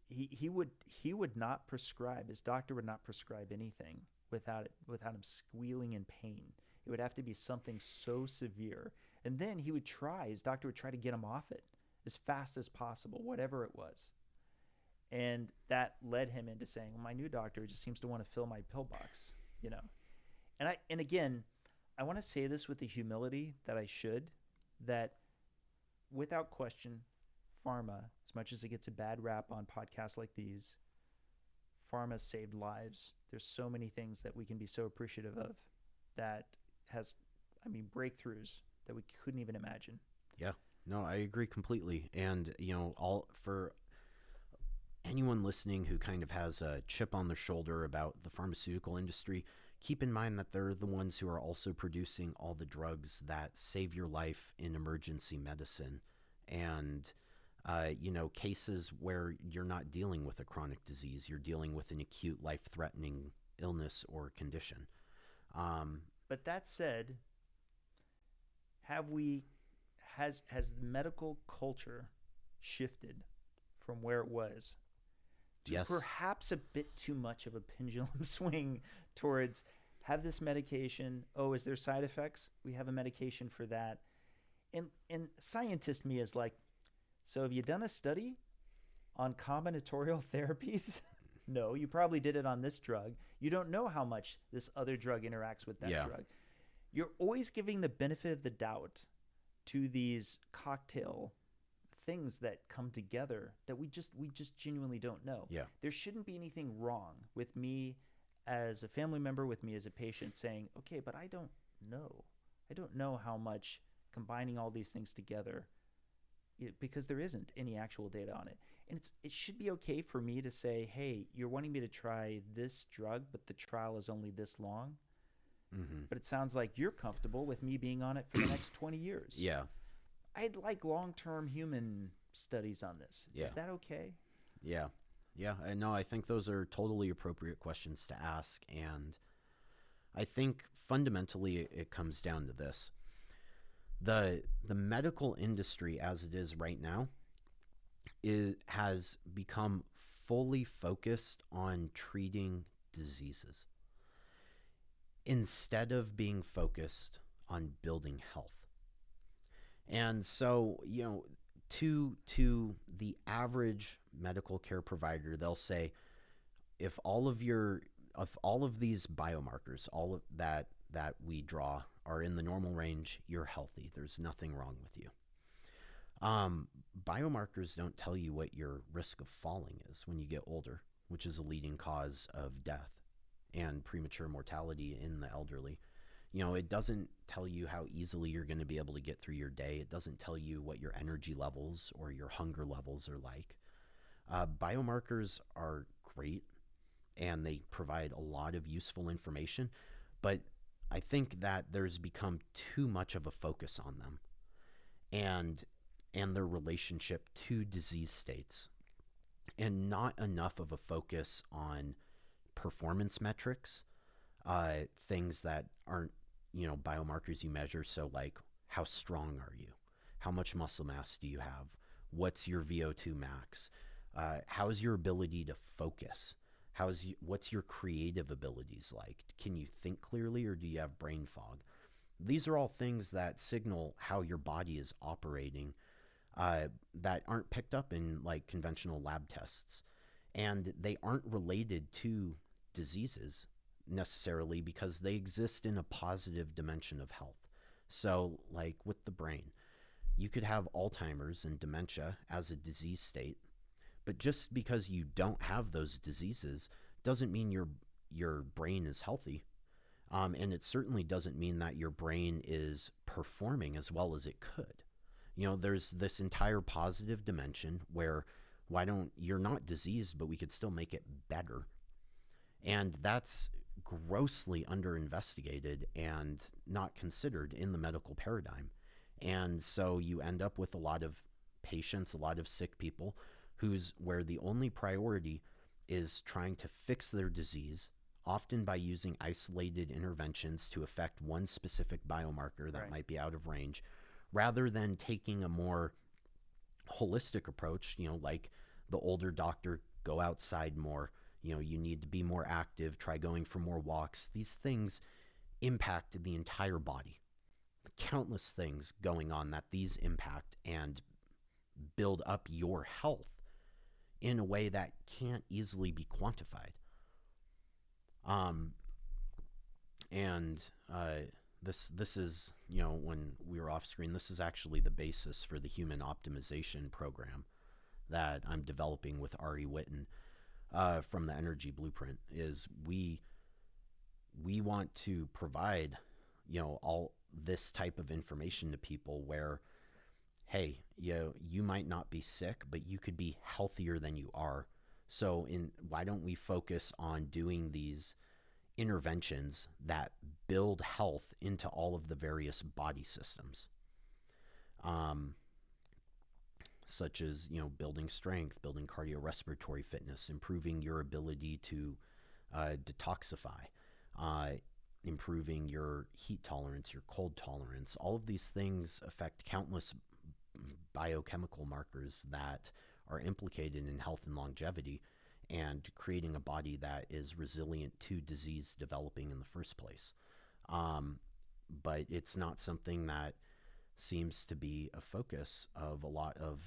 S2: he would not prescribe. His doctor would not prescribe anything without him squealing in pain. It would have to be something so severe, and then his doctor would try to get him off it as fast as possible, whatever it was. And that led him into saying, well, my new doctor just seems to want to fill my pill box, And again, I want to say this with the humility that I should, that without question, pharma, as much as it gets a bad rap on podcasts like these, pharma saved lives. There's so many things that we can be so appreciative of that has, breakthroughs that we couldn't even imagine.
S1: Yeah. No, I agree completely. And, anyone listening who kind of has a chip on their shoulder about the pharmaceutical industry, keep in mind that they're the ones who are also producing all the drugs that save your life in emergency medicine. And cases where you're not dealing with a chronic disease, you're dealing with an acute life-threatening illness or condition.
S2: But that said, has the medical culture shifted from where it was to
S1: Yes.
S2: perhaps a bit too much of a pendulum swing towards have this medication? Oh, is there side effects? We have a medication for that. And scientist me is like, so have you done a study on combinatorial therapies? No, you probably did it on this drug. You don't know how much this other drug interacts with that drug. You're always giving the benefit of the doubt to these cocktail things that come together that we just genuinely don't know.
S1: Yeah.
S2: There shouldn't be anything wrong with me as a family member, with me as a patient saying, okay, but I don't know. I don't know how much combining all these things together, because there isn't any actual data on it. And it should be okay for me to say, hey, you're wanting me to try this drug, but the trial is only this long.
S1: Mm-hmm.
S2: But it sounds like you're comfortable with me being on it for the next 20 years.
S1: Yeah.
S2: I'd like long-term human studies on this.
S1: Yeah.
S2: Is that okay?
S1: Yeah. Yeah. No, I think those are totally appropriate questions to ask. And I think fundamentally it comes down to this. The medical industry as it is right now has become fully focused on treating diseases instead of being focused on building health. And so, to the average medical care provider, they'll say, if all of these biomarkers, all of that we draw are in the normal range, you're healthy. There's nothing wrong with you. Biomarkers don't tell you what your risk of falling is when you get older, which is a leading cause of death and premature mortality in the elderly. It doesn't tell you how easily you're going to be able to get through your day. It doesn't tell you what your energy levels or your hunger levels are like. Biomarkers are great and they provide a lot of useful information, but I think that there's become too much of a focus on them and their relationship to disease states, and not enough of a focus on performance metrics, things that aren't, biomarkers you measure. So like, how strong are you? How much muscle mass do you have? What's your VO2 max? How's your ability to focus? What's your creative abilities like? Can you think clearly or do you have brain fog? These are all things that signal how your body is operating, that aren't picked up in like conventional lab tests. And they aren't related to diseases necessarily because they exist in a positive dimension of health. So like with the brain, you could have Alzheimer's and dementia as a disease state, but just because you don't have those diseases doesn't mean your brain is healthy. And it certainly doesn't mean that your brain is performing as well as it could. There's this entire positive dimension where you're not diseased, but we could still make it better. And that's grossly underinvestigated and not considered in the medical paradigm. And so you end up with a lot of patients, a lot of sick people where the only priority is trying to fix their disease, often by using isolated interventions to affect one specific biomarker that might be out of range, rather than taking a more holistic approach, like the older doctor, go outside more, you need to be more active, try going for more walks. These things impact the entire body. Countless things going on that these impact and build up your health in a way that can't easily be quantified. This is, when we were off screen, this is actually the basis for the human optimization program that I'm developing with Ari Witten from the Energy Blueprint. Is we want to provide, all this type of information to people where, hey, you might not be sick, but you could be healthier than you are. So why don't we focus on doing these interventions that build health into all of the various body systems, such as, building strength, building cardiorespiratory fitness, improving your ability to detoxify, improving your heat tolerance, your cold tolerance. All of these things affect countless biochemical markers that are implicated in health and longevity, and creating a body that is resilient to disease developing in the first place. But it's not something that seems to be a focus of a lot of,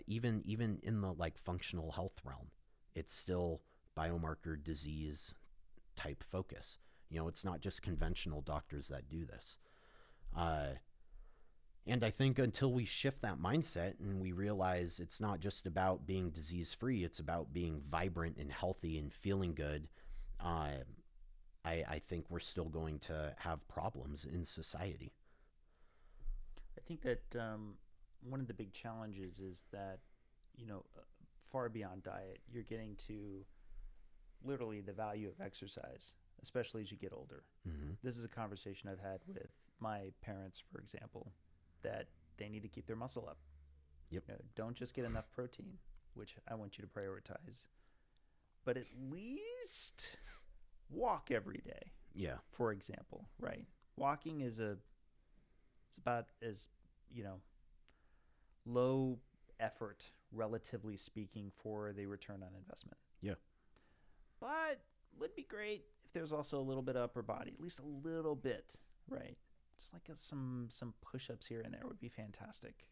S1: even in the like functional health realm. It's still biomarker disease type focus. It's not just conventional doctors that do this. And I think until we shift that mindset and we realize it's not just about being disease-free, it's about being vibrant and healthy and feeling good, I think we're still going to have problems in society.
S2: I think that one of the big challenges is that, far beyond diet, you're getting to literally the value of exercise, especially as you get older.
S1: Mm-hmm.
S2: This is a conversation I've had with my parents, for example, that they need to keep their muscle up.
S1: Yep.
S2: Don't just get enough protein, which I want you to prioritize, but at least walk every day.
S1: Yeah.
S2: For example, right? Walking is it's about as, low effort, relatively speaking, for the return on investment.
S1: Yeah.
S2: But would be great if there's also a little bit of upper body, at least a little bit, right? Just like some push-ups here and there would be fantastic.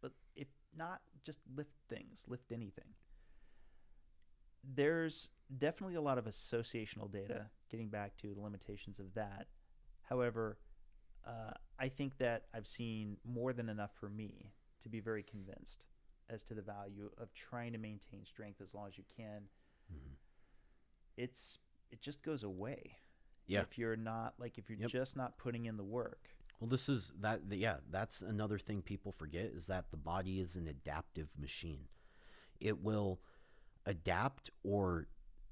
S2: But if not, just lift things, lift anything. There's definitely a lot of associational data, getting back to the limitations of that. However, I think that I've seen more than enough for me to be very convinced as to the value of trying to maintain strength as long as you can.
S1: Mm-hmm.
S2: It just goes away.
S1: Yeah.
S2: If you're just not putting in the work.
S1: Well, that's another thing people forget, is that the body is an adaptive machine. It will adapt or,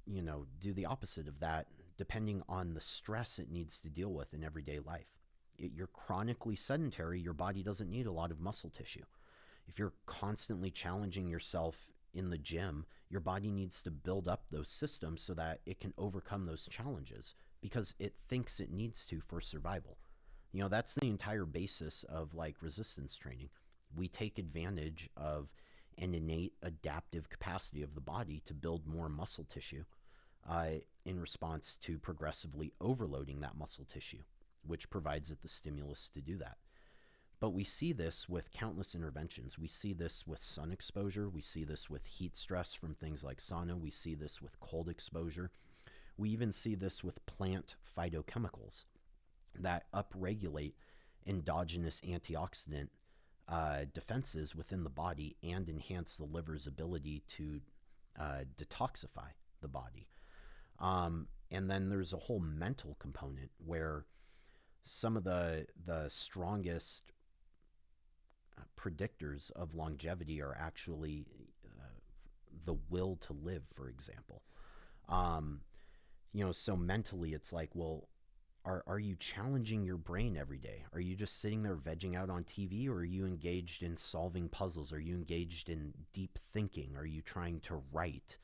S1: do the opposite of that depending on the stress it needs to deal with in everyday life. You're chronically sedentary, your body doesn't need a lot of muscle tissue. If you're constantly challenging yourself in the gym, your body needs to build up those systems so that it can overcome those challenges, because it thinks it needs to for survival. That's the entire basis of like resistance training. We take advantage of an innate adaptive capacity of the body to build more muscle tissue in response to progressively overloading that muscle tissue, which provides it the stimulus to do that. But we see this with countless interventions. We see this with sun exposure. We see this with heat stress from things like sauna. We see this with cold exposure. We even see this with plant phytochemicals that upregulate endogenous antioxidant defenses within the body and enhance the liver's ability to detoxify the body. And then there's a whole mental component where some of the strongest predictors of longevity are actually the will to live, for example. So mentally it's like, well, are you challenging your brain every day? Are you just sitting there vegging out on TV, or are you engaged in solving puzzles? Are you engaged in deep thinking? Are you trying to write?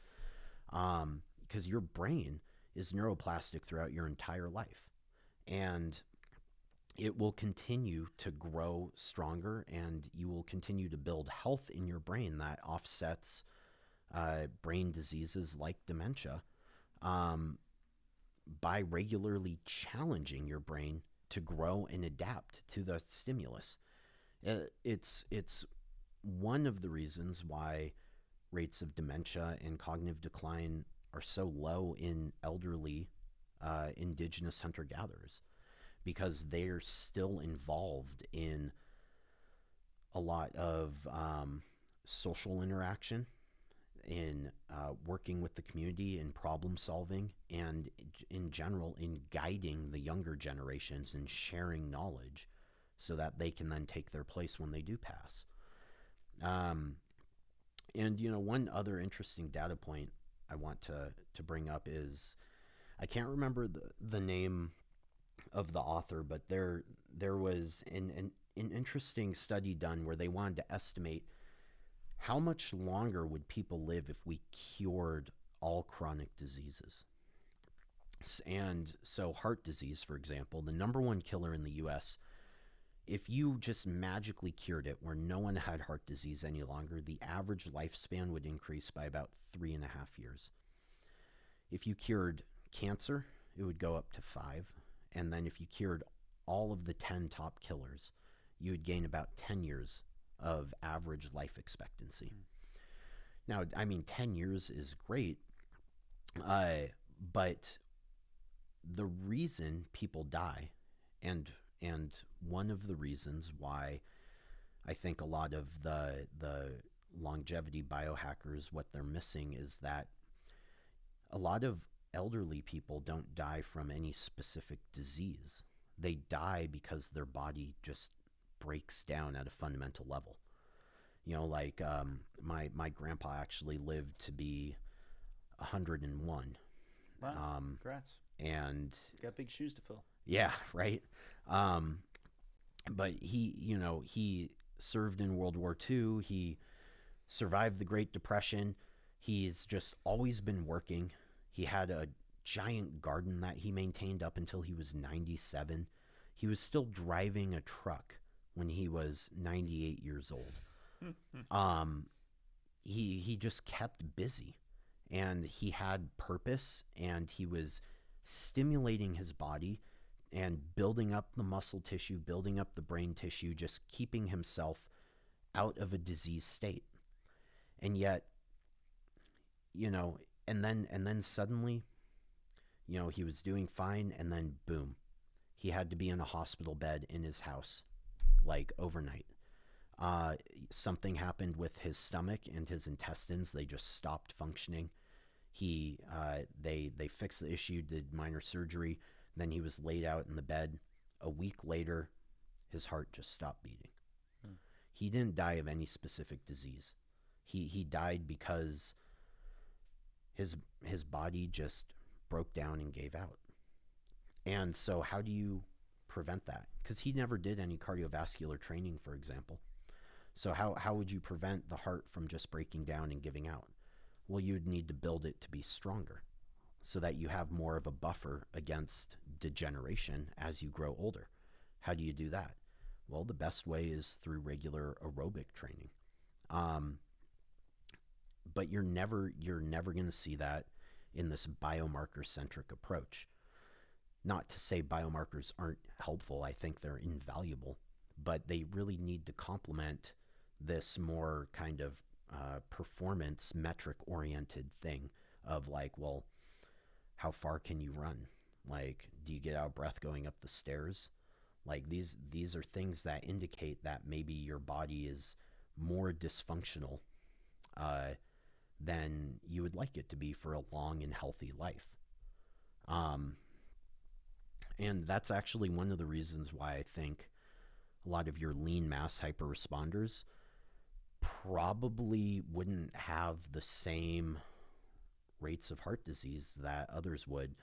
S1: Because your brain is neuroplastic throughout your entire life, and it will continue to grow stronger, and you will continue to build health in your brain that offsets brain diseases like dementia by regularly challenging your brain to grow and adapt to the stimulus. It's one of the reasons why rates of dementia and cognitive decline are so low in elderly indigenous hunter-gatherers, because they're still involved in a lot of social interaction, in working with the community, in problem solving, and in general in guiding the younger generations and sharing knowledge so that they can then take their place when they do pass. And one other interesting data point I want to bring up is, I can't remember the name of the author, but there was an interesting study done where they wanted to estimate how much longer would people live if we cured all chronic diseases. And so heart disease, for example, the number one killer in the US, if you just magically cured it where no one had heart disease any longer, the average lifespan would increase by about 3.5 years. If you cured cancer, it would go up to 5. And then if you cured all of the 10 top killers, you would gain about 10 years of average life expectancy. Now, I mean, 10 years is great, but the reason people die, and one of the reasons why I think a lot of the longevity biohackers, what they're missing is that a lot of elderly people don't die from any specific disease. They die because their body just breaks down at a fundamental level. Like my grandpa actually lived to be 101.
S2: Wow, congrats.
S1: And
S2: got big shoes to fill.
S1: Yeah, right. But he served in World War II. He survived the Great Depression. He's just always been working. He had a giant garden that he maintained up until he was 97. He was still driving a truck when he was 98 years old. He just kept busy, and he had purpose, and he was stimulating his body and building up the muscle tissue, building up the brain tissue, just keeping himself out of a disease state. And yet, and then suddenly, he was doing fine, and then boom, he had to be in a hospital bed in his house, like overnight. Something happened with his stomach and his intestines. They just stopped functioning. They fixed the issue, did minor surgery. Then he was laid out in the bed. A week later, his heart just stopped beating. He didn't die of any specific disease. He died because his body just broke down and gave out. And so how do you prevent that? Because he never did any cardiovascular training, for example. So how would you prevent the heart from just breaking down and giving out? Well, you would need to build it to be stronger so that you have more of a buffer against degeneration as you grow older. How do you do that? Well, the best way is through regular aerobic training. But you're never going to see that in this biomarker-centric approach. Not to say biomarkers aren't helpful. I think they're invaluable, but they really need to complement this more kind of performance metric-oriented thing of like, well, how far can you run? Like, do you get out of breath going up the stairs? Like, these are things that indicate that maybe your body is more dysfunctional than you would like it to be for a long and healthy life. And that's actually one of the reasons why I think a lot of your lean mass hyper-responders probably wouldn't have the same rates of heart disease that others would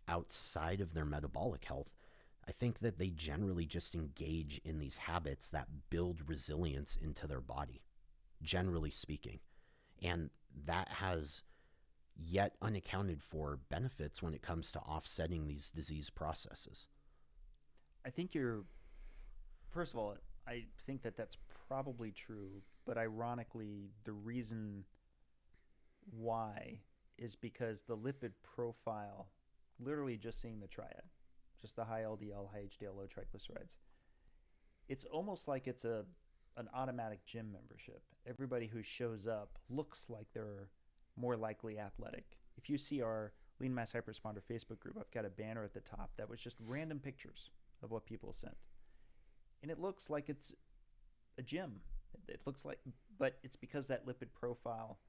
S1: outside of their metabolic health. I think that they generally just engage in these habits that build resilience into their body, generally speaking. And that has yet unaccounted for benefits when it comes to offsetting these disease processes.
S2: I think first of all, I think that that's probably true, but ironically, the reason why is because the lipid profile, literally just seeing the triad, just the high LDL, high HDL, low triglycerides, it's almost like it's an automatic gym membership. Everybody who shows up looks like they're more likely athletic. If you see our Lean Mass Hyperresponder Facebook group, I've got a banner at the top that was just random pictures of what people sent. And it looks like it's a gym. It looks like, but it's because that lipid profile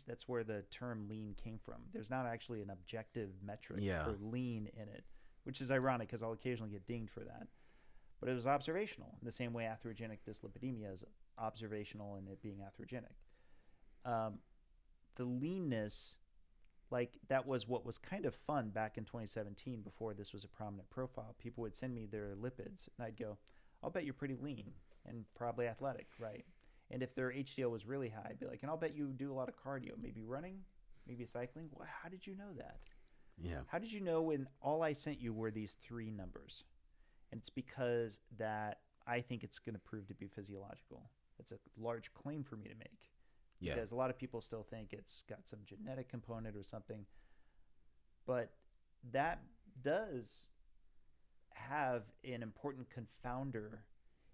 S2: that's where the term lean came from. There's not actually an objective metric for lean in it, which is ironic because I'll occasionally get dinged for that. But it was observational in the same way atherogenic dyslipidemia is observational in it being atherogenic. the leanness, like that was what was kind of fun back in 2017 before this was a prominent profile. People would send me their lipids, and I'd go, I'll bet you're pretty lean and probably athletic, right? And if their HDL was really high, I'd be like, and I'll bet you do a lot of cardio, maybe running, maybe cycling. Well, how did you know that?
S1: Yeah.
S2: How did you know when all I sent you were these 3 numbers? And it's because that I think it's going to prove to be physiological. It's a large claim for me to make.
S1: Yeah.
S2: Because a lot of people still think it's got some genetic component or something. But that does have an important confounder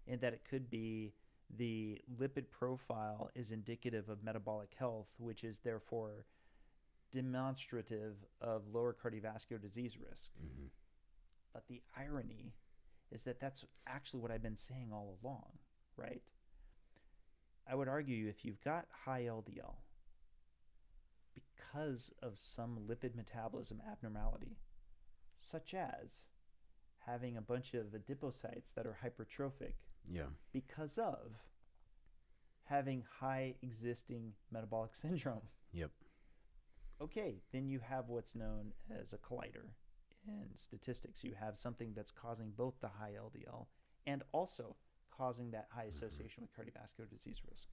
S2: in that it could be the lipid profile is indicative of metabolic health, which is therefore demonstrative of lower cardiovascular disease risk.
S1: Mm-hmm.
S2: But the irony is that that's actually what I've been saying all along, right? I would argue if you've got high LDL because of some lipid metabolism abnormality, such as having a bunch of adipocytes that are hypertrophic,
S1: Yeah.
S2: because of having high existing metabolic syndrome.
S1: Yep.
S2: Okay, then you have what's known as a collider in statistics. You have something that's causing both the high LDL and also causing that high association with cardiovascular disease risk.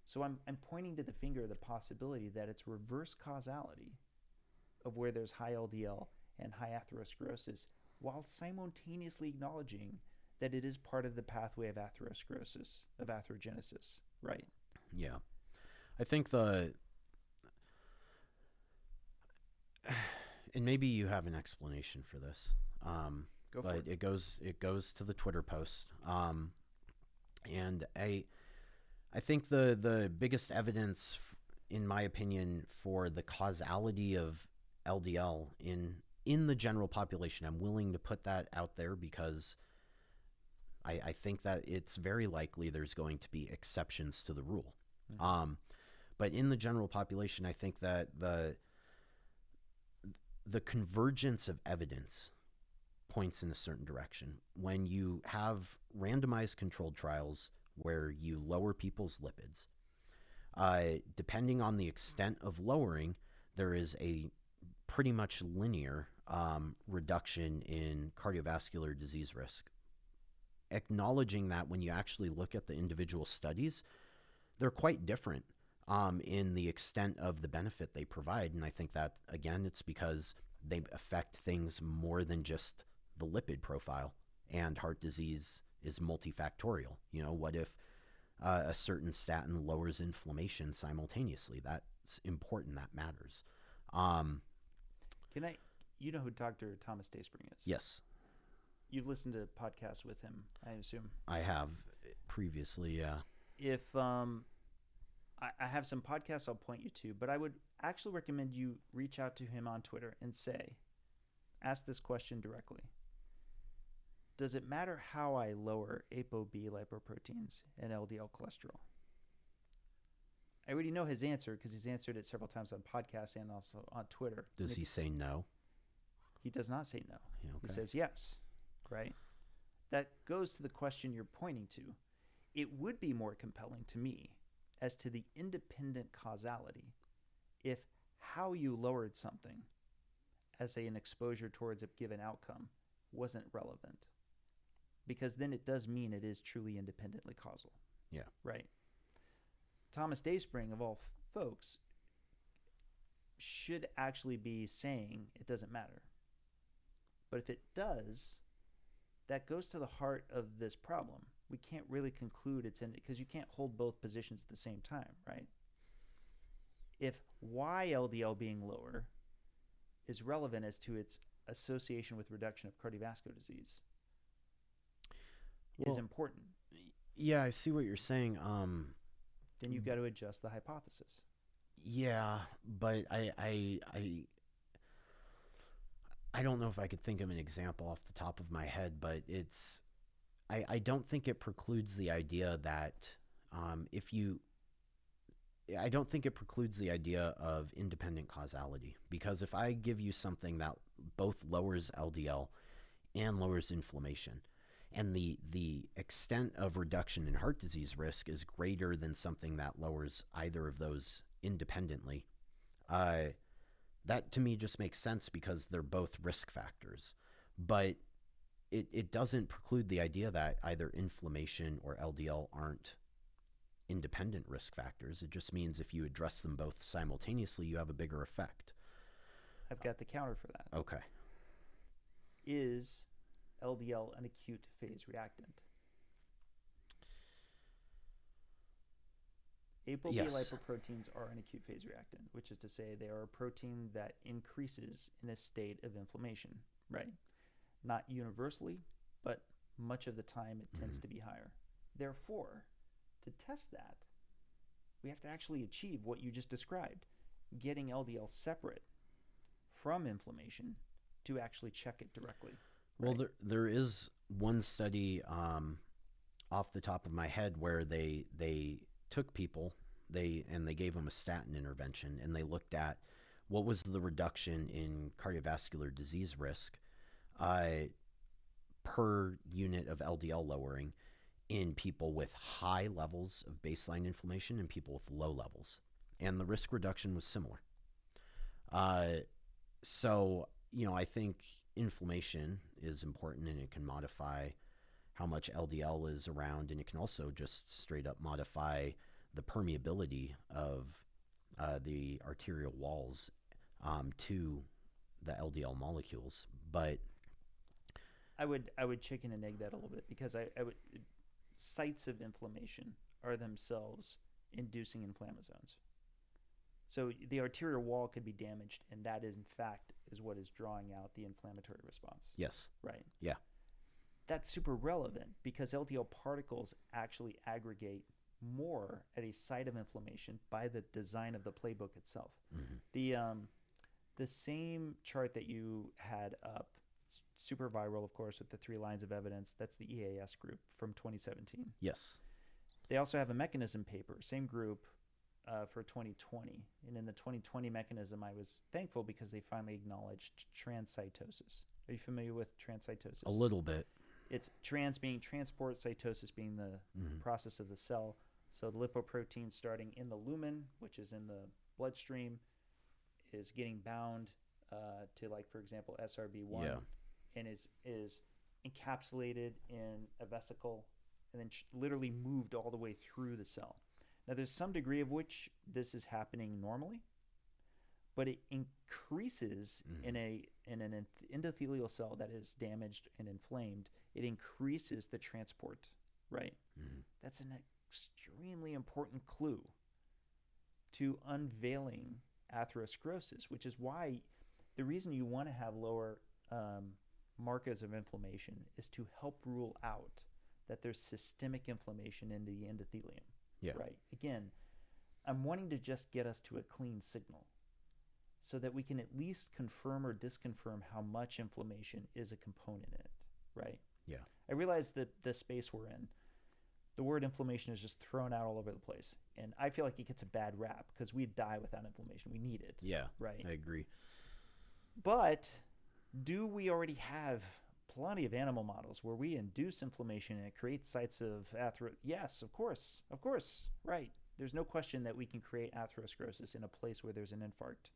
S2: So I'm pointing to the finger of the possibility that it's reverse causality of where there's high LDL and high atherosclerosis, while simultaneously acknowledging that it is part of the pathway of atherosclerosis, of atherogenesis, right?
S1: Yeah. I think and maybe you have an explanation for this.
S2: Go for
S1: but
S2: it.
S1: it goes to the Twitter post. And I think the biggest evidence, in my opinion, for the causality of LDL in the general population, I'm willing to put that out there because I think that it's very likely there's going to be exceptions to the rule.
S2: Mm-hmm.
S1: But in the general population, I think that the convergence of evidence points in a certain direction. When you have randomized controlled trials where you lower people's lipids, depending on the extent of lowering, there is a pretty much linear reduction in cardiovascular disease risk. Acknowledging that when you actually look at the individual studies, they're quite different in the extent of the benefit they provide. And I think that, again, it's because they affect things more than just the lipid profile, and heart disease is multifactorial. You know, what if a certain statin lowers inflammation simultaneously? That's important. That matters.
S2: You know who Dr. Thomas Dayspring is?
S1: Yes.
S2: You've listened to podcasts with him, I assume.
S1: I have previously, yeah.
S2: If I have some podcasts I'll point you to, but I would actually recommend you reach out to him on Twitter and ask this question directly. Does it matter how I lower ApoB lipoproteins and LDL cholesterol? I already know his answer because he's answered it several times on podcasts and also on Twitter.
S1: Does he say no?
S2: He does not say no.
S1: Yeah, okay.
S2: He says yes, right? That goes to the question you're pointing to. It would be more compelling to me as to the independent causality if how you lowered something as an exposure towards a given outcome wasn't relevant. Because then it does mean it is truly independently causal.
S1: Yeah.
S2: Right? Thomas Dayspring, of all folks, should actually be saying it doesn't matter. But if it does, that goes to the heart of this problem. We can't really conclude it's in it because you can't hold both positions at the same time, right? If why LDL being lower is relevant as to its association with reduction of cardiovascular disease is important.
S1: Yeah, I see what you're saying.
S2: Then you've got to adjust the hypothesis.
S1: Yeah, but I don't know if I could think of an example off the top of my head, but I don't think it precludes the idea that I don't think it precludes the idea of independent causality, because if I give you something that both lowers LDL and lowers inflammation, And the extent of reduction in heart disease risk is greater than something that lowers either of those independently. That to me just makes sense because they're both risk factors. But it doesn't preclude the idea that either inflammation or LDL aren't independent risk factors. It just means if you address them both simultaneously, you have a bigger effect.
S2: I've got the counter for that.
S1: Okay.
S2: Is LDL an acute phase reactant? ApoB
S1: Yes.
S2: lipoproteins are an acute phase reactant, which is to say they are a protein that increases in a state of inflammation, right? Not universally, but much of the time it tends to be higher. Therefore, to test that, we have to actually achieve what you just described, getting LDL separate from inflammation to actually check it directly.
S1: Well,
S2: right?
S1: there is one study off the top of my head where they took people, they gave them a statin intervention, and they looked at what was the reduction in cardiovascular disease risk per unit of LDL lowering in people with high levels of baseline inflammation and people with low levels. And the risk reduction was similar. So, I think inflammation is important, and it can modify how much LDL is around, and it can also just straight up modify the permeability of the arterial walls to the LDL molecules. But
S2: I would chicken and egg that a little bit, because I would sites of inflammation are themselves inducing inflammasomes. So the arterial wall could be damaged, and that is in fact is what is drawing out the inflammatory response.
S1: yes,
S2: Right.
S1: yeah,
S2: That's super relevant because LDL particles actually aggregate more at a site of inflammation by the design of the playbook itself. The same chart that you had up, super viral, of course, with the 3 lines of evidence, that's the EAS group from 2017.
S1: yes,
S2: They also have a mechanism paper, same group, for 2020. And in the 2020 mechanism, I was thankful because they finally acknowledged transcytosis. Are you familiar with transcytosis?
S1: a little bit.
S2: It's trans being transport, cytosis being the process of the cell. So the lipoprotein starting in the lumen, which is in the bloodstream, is getting bound to, like, for example, SRB1,
S1: Yeah.
S2: and is encapsulated in a vesicle and then literally moved all the way through the cell. Now, there's some degree of which this is happening normally, but it increases in an endothelial cell that is damaged and inflamed. It increases the transport, right? That's an extremely important clue to unveiling atherosclerosis, which is why the reason you want to have lower markers of inflammation is to help rule out that there's systemic inflammation in the endothelium.
S1: Yeah.
S2: Right. Again, I'm wanting to just get us to a clean signal so that we can at least confirm or disconfirm how much inflammation is a component in it. Right.
S1: Yeah.
S2: I realize that the space we're in, the word inflammation is just thrown out all over the place. And I feel like it gets a bad rap because we die without inflammation. We need it.
S1: Yeah.
S2: Right.
S1: I agree.
S2: But do we already have plenty of animal models where we induce inflammation and it creates sites of Yes, of course, right. There's no question that we can create atherosclerosis in a place where there's an infarct,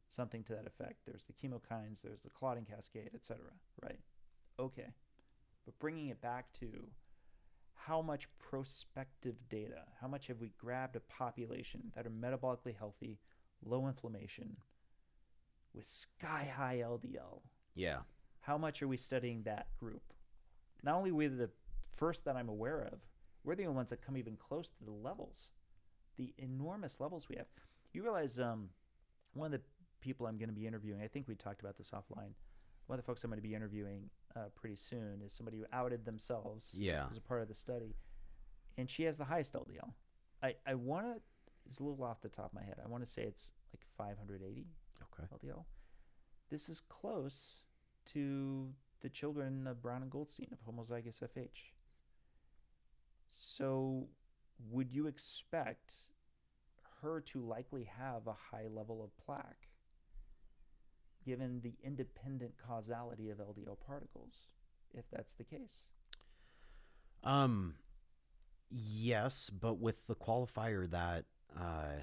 S2: something to that effect. There's the chemokines, there's the clotting cascade, etc. Right? Okay. But bringing it back to how much prospective data, how much have we grabbed a population that are metabolically healthy, low inflammation, with sky-high LDL?
S1: Yeah.
S2: How much are we studying that group? Not only are we the first that I'm aware of, we're the only ones that come even close to the levels, the enormous levels we have. You realize one of the people I'm going to be interviewing, I think we talked about this offline, one of the folks I'm going to be interviewing pretty soon is somebody who outed themselves as a part of the study, and she has the highest LDL. I want to, it's a little off the top of my head, I want to say it's like 580 LDL. This is close to the children of Brown and Goldstein of homozygous FH. So would you expect her to likely have a high level of plaque given the independent causality of LDL particles, if that's the case?
S1: Um, yes, but with the qualifier that uh,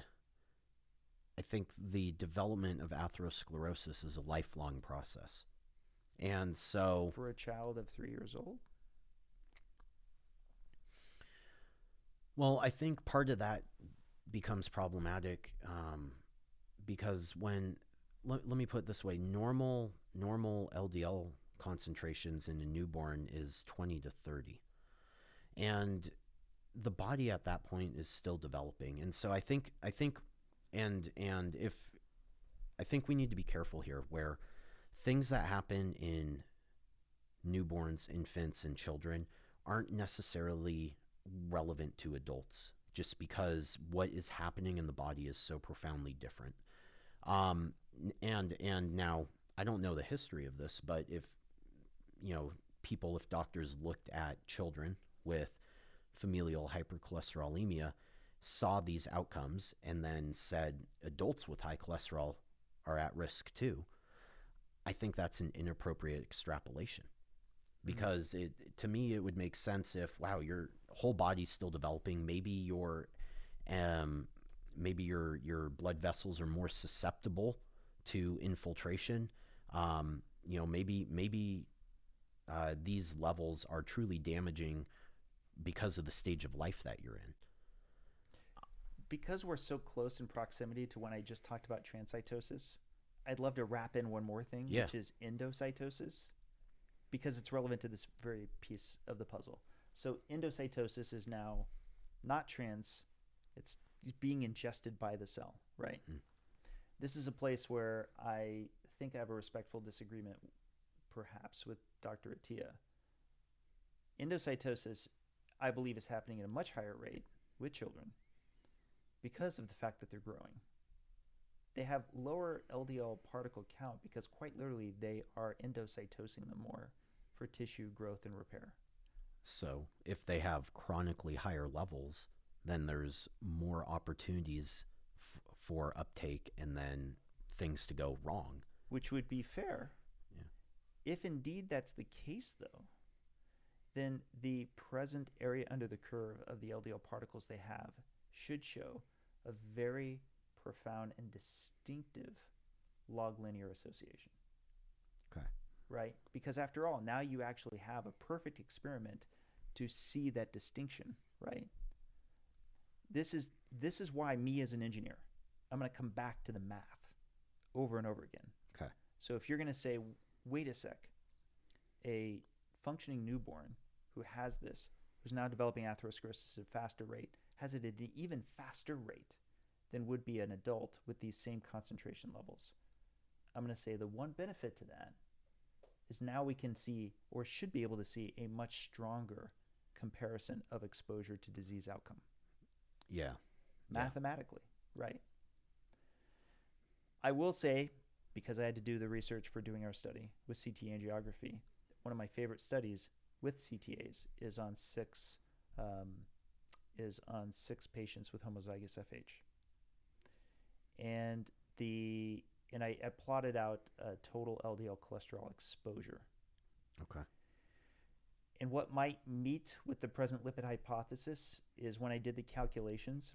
S1: I think the development of atherosclerosis is a lifelong process. And so,
S2: For a child of 3 years old?
S1: well, I think part of that becomes problematic because let me put it this way, normal LDL concentrations in a newborn is 20 to 30. And the body at that point is still developing. And so and if I think we need to be careful here where things that happen in newborns, infants, and children aren't necessarily relevant to adults just because what is happening in the body is so profoundly different. Um, and now I don't know the history of this, but if if doctors looked at children with familial hypercholesterolemia, saw these outcomes, and then said adults with high cholesterol are at risk too, I think that's an inappropriate extrapolation because to me it would make sense if wow your whole body's still developing, um, maybe your blood vessels are more susceptible to infiltration. Maybe these levels are truly damaging because of the stage of life that you're in.
S2: Because we're so close in proximity to when I just talked about transcytosis, I'd love to wrap in one more thing,
S1: Yeah.
S2: which is endocytosis, because it's relevant to this very piece of the puzzle. So endocytosis is now not trans, it's being ingested by the cell, right?
S1: Mm.
S2: This is a place where I think I have a respectful disagreement, perhaps, with Dr. Attia. Endocytosis, I believe, is happening at a much higher rate with children because of the fact that they're growing. They have lower LDL particle count because quite literally they are endocytosing them more for tissue growth and repair.
S1: So if they have chronically higher levels, then there's more opportunities for uptake and then things to go wrong.
S2: Which would be fair.
S1: Yeah.
S2: If indeed that's the case, though, then the present area under the curve of the LDL particles they have should show a very profound and distinctive log linear association.
S1: Okay.
S2: Right? Because after all, now you actually have a perfect experiment to see that distinction, right? This is why me as an engineer, I'm going to come back to the math over and over again.
S1: Okay.
S2: So if you're going to say, wait a sec, a functioning newborn who has this, who's now developing atherosclerosis at a faster rate, has it at an even faster rate than would be an adult with these same concentration levels. I'm going to say the one benefit to that is now we can see, or should be able to see, a much stronger comparison of exposure to disease outcome.
S1: Yeah.
S2: Mathematically, right? I will say, because I had to do the research for doing our study with CT angiography, one of my favorite studies with CTAs is on six patients with homozygous FH. And I plotted out total LDL cholesterol exposure.
S1: Okay.
S2: And what might meet with the present lipid hypothesis is when I did the calculations,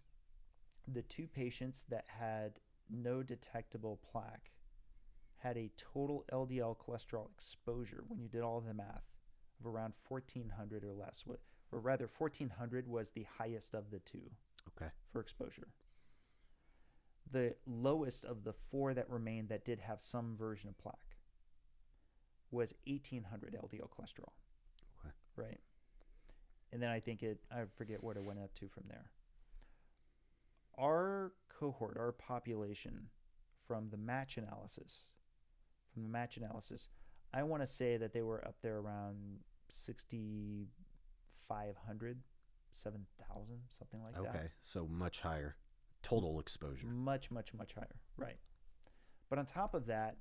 S2: the two patients that had no detectable plaque had a total LDL cholesterol exposure, when you did all of the math, of around 1,400 or less. Or rather, 1,400 was the highest of the two.
S1: Okay.
S2: For exposure. The lowest of the four that remained that did have some version of plaque was 1,800 LDL cholesterol.
S1: Okay.
S2: Right? And then I forget what it went up to from there. Our cohort, our population, from the match analysis, I want to say that they were up there around 6,500, 7,000, something like that.
S1: Okay, so much higher total exposure.
S2: Much, much, much higher, right. But on top of that,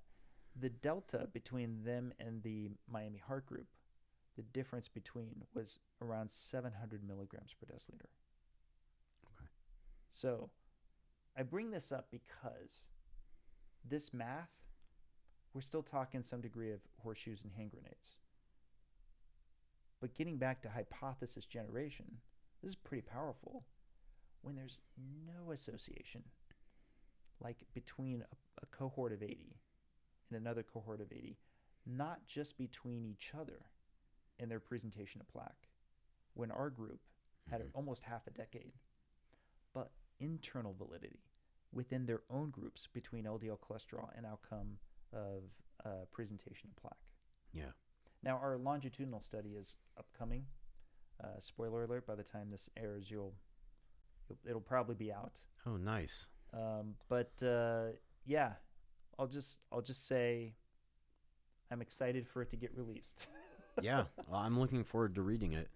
S2: the delta between them and the Miami Heart Group, the difference between was around 700 milligrams per deciliter.
S1: Okay.
S2: So I bring this up because this math, we're still talking some degree of horseshoes and hand grenades. But getting back to hypothesis generation, this is pretty powerful when there's no association, like between a cohort of 80 and another cohort of 80, not just between each other and their presentation of plaque, when our group had almost half a decade, but internal validity within their own groups between LDL cholesterol and outcome of presentation of plaque.
S1: Yeah.
S2: Now, our longitudinal study is upcoming. Spoiler alert, by the time this airs, it'll probably be out.
S1: Oh, nice.
S2: Yeah, I'll just say I'm excited for it to get released.
S1: Yeah, well, I'm looking forward to reading it.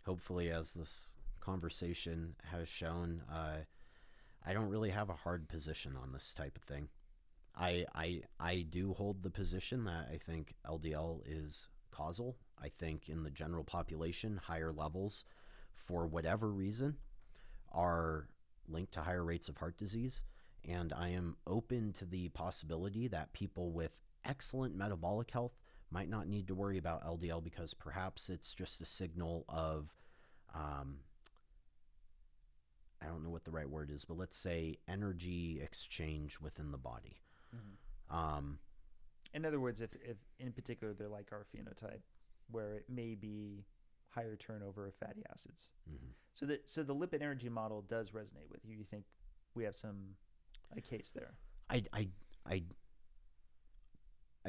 S1: Hopefully, as this conversation has shown, I don't really have a hard position on this type of thing. I do hold the position that I think LDL is causal. I think in the general population, higher levels, for whatever reason, are linked to higher rates of heart disease. And I am open to the possibility that people with excellent metabolic health might not need to worry about LDL because perhaps it's just a signal of, I don't know what the right word is, but let's say energy exchange within the body.
S2: Mm-hmm. In other words, if in particular they're like our phenotype, where it may be higher turnover of fatty acids. Mm-hmm. So the lipid energy model does resonate with you. You think we have a case there?
S1: I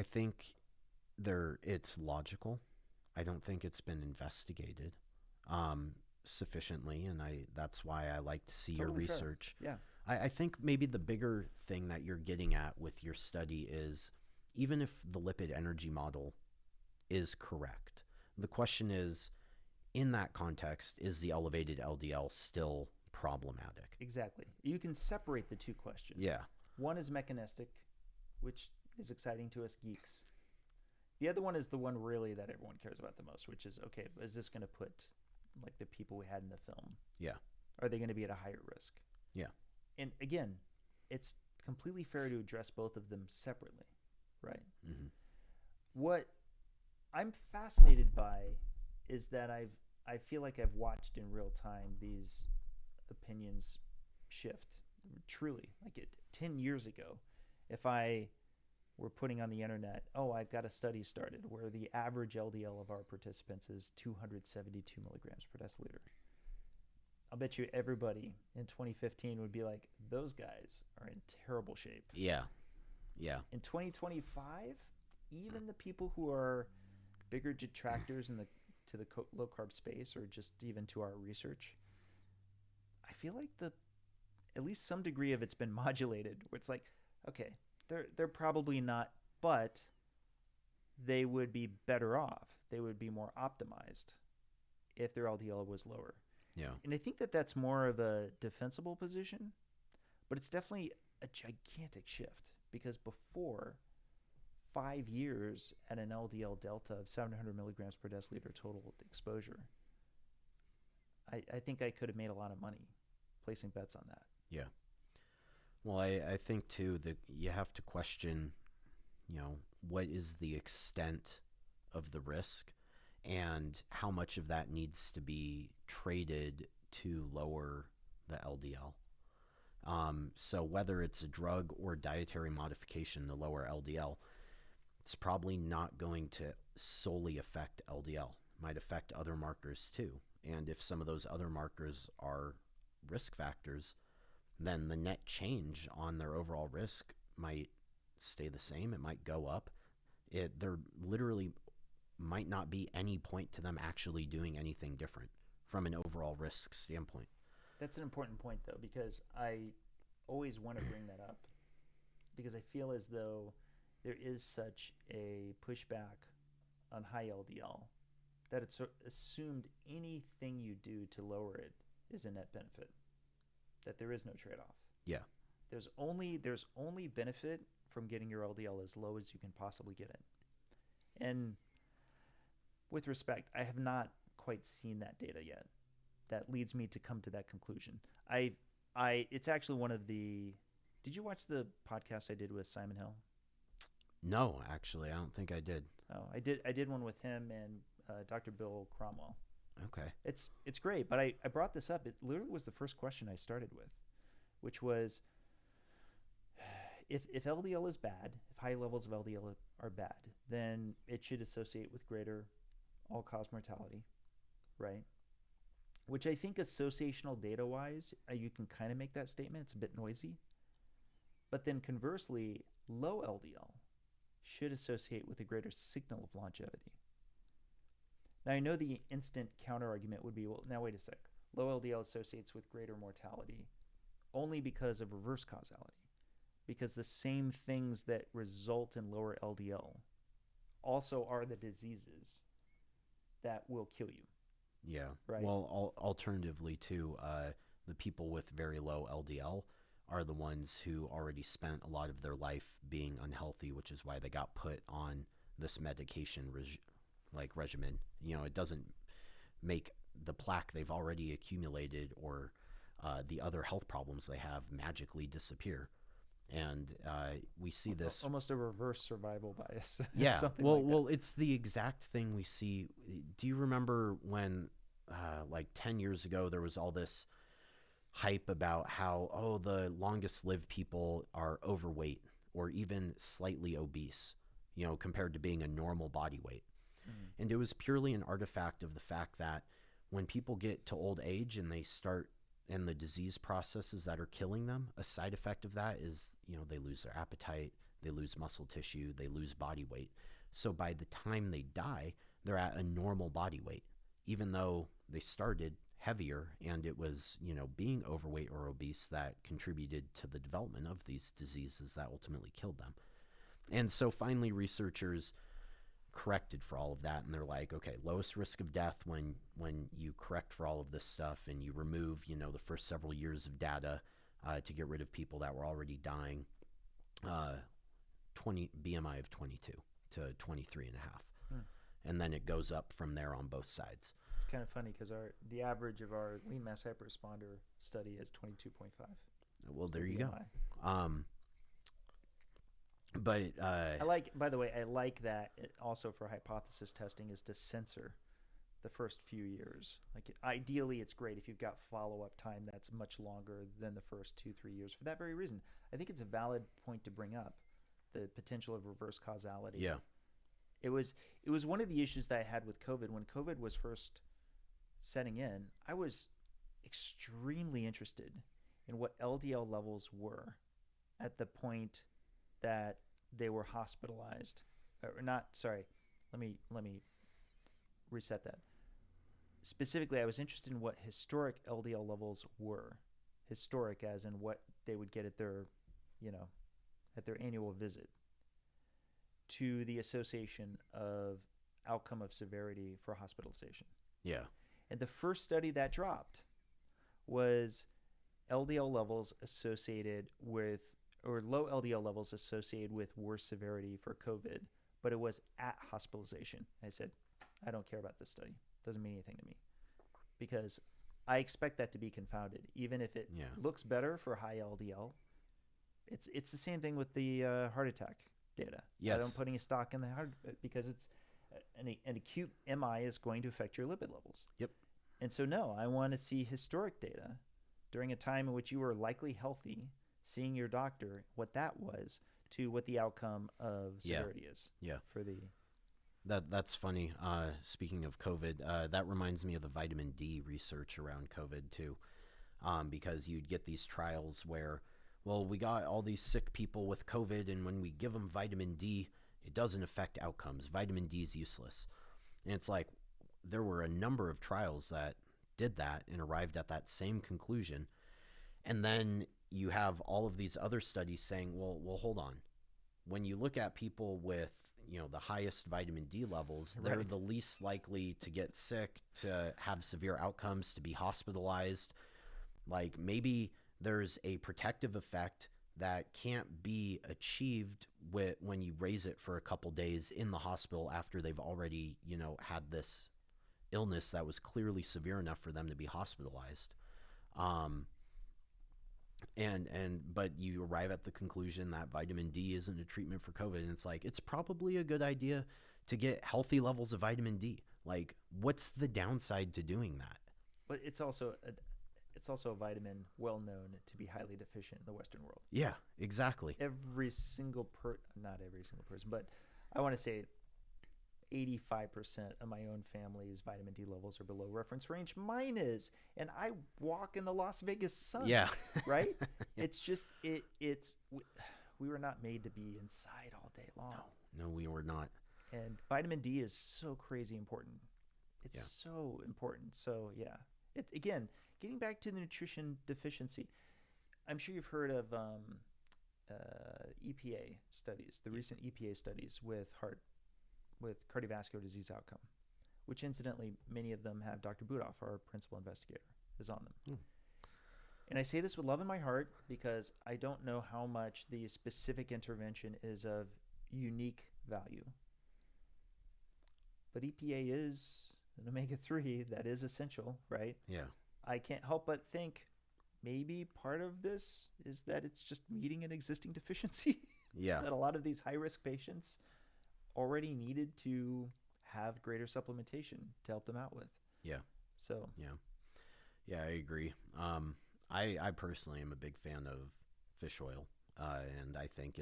S1: think it's logical. I don't think it's been investigated sufficiently, and that's why I like to see your research.
S2: Fair. Yeah.
S1: I think maybe the bigger thing that you're getting at with your study is, even if the lipid energy model is correct, the question is, in that context, is the elevated LDL still problematic?
S2: Exactly. You can separate the two questions.
S1: Yeah.
S2: One is mechanistic, which is exciting to us geeks. The other one is the one really that everyone cares about the most, which is, okay, is this going to put like the people we had in the film?
S1: Yeah.
S2: Are they going to be at a higher risk?
S1: Yeah.
S2: And again, it's completely fair to address both of them separately, right?
S1: Mm-hmm.
S2: What I'm fascinated by is that I feel like I've watched in real time these opinions shift. Truly, like 10 years ago, if I were putting on the internet, I've got a study started where the average LDL of our participants is 272 milligrams per deciliter. I'll bet you everybody in 2015 would be like, those guys are in terrible shape.
S1: Yeah. Yeah.
S2: In 2025, even the people who are bigger detractors to the low carb space, or just even to our research, I feel like at least some degree of it's been modulated, where it's like, okay, they're probably not, but they would be better off. They would be more optimized if their LDL was lower.
S1: Yeah.
S2: And I think that's more of a defensible position, but it's definitely a gigantic shift, because before 5 years at an LDL delta of 700 milligrams per deciliter total exposure, I think I could have made a lot of money placing bets on that.
S1: Yeah. Well, I think too that you have to question, what is the extent of the risk and how much of that needs to be traded to lower the LDL. So whether it's a drug or dietary modification to lower LDL, it's probably not going to solely affect LDL. It might affect other markers too. And if some of those other markers are risk factors, then the net change on their overall risk might stay the same. It might go up. There literally might not be any point to them actually doing anything different from an overall risk standpoint.
S2: That's an important point, though, because I always want to bring that up, because I feel as though there is such a pushback on high LDL that it's assumed anything you do to lower it is a net benefit, that there is no trade-off.
S1: Yeah.
S2: There's only benefit from getting your LDL as low as you can possibly get it. And with respect, I have not quite seen that data yet. That leads me to come to that conclusion. It's actually one of the. Did you watch the podcast I did with Simon Hill?
S1: No, actually, I don't think I did.
S2: Oh, I did one with him and Dr. Bill Cromwell.
S1: Okay.
S2: It's great, but I brought this up. It literally was the first question I started with, which was, if LDL is bad, if high levels of LDL are bad, then it should associate with greater all-cause mortality, right? Which I think associational data-wise, you can kind of make that statement. It's a bit noisy. But then conversely, low LDL should associate with a greater signal of longevity. Now, I know the instant counter-argument would be, well, now wait a sec. Low LDL associates with greater mortality only because of reverse causality. Because the same things that result in lower LDL also are the diseases that will kill you.
S1: Yeah.
S2: Right.
S1: Well, alternatively, too, the people with very low LDL are the ones who already spent a lot of their life being unhealthy, which is why they got put on this medication regimen. You know, it doesn't make the plaque they've already accumulated or the other health problems they have magically disappear. And we see this
S2: almost a reverse survival bias.
S1: Yeah.
S2: Well,
S1: it's the exact thing we see. Do you remember when, like 10 years ago, there was all this hype about how, the longest lived people are overweight or even slightly obese, you know, compared to being a normal body weight. And it was purely an artifact of the fact that when people get to old age and they start and the disease processes that are killing them, a side effect of that is, you know, they lose their appetite, they lose muscle tissue, they lose body weight. So by the time they die, they're at a normal body weight, even though they started heavier, and it was, you know, being overweight or obese that contributed to the development of these diseases that ultimately killed them. And so finally researchers corrected for all of that, and they're like, okay, lowest risk of death when you correct for all of this stuff and you remove, you know, the first several years of data to get rid of people that were already dying, 20 BMI of 22 to 23 and a half. And then it goes up from there on both sides.
S2: It's kind of funny because the average of our lean mass hyperresponder study is 22.5.
S1: Well, there you
S2: BMI.
S1: go. But
S2: I like, by the way, I like that it also for hypothesis testing is to censor the first few years. Like ideally, it's great if you've got follow-up time that's much longer than the first 2-3 years. For that very reason, I think it's a valid point to bring up, the potential of reverse causality.
S1: Yeah.
S2: It was one of the issues that I had with COVID. When COVID was first setting in, I was extremely interested in what LDL levels were at the point that they were hospitalized. Or not, sorry, let me reset that. Specifically, I was interested in what historic LDL levels were. Historic as in what they would get at their, you know, at their annual visit, to the association of outcome of severity for hospitalization.
S1: Yeah.
S2: And the first study that dropped was LDL levels associated with, or low LDL levels associated with worse severity for COVID, but it was at hospitalization. I said, I don't care about this study. Doesn't mean anything to me, because I expect that to be confounded. Even if it looks better for high LDL, it's the same thing with the heart attack data.
S1: Yes.
S2: I don't put any stock in the heart because it's an acute MI is going to affect your lipid levels.
S1: Yep.
S2: And so no, I want to see historic data during a time in which you were likely healthy, seeing your doctor, what that was to what the outcome of severity is.
S1: Yeah.
S2: For the
S1: That's funny. Speaking of COVID, that reminds me of the vitamin D research around COVID too, because you'd get these trials where, well, we got all these sick people with COVID, and when we give them vitamin D, it doesn't affect outcomes. Vitamin D is useless. And it's like there were a number of trials that did that and arrived at that same conclusion. And then you have all of these other studies saying, well, hold on. When you look at people with, you know, the highest vitamin D levels, they're
S2: Right.
S1: the least likely to get sick, to have severe outcomes, to be hospitalized. Like maybe there's a protective effect that can't be achieved when you raise it for a couple days in the hospital after they've already, you know, had this illness that was clearly severe enough for them to be hospitalized. But you arrive at the conclusion that vitamin D isn't a treatment for COVID, and it's like it's probably a good idea to get healthy levels of vitamin D. Like, what's the downside to doing that?
S2: But it's also a vitamin well known to be highly deficient in the Western world.
S1: Yeah, exactly.
S2: Not every single person, but I want to say 85% of my own family's vitamin D levels are below reference range. Mine is, and I walk in the Las Vegas sun.
S1: Yeah.
S2: Right? It's just we were not made to be inside all day long.
S1: No, we were not.
S2: And vitamin D is so crazy important. It's so important. So yeah, it's again getting back to the nutrition deficiency. I'm sure you've heard of EPA studies, the recent EPA studies with cardiovascular disease outcome, which incidentally many of them have Dr. Budoff, our principal investigator, is on them. And I say this with love in my heart because I don't know how much the specific intervention is of unique value. But EPA is an omega-3 that is essential, right?
S1: Yeah.
S2: I can't help but think maybe part of this is that it's just meeting an existing deficiency.
S1: Yeah.
S2: That a lot of these high-risk patients already needed to have greater supplementation to help them out with.
S1: Yeah.
S2: So.
S1: Yeah, I agree. I personally am a big fan of fish oil, and I think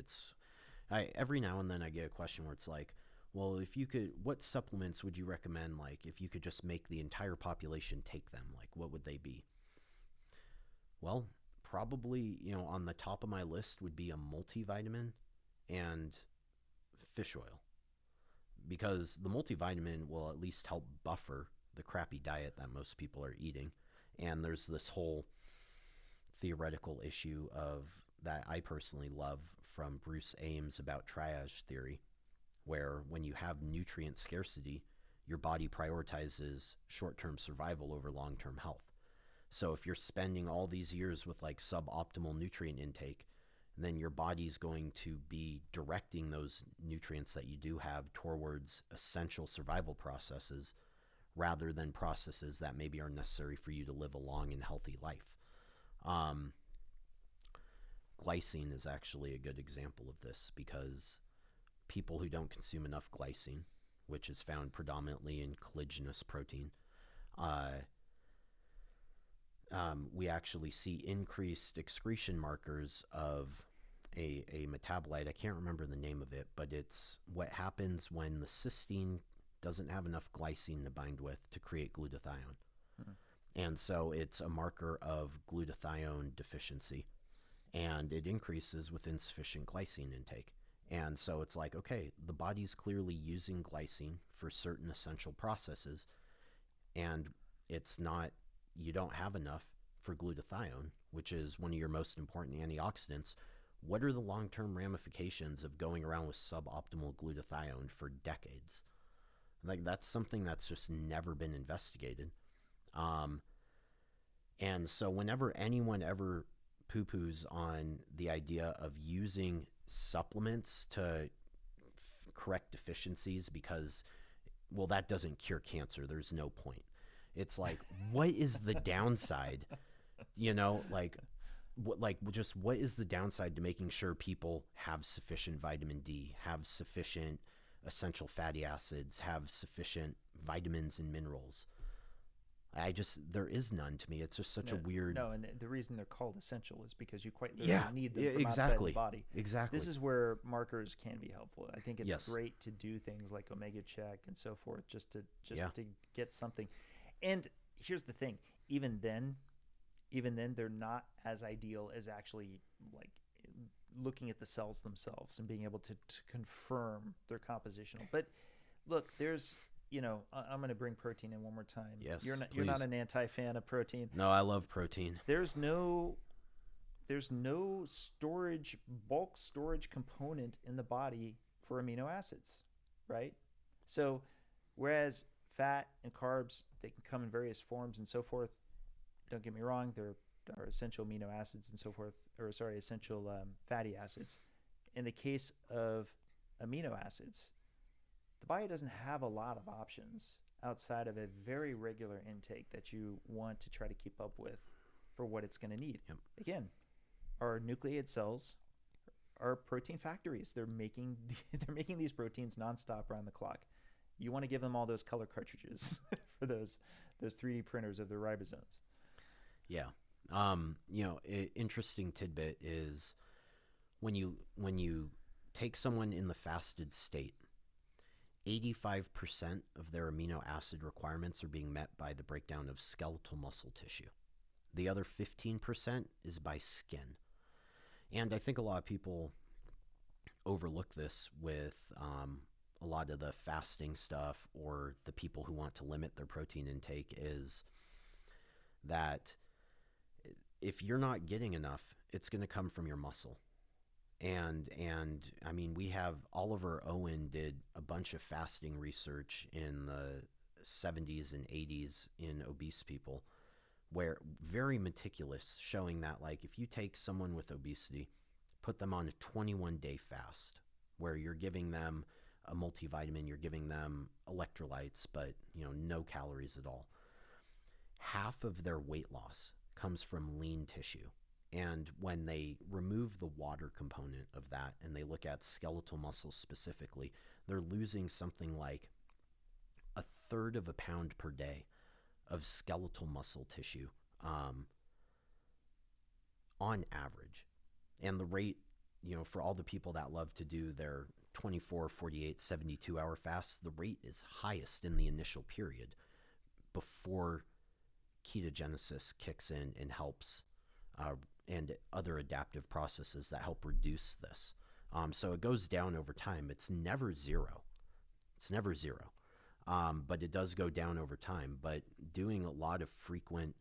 S1: every now and then I get a question where it's like, well, if you could, what supplements would you recommend? Like, if you could just make the entire population take them, like, what would they be? Well, probably, on the top of my list would be a multivitamin and fish oil, because the multivitamin will at least help buffer the crappy diet that most people are eating. And there's this whole theoretical issue that I personally love from Bruce Ames about triage theory, where when you have nutrient scarcity, your body prioritizes short-term survival over long-term health. So if you're spending all these years with like suboptimal nutrient intake, then your body's going to be directing those nutrients that you do have towards essential survival processes rather than processes that maybe are necessary for you to live a long and healthy life. Glycine is actually a good example of this, because people who don't consume enough glycine, which is found predominantly in collagenous protein, we actually see increased excretion markers of a metabolite. I can't remember the name of it, but it's what happens when the cysteine doesn't have enough glycine to bind with to create glutathione. And so it's a marker of glutathione deficiency, and it increases with insufficient glycine intake. And so it's like, okay, the body's clearly using glycine for certain essential processes, and you don't have enough for glutathione, which is one of your most important antioxidants. What are the long-term ramifications of going around with suboptimal glutathione for decades? Like, that's something that's just never been investigated. And so whenever anyone ever poo-poos on the idea of using supplements to correct deficiencies because, well, that doesn't cure cancer, there's no point. It's like, what is the downside? What is the downside to making sure people have sufficient vitamin D, have sufficient essential fatty acids, have sufficient vitamins and minerals? There is none to me. It's just such a weird.
S2: No, and the reason they're called essential is because you quite literally need them from
S1: exactly,
S2: outside the body.
S1: Exactly.
S2: This is where markers can be helpful. I think it's
S1: Yes.
S2: great to do things like omega check and so forth, just to get something. And here's the thing: even then, they're not as ideal as actually like looking at the cells themselves and being able to confirm their compositional. But look, there's. I'm going to bring protein in one more time.
S1: Yes,
S2: you're not
S1: please.
S2: an anti-fan of protein.
S1: No, I love protein.
S2: There's no bulk storage component in the body for amino acids, right? So, whereas fat and carbs, they can come in various forms and so forth. Don't get me wrong, there are essential amino acids and so forth, essential fatty acids. In the case of amino acids, the body doesn't have a lot of options outside of a very regular intake that you want to try to keep up with for what it's going to need.
S1: Yep.
S2: Again, our nucleated cells are protein factories. They're making they're making these proteins nonstop around the clock. You want to give them all those color cartridges for those 3D printers of their ribosomes.
S1: Yeah. Interesting tidbit is when you take someone in the fasted state, 85% of their amino acid requirements are being met by the breakdown of skeletal muscle tissue. The other 15% is by skin. And I think a lot of people overlook this with a lot of the fasting stuff, or the people who want to limit their protein intake, is that if you're not getting enough, it's going to come from your muscle. And I mean, we have Oliver Owen did a bunch of fasting research in the 70s and 80s in obese people, where very meticulous, showing that like if you take someone with obesity, put them on a 21-day fast where you're giving them a multivitamin, you're giving them electrolytes, but no calories at all, half of their weight loss comes from lean tissue. And when they remove the water component of that and they look at skeletal muscle specifically, they're losing something like 1/3 of a pound per day of skeletal muscle tissue on average. And the rate, for all the people that love to do their 24, 48, 72-hour fasts, the rate is highest in the initial period before ketogenesis kicks in and helps and other adaptive processes that help reduce this. So it goes down over time. It's never zero. But it does go down over time. But doing a lot of frequent,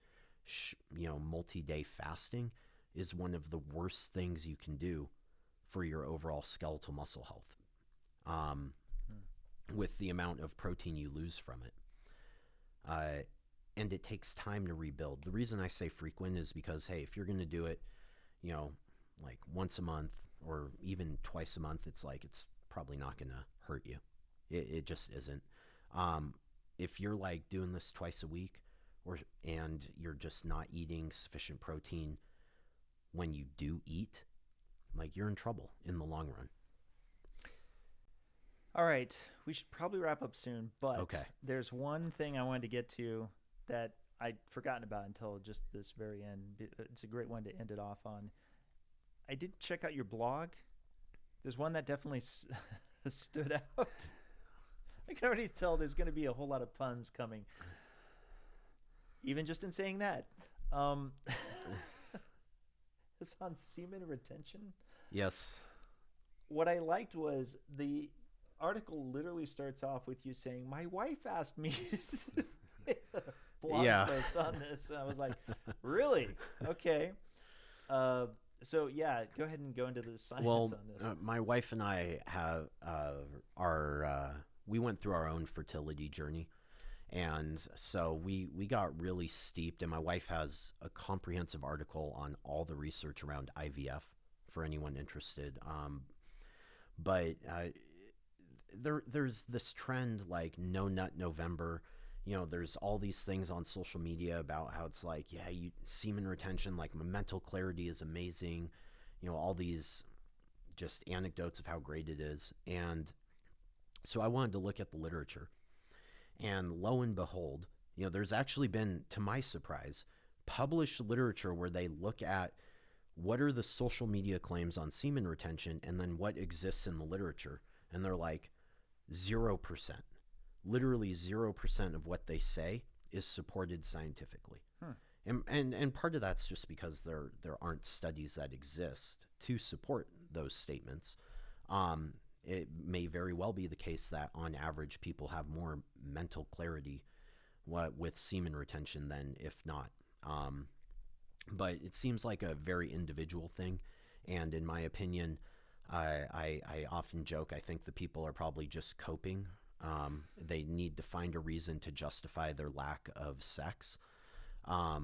S1: multi-day fasting is one of the worst things you can do for your overall skeletal muscle health, with the amount of protein you lose from it. And it takes time to rebuild. The reason I say frequent is because, hey, if you're going to do it, like once a month or even twice a month, it's probably not going to hurt you. It just isn't. If you're like doing this twice a week, and you're just not eating sufficient protein when you do eat, like you're in trouble in the long run.
S2: All right, we should probably wrap up soon, but
S1: okay.
S2: There's one thing I wanted to get to that I'd forgotten about until just this very end. It's a great one to end it off on. I did check out your blog. There's one that definitely stood out. I can already tell there's going to be a whole lot of puns coming, even just in saying that. It's on semen retention.
S1: Yes.
S2: What I liked was the article literally starts off with you saying, "My wife asked me to make a blog post on this." And I was like, really? Okay. So yeah, go ahead and go into the science on this.
S1: My wife and I have we went through our own fertility journey. And so we got really steeped, and my wife has a comprehensive article on all the research around IVF for anyone interested. But there's this trend like No Nut November. There's all these things on social media about how it's like, semen retention, like my mental clarity is amazing. All these just anecdotes of how great it is. And so I wanted to look at the literature. And lo and behold, there's actually been, to my surprise, published literature where they look at what are the social media claims on semen retention and then what exists in the literature. And they're like 0%. Literally 0% of what they say is supported scientifically. And part of that's just because there aren't studies that exist to support those statements. It may very well be the case that on average people have more mental clarity with semen retention than if not. But it seems like a very individual thing. And in my opinion, I often joke, I think the people are probably just coping. They need to find a reason to justify their lack of sex.
S2: But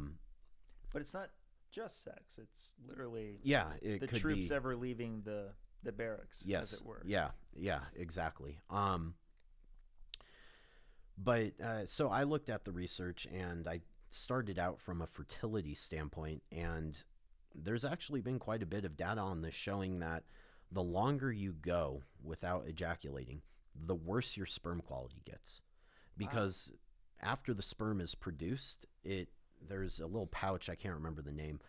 S2: it's not just sex. It's literally
S1: the
S2: troops ever leaving the barracks,
S1: yes,
S2: as it were.
S1: Yeah, exactly. But so I looked at the research and I started out from a fertility standpoint, and there's actually been quite a bit of data on this showing that the longer you go without ejaculating, the worse your sperm quality gets. Because after the sperm is produced, there's a little pouch, I can't remember the name,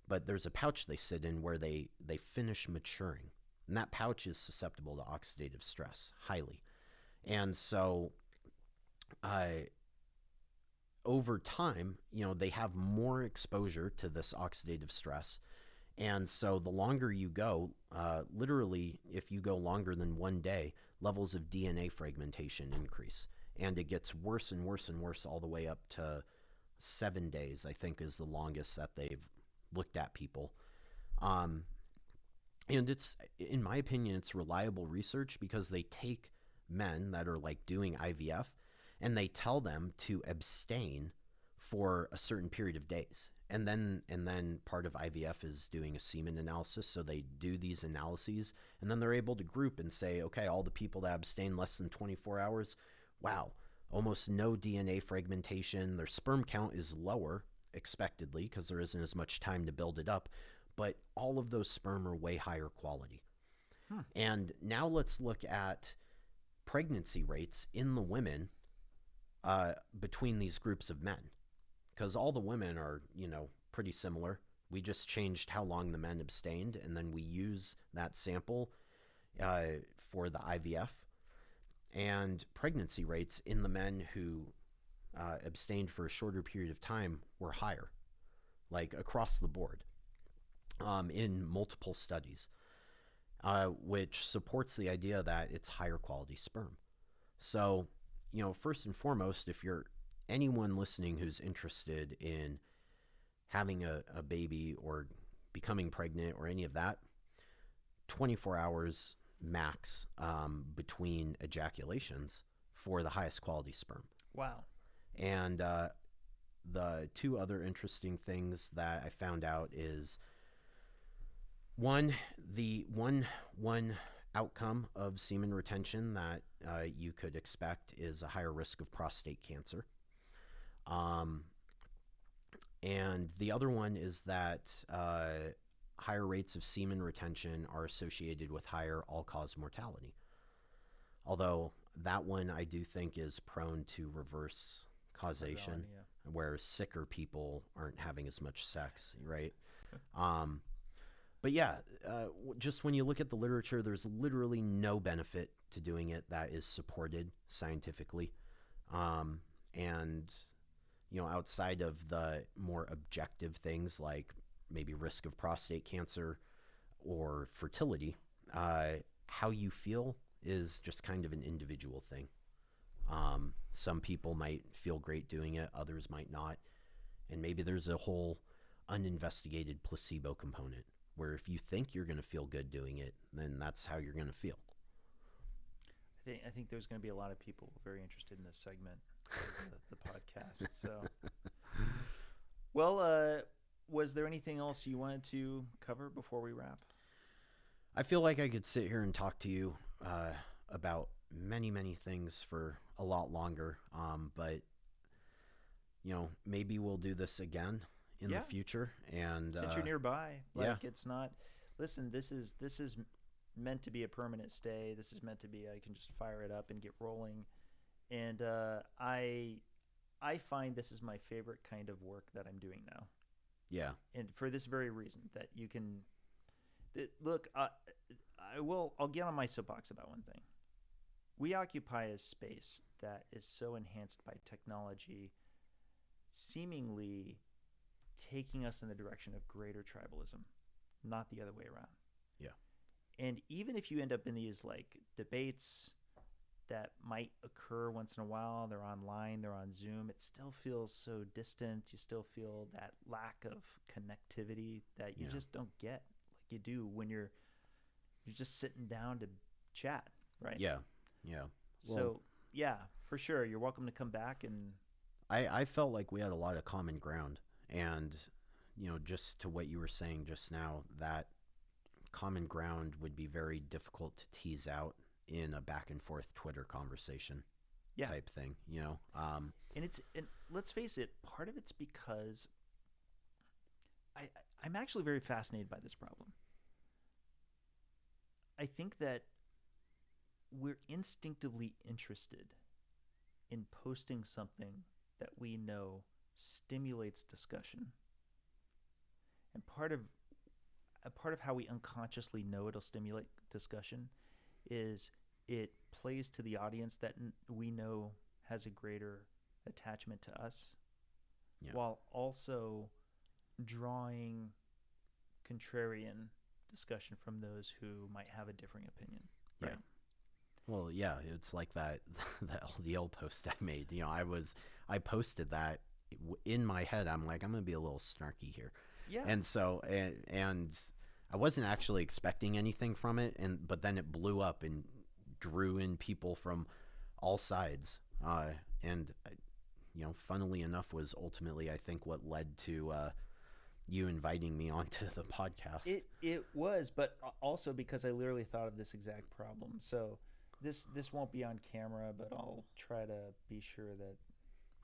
S1: but there's a pouch they sit in where they finish maturing. And that pouch is susceptible to oxidative stress, highly. And so over time, they have more exposure to this oxidative stress. And so the longer you go, literally, if you go longer than 1 day, levels of DNA fragmentation increase. And it gets worse and worse and worse all the way up to 7 days, I think, is the longest that they've looked at people. And it's, in my opinion, it's reliable research because they take men that are like doing IVF and they tell them to abstain for a certain period of days. And then part of IVF is doing a semen analysis. So they do these analyses and then they're able to group and say, okay, all the people that abstain less than 24 hours, wow, almost no DNA fragmentation. Their sperm count is lower expectedly because there isn't as much time to build it up, but all of those sperm are way higher quality. And now let's look at pregnancy rates in the women between these groups of men, because all the women are, pretty similar. We just changed how long the men abstained, and then we use that sample for the IVF. And pregnancy rates in the men who abstained for a shorter period of time were higher, like across the board, in multiple studies, which supports the idea that it's higher quality sperm. So, first and foremost, if you're anyone listening who's interested in having a baby or becoming pregnant or any of that, 24 hours max between ejaculations for the highest quality sperm.
S2: Wow.
S1: And the two other interesting things that I found out is one outcome of semen retention that you could expect is a higher risk of prostate cancer. And the other one is that higher rates of semen retention are associated with higher all-cause mortality. Although that one I do think is prone to reverse causation, where sicker people aren't having as much sex, right? But yeah, just when you look at the literature, there's literally no benefit to doing it that is supported scientifically. And outside of the more objective things like maybe risk of prostate cancer or fertility, how you feel is just kind of an individual thing. Some people might feel great doing it, others might not. And maybe there's a whole uninvestigated placebo component where if you think you're going to feel good doing it, then that's how you're going to feel.
S2: I think there's going to be a lot of people very interested in this segment of the podcast. So, well, was there anything else you wanted to cover before we wrap?
S1: I feel like I could sit here and talk to you about many, many things for a lot longer. But maybe we'll do this again in the future. And
S2: since you're nearby, it's not. Listen, this is meant to be a permanent stay. This is meant to be. I can just fire it up and get rolling. And I find this is my favorite kind of work that I'm doing now.
S1: Yeah.
S2: And for this very reason, that you can look. I'll get on my soapbox about one thing. We occupy a space that is so enhanced by technology, seemingly taking us in the direction of greater tribalism, not the other way around.
S1: Yeah.
S2: And even if you end up in these debates that might occur once in a while, they're online, they're on Zoom, it still feels so distant. You still feel that lack of connectivity that you just don't get like you do when you're just sitting down to chat, right?
S1: Yeah. Yeah.
S2: So, yeah, for sure. You're welcome to come back. And
S1: I felt like we had a lot of common ground. And, just to what you were saying just now, that common ground would be very difficult to tease out in a back and forth Twitter conversation type thing, and let's face it, part of it's because
S2: I'm actually very fascinated by this problem. I think that we're instinctively interested in posting something that we know stimulates discussion. And part of how we unconsciously know it'll stimulate discussion is it plays to the audience that we know has a greater attachment to us, while also drawing contrarian discussion from those who might have a differing opinion.
S1: Right. Well, yeah, it's like that LDL post I made. I posted that in my head. I'm like, I'm gonna be a little snarky here.
S2: Yeah.
S1: And so and I wasn't actually expecting anything from it, but then it blew up and drew in people from all sides. And funnily enough, was ultimately, I think, what led to you inviting me onto the podcast.
S2: It was, but also because I literally thought of this exact problem. So this won't be on camera, but I'll try to be sure that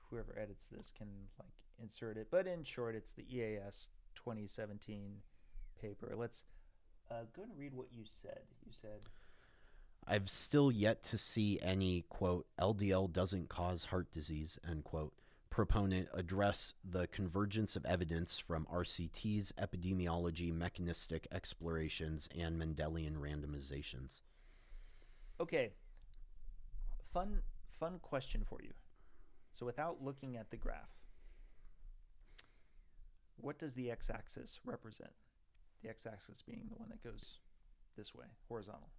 S2: whoever edits this can insert it. But in short, it's the EAS 2017 paper. Let's go and read what you said. You said,
S1: I've still yet to see any, quote, LDL doesn't cause heart disease, end quote, proponent address the convergence of evidence from RCTs, epidemiology, mechanistic explorations, and Mendelian randomizations.
S2: Okay. Fun question for you. So without looking at the graph, what does the x-axis represent? The x-axis being the one that goes this way, horizontal.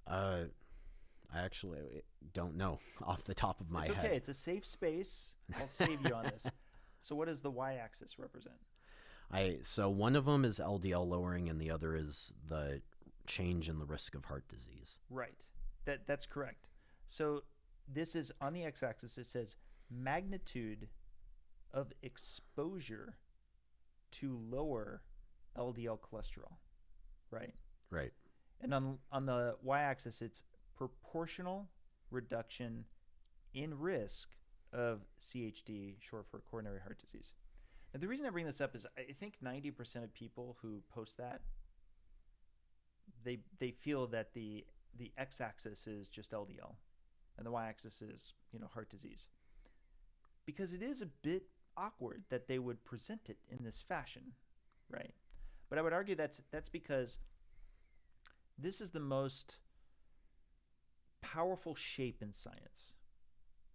S1: I actually don't know off the top of my head.
S2: It's okay. It's a safe space. I'll save you on this. So what does the y-axis represent?
S1: So one of them is LDL lowering, and the other is the change in the risk of heart disease.
S2: Right. That's correct. So this is on the x-axis. It says magnitude of exposure to lower LDL cholesterol. Right.
S1: Right.
S2: And on the y-axis, it's proportional reduction in risk of CHD, short for coronary heart disease. Now, the reason I bring this up is I think 90% of people who post that, they feel that the x-axis is just LDL, and the y-axis is heart disease, because it is a bit awkward that they would present it in this fashion, right? But I would argue that's because this is the most powerful shape in science.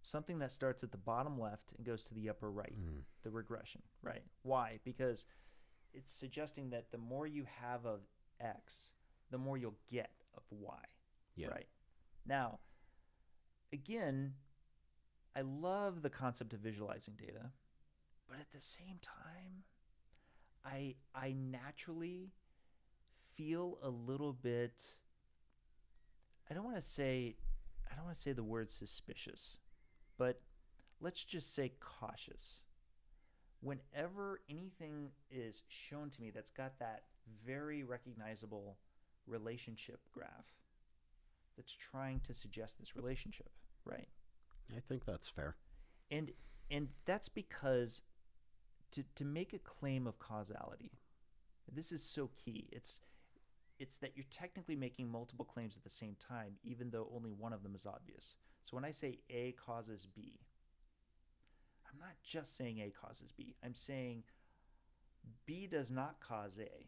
S2: Something that starts at the bottom left and goes to the upper right, the regression, right? Why? Because it's suggesting that the more you have of X, the more you'll get of Y, right? Now, again, I love the concept of visualizing data, but at the same time, I naturally feel a little bit, I don't want to say the word suspicious, but let's just say cautious. Whenever anything is shown to me that's got that very recognizable relationship graph that's trying to suggest this relationship, right?
S1: I think that's fair.
S2: And that's because to make a claim of causality, this is so key. It's that you're technically making multiple claims at the same time, even though only one of them is obvious. So when I say A causes B, I'm not just saying A causes B. I'm saying B does not cause A,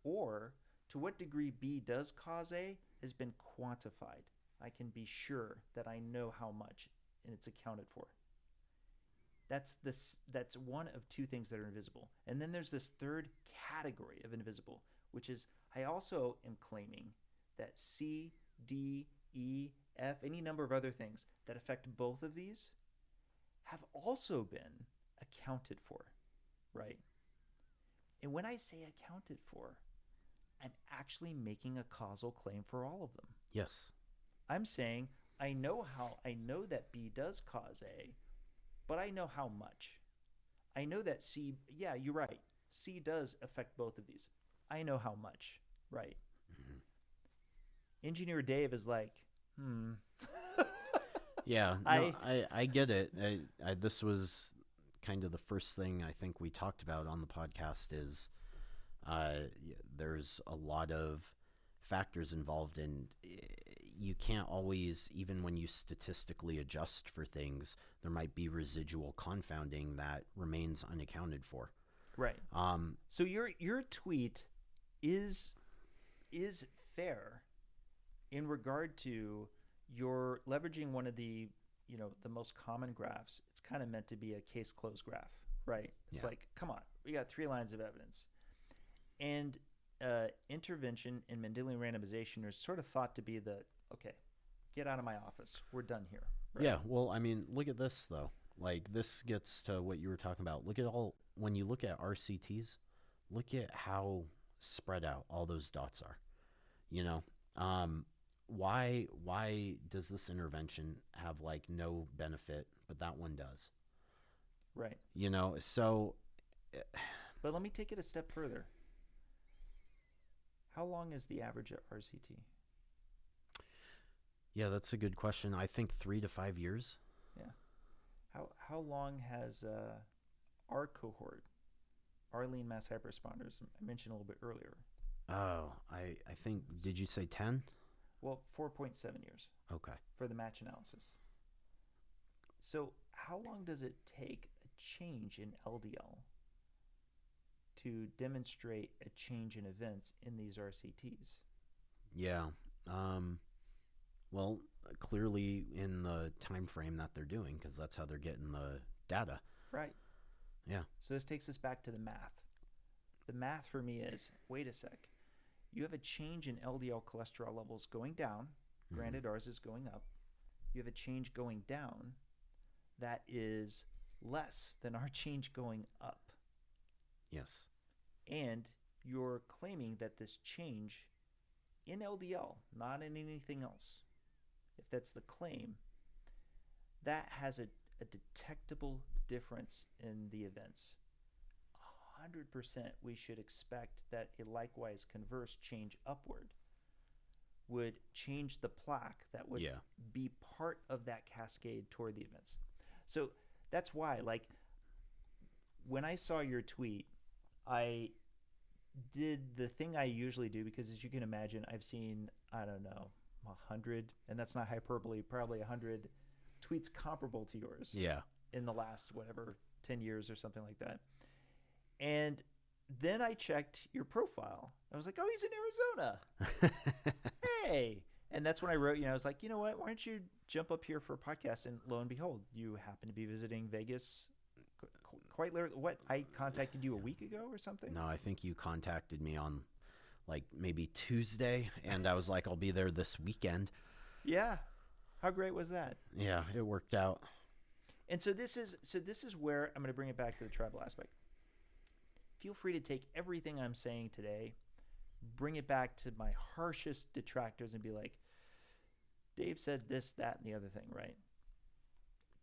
S2: or to what degree B does cause A has been quantified. I can be sure that I know how much, and it's accounted for. That's one of two things that are invisible. And then there's this third category of invisible, which is I also am claiming that C, D, E, F, any number of other things that affect both of these have also been accounted for, right? And when I say accounted for, I'm actually making a causal claim for all of them.
S1: Yes.
S2: I'm saying I know that B does cause A, but I know how much. I know that C, yeah, you're right. C does affect both of these. I know how much, right? Mm-hmm. Engineer Dave is like,
S1: Yeah, no, I get it. This was kind of the first thing I think we talked about on the podcast is there's a lot of factors involved, and you can't always, even when you statistically adjust for things, there might be residual confounding that remains unaccounted for.
S2: Right. So your tweet is fair in regard to you're leveraging one of the the most common graphs. It's kind of meant to be a case closed graph, right? It's like, come on, we got 3 lines of evidence, and intervention in Mendelian randomization is sort of thought to be okay, get out of my office, we're done here. Right?
S1: Yeah. Well, I mean, look at this though. Like, this gets to what you were talking about. When you look at RCTs, look at how spread out all those dots are. Why does this intervention have like no benefit, but that one does?
S2: Right.
S1: So.
S2: But let me take it a step further. How long is the average at RCT?
S1: Yeah, that's a good question. I think 3 to 5 years.
S2: Yeah. How long has our cohort, our lean mass hyperresponders, I mentioned a little bit earlier?
S1: Oh, I think, did you say 10?
S2: Well, 4.7 years.
S1: Okay.
S2: For the match analysis. So how long does it take a change in LDL to demonstrate a change in events in these RCTs?
S1: Yeah. Well, clearly in the time frame that they're doing, because that's how they're getting the data.
S2: Right.
S1: Yeah.
S2: So this takes us back to the math. The math for me is, wait a sec. You have a change in LDL cholesterol levels going down. Granted, ours is going up. You have a change going down that is less than our change going up.
S1: Yes.
S2: And you're claiming that this change in LDL, not in anything else, if that's the claim, that has a detectable difference in the events. 100% we should expect that a likewise converse change upward would change the plaque that would be part of that cascade toward the events. So that's why, like, when I saw your tweet, I did the thing I usually do, because as you can imagine, I've seen, I don't know, 100, and that's not hyperbole, probably 100 tweets comparable to yours.
S1: Yeah. In
S2: the last, 10 years or something like that. And then I checked your profile. I was like, oh, he's in Arizona. Hey. And that's when I wrote, I was like, you know what? Why don't you jump up here for a podcast? And lo and behold, you happen to be visiting Vegas quite literally. What? I contacted you a week ago or something?
S1: No, I think you contacted me on like maybe Tuesday, and I was like, I'll be there this weekend.
S2: Yeah. How great was that?
S1: Yeah, it worked out.
S2: And so this is where I'm going to bring it back to the tribal aspect. Feel free to take everything I'm saying today, bring it back to my harshest detractors and be like, Dave said this, that, and the other thing, right?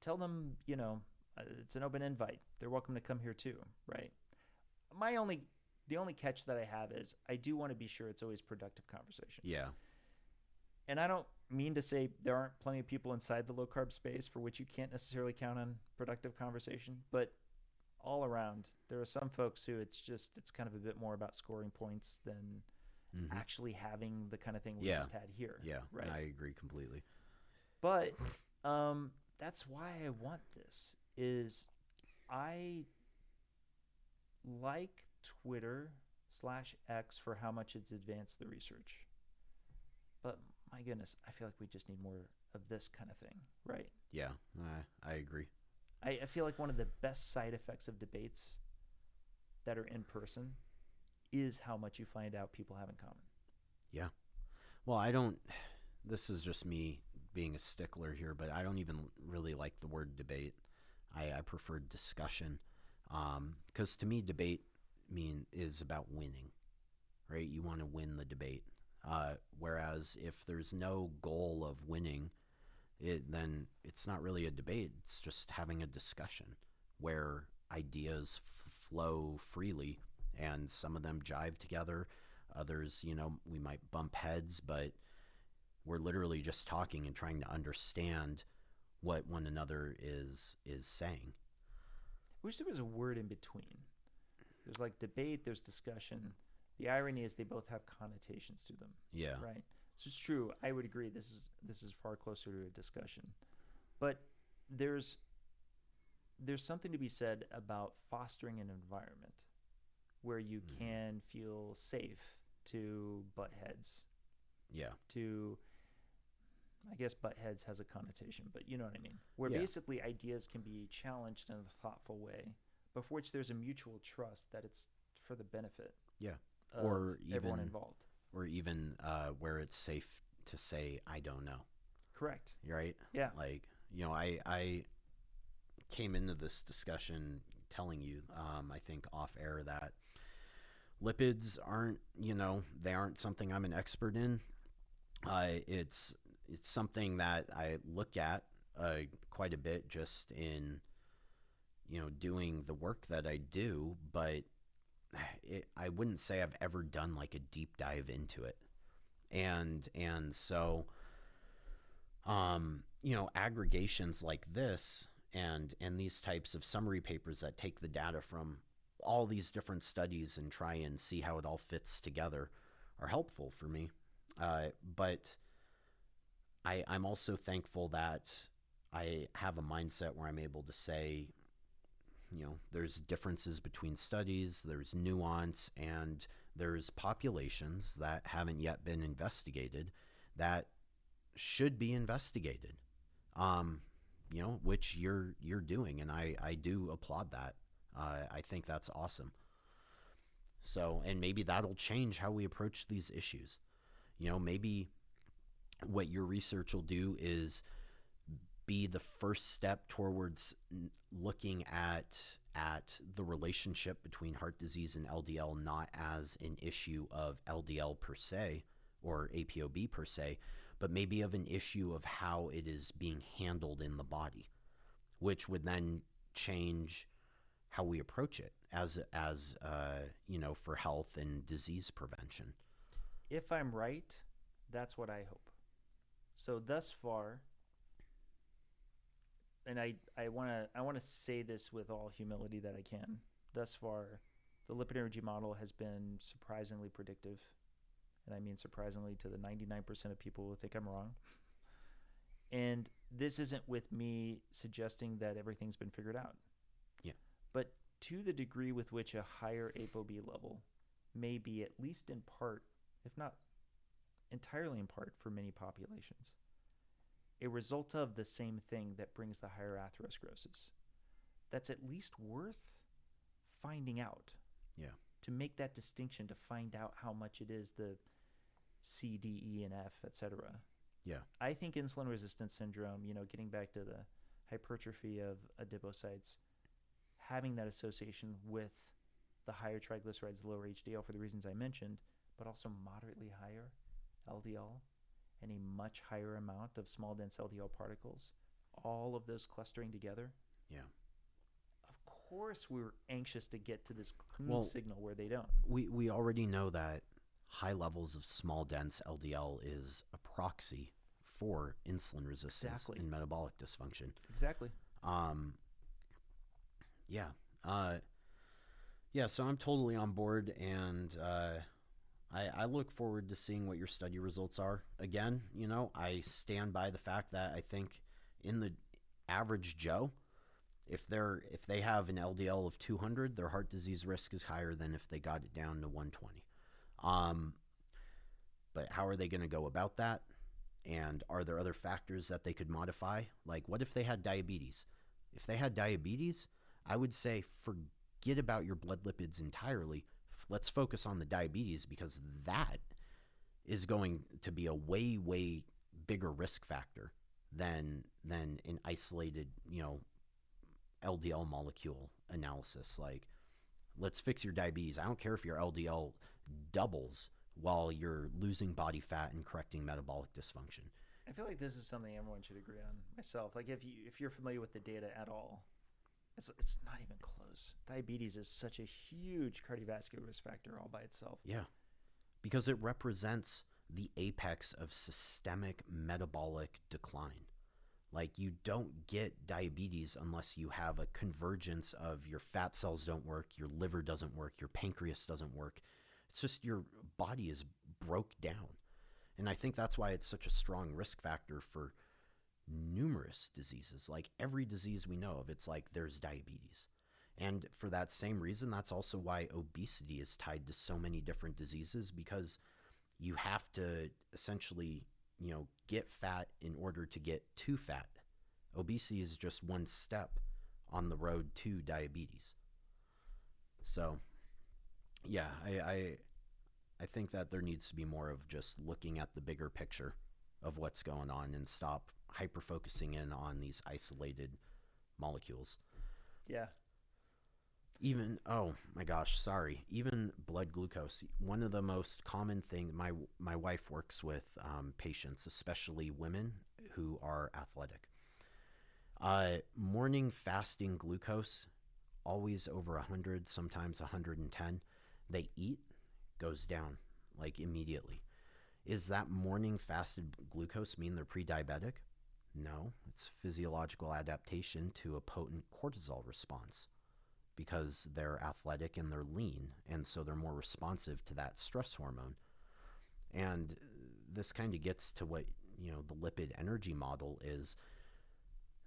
S2: Tell them, it's an open invite. They're welcome to come here too, right? The only catch that I have is I do want to be sure it's always productive conversation.
S1: Yeah.
S2: And I don't mean to say there aren't plenty of people inside the low carb space for which you can't necessarily count on productive conversation, but all around, there are some folks who it's kind of a bit more about scoring points than actually having the kind of thing we just had here.
S1: Yeah,
S2: right.
S1: I agree completely.
S2: But that's why I want this. Is I like Twitter/X for how much it's advanced the research. But my goodness, I feel like we just need more of this kind of thing, right?
S1: Yeah, I agree.
S2: I feel like one of the best side effects of debates that are in person is how much you find out people have in common.
S1: Yeah. Well, this is just me being a stickler here, but I don't even really like the word debate. I prefer discussion, because to me, debate is about winning, right? You want to win the debate. Whereas if there's no goal of winning, then it's not really a debate. It's just having a discussion where ideas flow freely, and some of them jive together. Others, we might bump heads, but we're literally just talking and trying to understand what one another is saying.
S2: wish there was a word in between. There's like debate, there's discussion. The irony is they both have connotations to them.
S1: Yeah.
S2: Right. So it's true. I would agree. This is far closer to a discussion, but there's something to be said about fostering an environment where you can feel safe to butt heads.
S1: Yeah.
S2: I guess butt heads has a connotation, but you know what I mean. Where basically ideas can be challenged in a thoughtful way, but for which there's a mutual trust that it's for the benefit.
S1: Yeah.
S2: Of
S1: or even,
S2: everyone involved.
S1: Or even where it's safe to say, I don't know.
S2: Correct.
S1: Right?
S2: Yeah.
S1: Like, I came into this discussion telling you, I think off air, that lipids aren't, they aren't something I'm an expert in. It's something that I look at quite a bit just in, doing the work that I do, but I wouldn't say I've ever done like a deep dive into it. And so, aggregations like this and these types of summary papers that take the data from all these different studies and try and see how it all fits together are helpful for me. But I'm also thankful that I have a mindset where I'm able to say, there's differences between studies, there's nuance, and there's populations that haven't yet been investigated that should be investigated, which you're doing, and I do applaud that. I think that's awesome. So, and maybe that'll change how we approach these issues. Maybe what your research will do is be the first step towards looking at the relationship between heart disease and LDL, not as an issue of LDL per se or ApoB per se, but maybe of an issue of how it is being handled in the body, which would then change how we approach it as for health and disease prevention.
S2: If I'm right, that's what I hope. So thus far, and I want to say this with all humility that I can. Thus far, the lipid energy model has been surprisingly predictive, and I mean surprisingly to the 99% of people who think I'm wrong. And this isn't with me suggesting that everything's been figured out.
S1: Yeah.
S2: But to the degree with which a higher ApoB level may be, at least in part, if not entirely in part for many populations, a result of the same thing that brings the higher atherosclerosis, that's at least worth finding out.
S1: Yeah.
S2: To make that distinction, to find out how much it is the C, D, E, and F, etc.
S1: Yeah.
S2: I think insulin resistance syndrome, getting back to the hypertrophy of adipocytes, having that association with the higher triglycerides, the lower HDL for the reasons I mentioned, but also moderately higher LDL and a much higher amount of small dense LDL particles, all of those clustering together.
S1: Yeah.
S2: Of course we were anxious to get to this clean signal where they don't.
S1: We already know that high levels of small dense LDL is a proxy for insulin resistance and metabolic dysfunction.
S2: Exactly.
S1: So I'm totally on board, and I look forward to seeing what your study results are. Again, I stand by the fact that I think in the average Joe, if they have an LDL of 200, their heart disease risk is higher than if they got it down to 120. But how are they going to go about that? And are there other factors that they could modify? Like, what if they had diabetes? If they had diabetes, I would say forget about your blood lipids entirely. Let's focus on the diabetes, because that is going to be a way, way bigger risk factor than an isolated, LDL molecule analysis. Like, let's fix your diabetes. I don't care if your LDL doubles while you're losing body fat and correcting metabolic dysfunction.
S2: I feel like this is something everyone should agree on. Myself, like if you're familiar with the data at all, it's not even close. Diabetes is such a huge cardiovascular risk factor all by itself.
S1: Yeah, because it represents the apex of systemic metabolic decline. Like, you don't get diabetes unless you have a convergence of your fat cells don't work, your liver doesn't work, your pancreas doesn't work. It's just your body is broke down. And I think that's why it's such a strong risk factor for numerous diseases. Like every disease we know of, it's like there's diabetes. And for that same reason, that's also why obesity is tied to so many different diseases, because you have to essentially, get fat in order to get to fat. Obesity is just one step on the road to diabetes. So, yeah, I think that there needs to be more of just looking at the bigger picture of what's going on and stop hyper focusing in on these isolated molecules.
S2: Yeah.
S1: Even, oh my gosh, sorry, even blood glucose. One of the most common thing, my wife works with patients, especially women who are athletic. Morning fasting glucose, always over 100, sometimes 110. They eat, goes down like immediately. Is that morning fasted glucose mean they're pre-diabetic? No, it's physiological adaptation to a potent cortisol response, because they're athletic and they're lean, and so they're more responsive to that stress hormone. And this kind of gets to what, the lipid energy model is.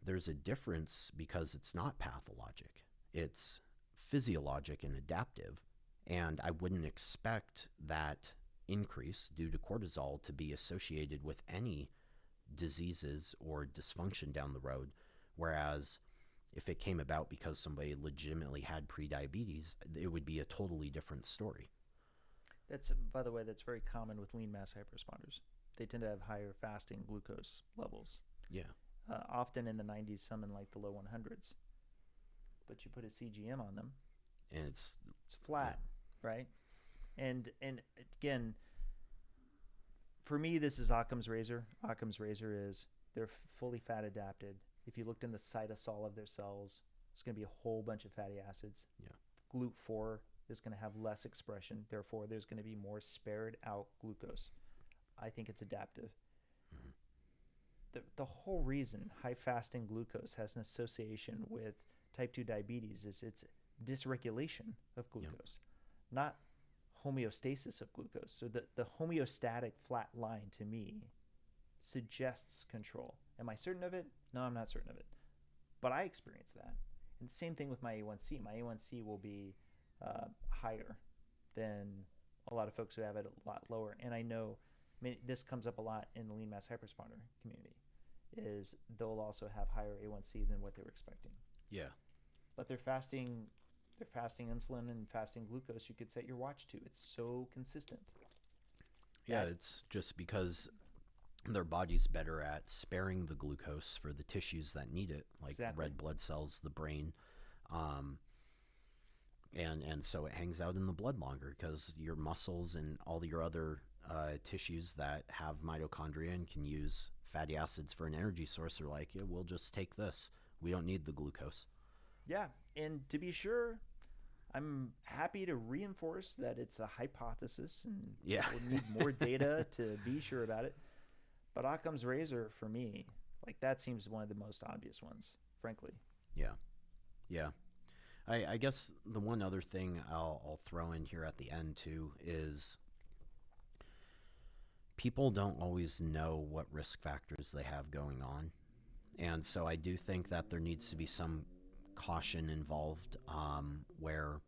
S1: There's a difference because it's not pathologic. It's physiologic and adaptive. And I wouldn't expect that increase due to cortisol to be associated with any diseases or dysfunction down the road. Whereas if it came about because somebody legitimately had prediabetes, it would be a totally different story.
S2: That's, by the way, that's very common with lean mass hyperresponders. They tend to have higher fasting glucose levels.
S1: Yeah.
S2: Often in the 90s, some in like the low 100s. But you put a CGM on them,
S1: And it's
S2: flat, right? And again, for me, this is Occam's razor. Occam's razor is they're fully fat adapted. If you looked in the cytosol of their cells, it's going to be a whole bunch of fatty acids.
S1: Yeah.
S2: GLUT4 is going to have less expression. Therefore, there's going to be more spared out glucose. I think it's adaptive. Mm-hmm. The whole reason high fasting glucose has an association with type 2 diabetes is its dysregulation of glucose, not homeostasis of glucose. So the homeostatic flat line to me suggests control. Am I certain of it? No, I'm not certain of it. But I experience that. And the same thing with my A1C. My A1C will be higher than a lot of folks who have it a lot lower. And I know, this comes up a lot in the lean mass hyperresponder community, is they'll also have higher A1C than what they were expecting.
S1: Yeah.
S2: But they're fasting insulin and fasting glucose. You could set your watch to. It's so consistent.
S1: Yeah, it's just because their body's better at sparing the glucose for the tissues that need it, like
S2: Exactly.
S1: red blood cells, the brain. And so it hangs out in the blood longer because your muscles and all your other tissues that have mitochondria and can use fatty acids for an energy source are like, yeah, we'll just take this. We don't need the glucose.
S2: Yeah, and to be sure, I'm happy to reinforce that it's a hypothesis, and
S1: Yeah.
S2: we'll need more data to be sure about it. But Occam's razor, for me, like that seems one of the most obvious ones, frankly.
S1: Yeah. Yeah. I guess the one other thing I'll throw in here at the end too is people don't always know what risk factors they have going on. And so I do think that there needs to be some caution involved, where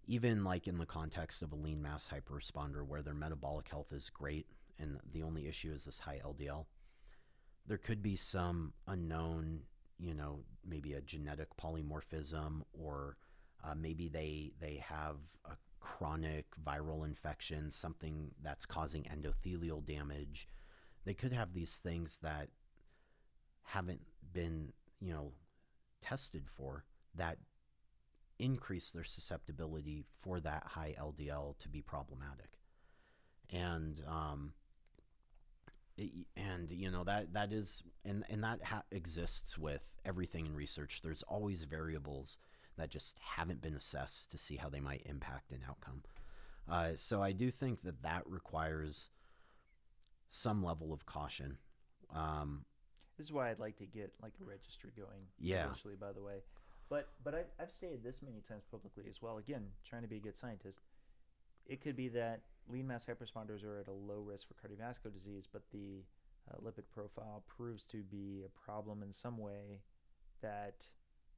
S1: even like in the context of a lean mass hyperresponder where their metabolic health is great and the only issue is this high LDL, there could be some unknown, maybe a genetic polymorphism, or maybe they have a chronic viral infection, something that's causing endothelial damage. They could have these things that haven't been, tested for, that increase their susceptibility for that high LDL to be problematic. And that is, and that exists with everything in research. There's always variables that just haven't been assessed to see how they might impact an outcome. So I do think that requires some level of caution.
S2: This is why I'd like to get like a registry going
S1: Yeah.
S2: eventually, by the way. But I've stated this many times publicly as well. Again, trying to be a good scientist. It could be that lean mass hyperresponders are at a low risk for cardiovascular disease, but the lipid profile proves to be a problem in some way that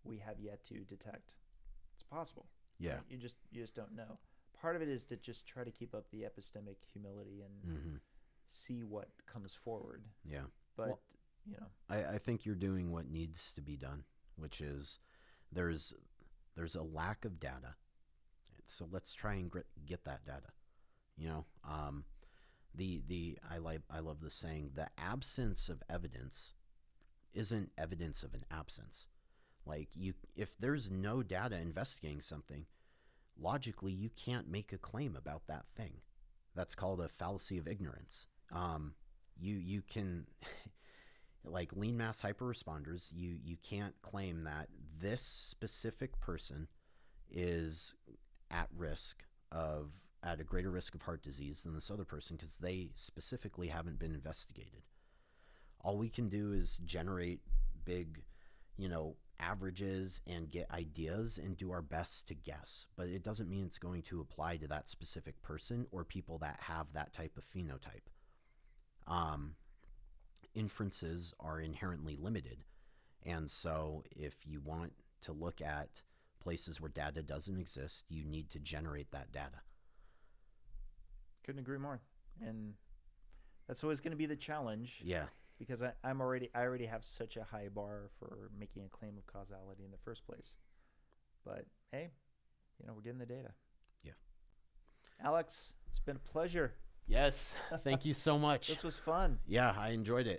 S2: we have yet to detect. It's possible.
S1: Yeah.
S2: Right? You just don't know. Part of it is to just try to keep up the epistemic humility and see what comes forward.
S1: Yeah.
S2: But
S1: Well, I think you're doing what needs to be done, which is there's a lack of data. So let's try and get that data. I love the saying, the absence of evidence isn't evidence of an absence. Like if there's no data investigating something, logically you can't make a claim about that thing. That's called a fallacy of ignorance. You can like lean mass hyperresponders, you can't claim that this specific person is at a greater risk of heart disease than this other person because they specifically haven't been investigated. All we can do is generate big, averages and get ideas and do our best to guess, but it doesn't mean it's going to apply to that specific person or people that have that type of phenotype. Inferences are inherently limited, and so if you want to look at places where data doesn't exist, you need to generate that data.
S2: Couldn't agree more. And that's always going to be the challenge.
S1: Yeah.
S2: Because I already have such a high bar for making a claim of causality in the first place. But hey, we're getting the data.
S1: Yeah.
S2: Alex, it's been a pleasure.
S1: Yes. Thank you so much.
S2: This was fun.
S1: Yeah, I enjoyed it.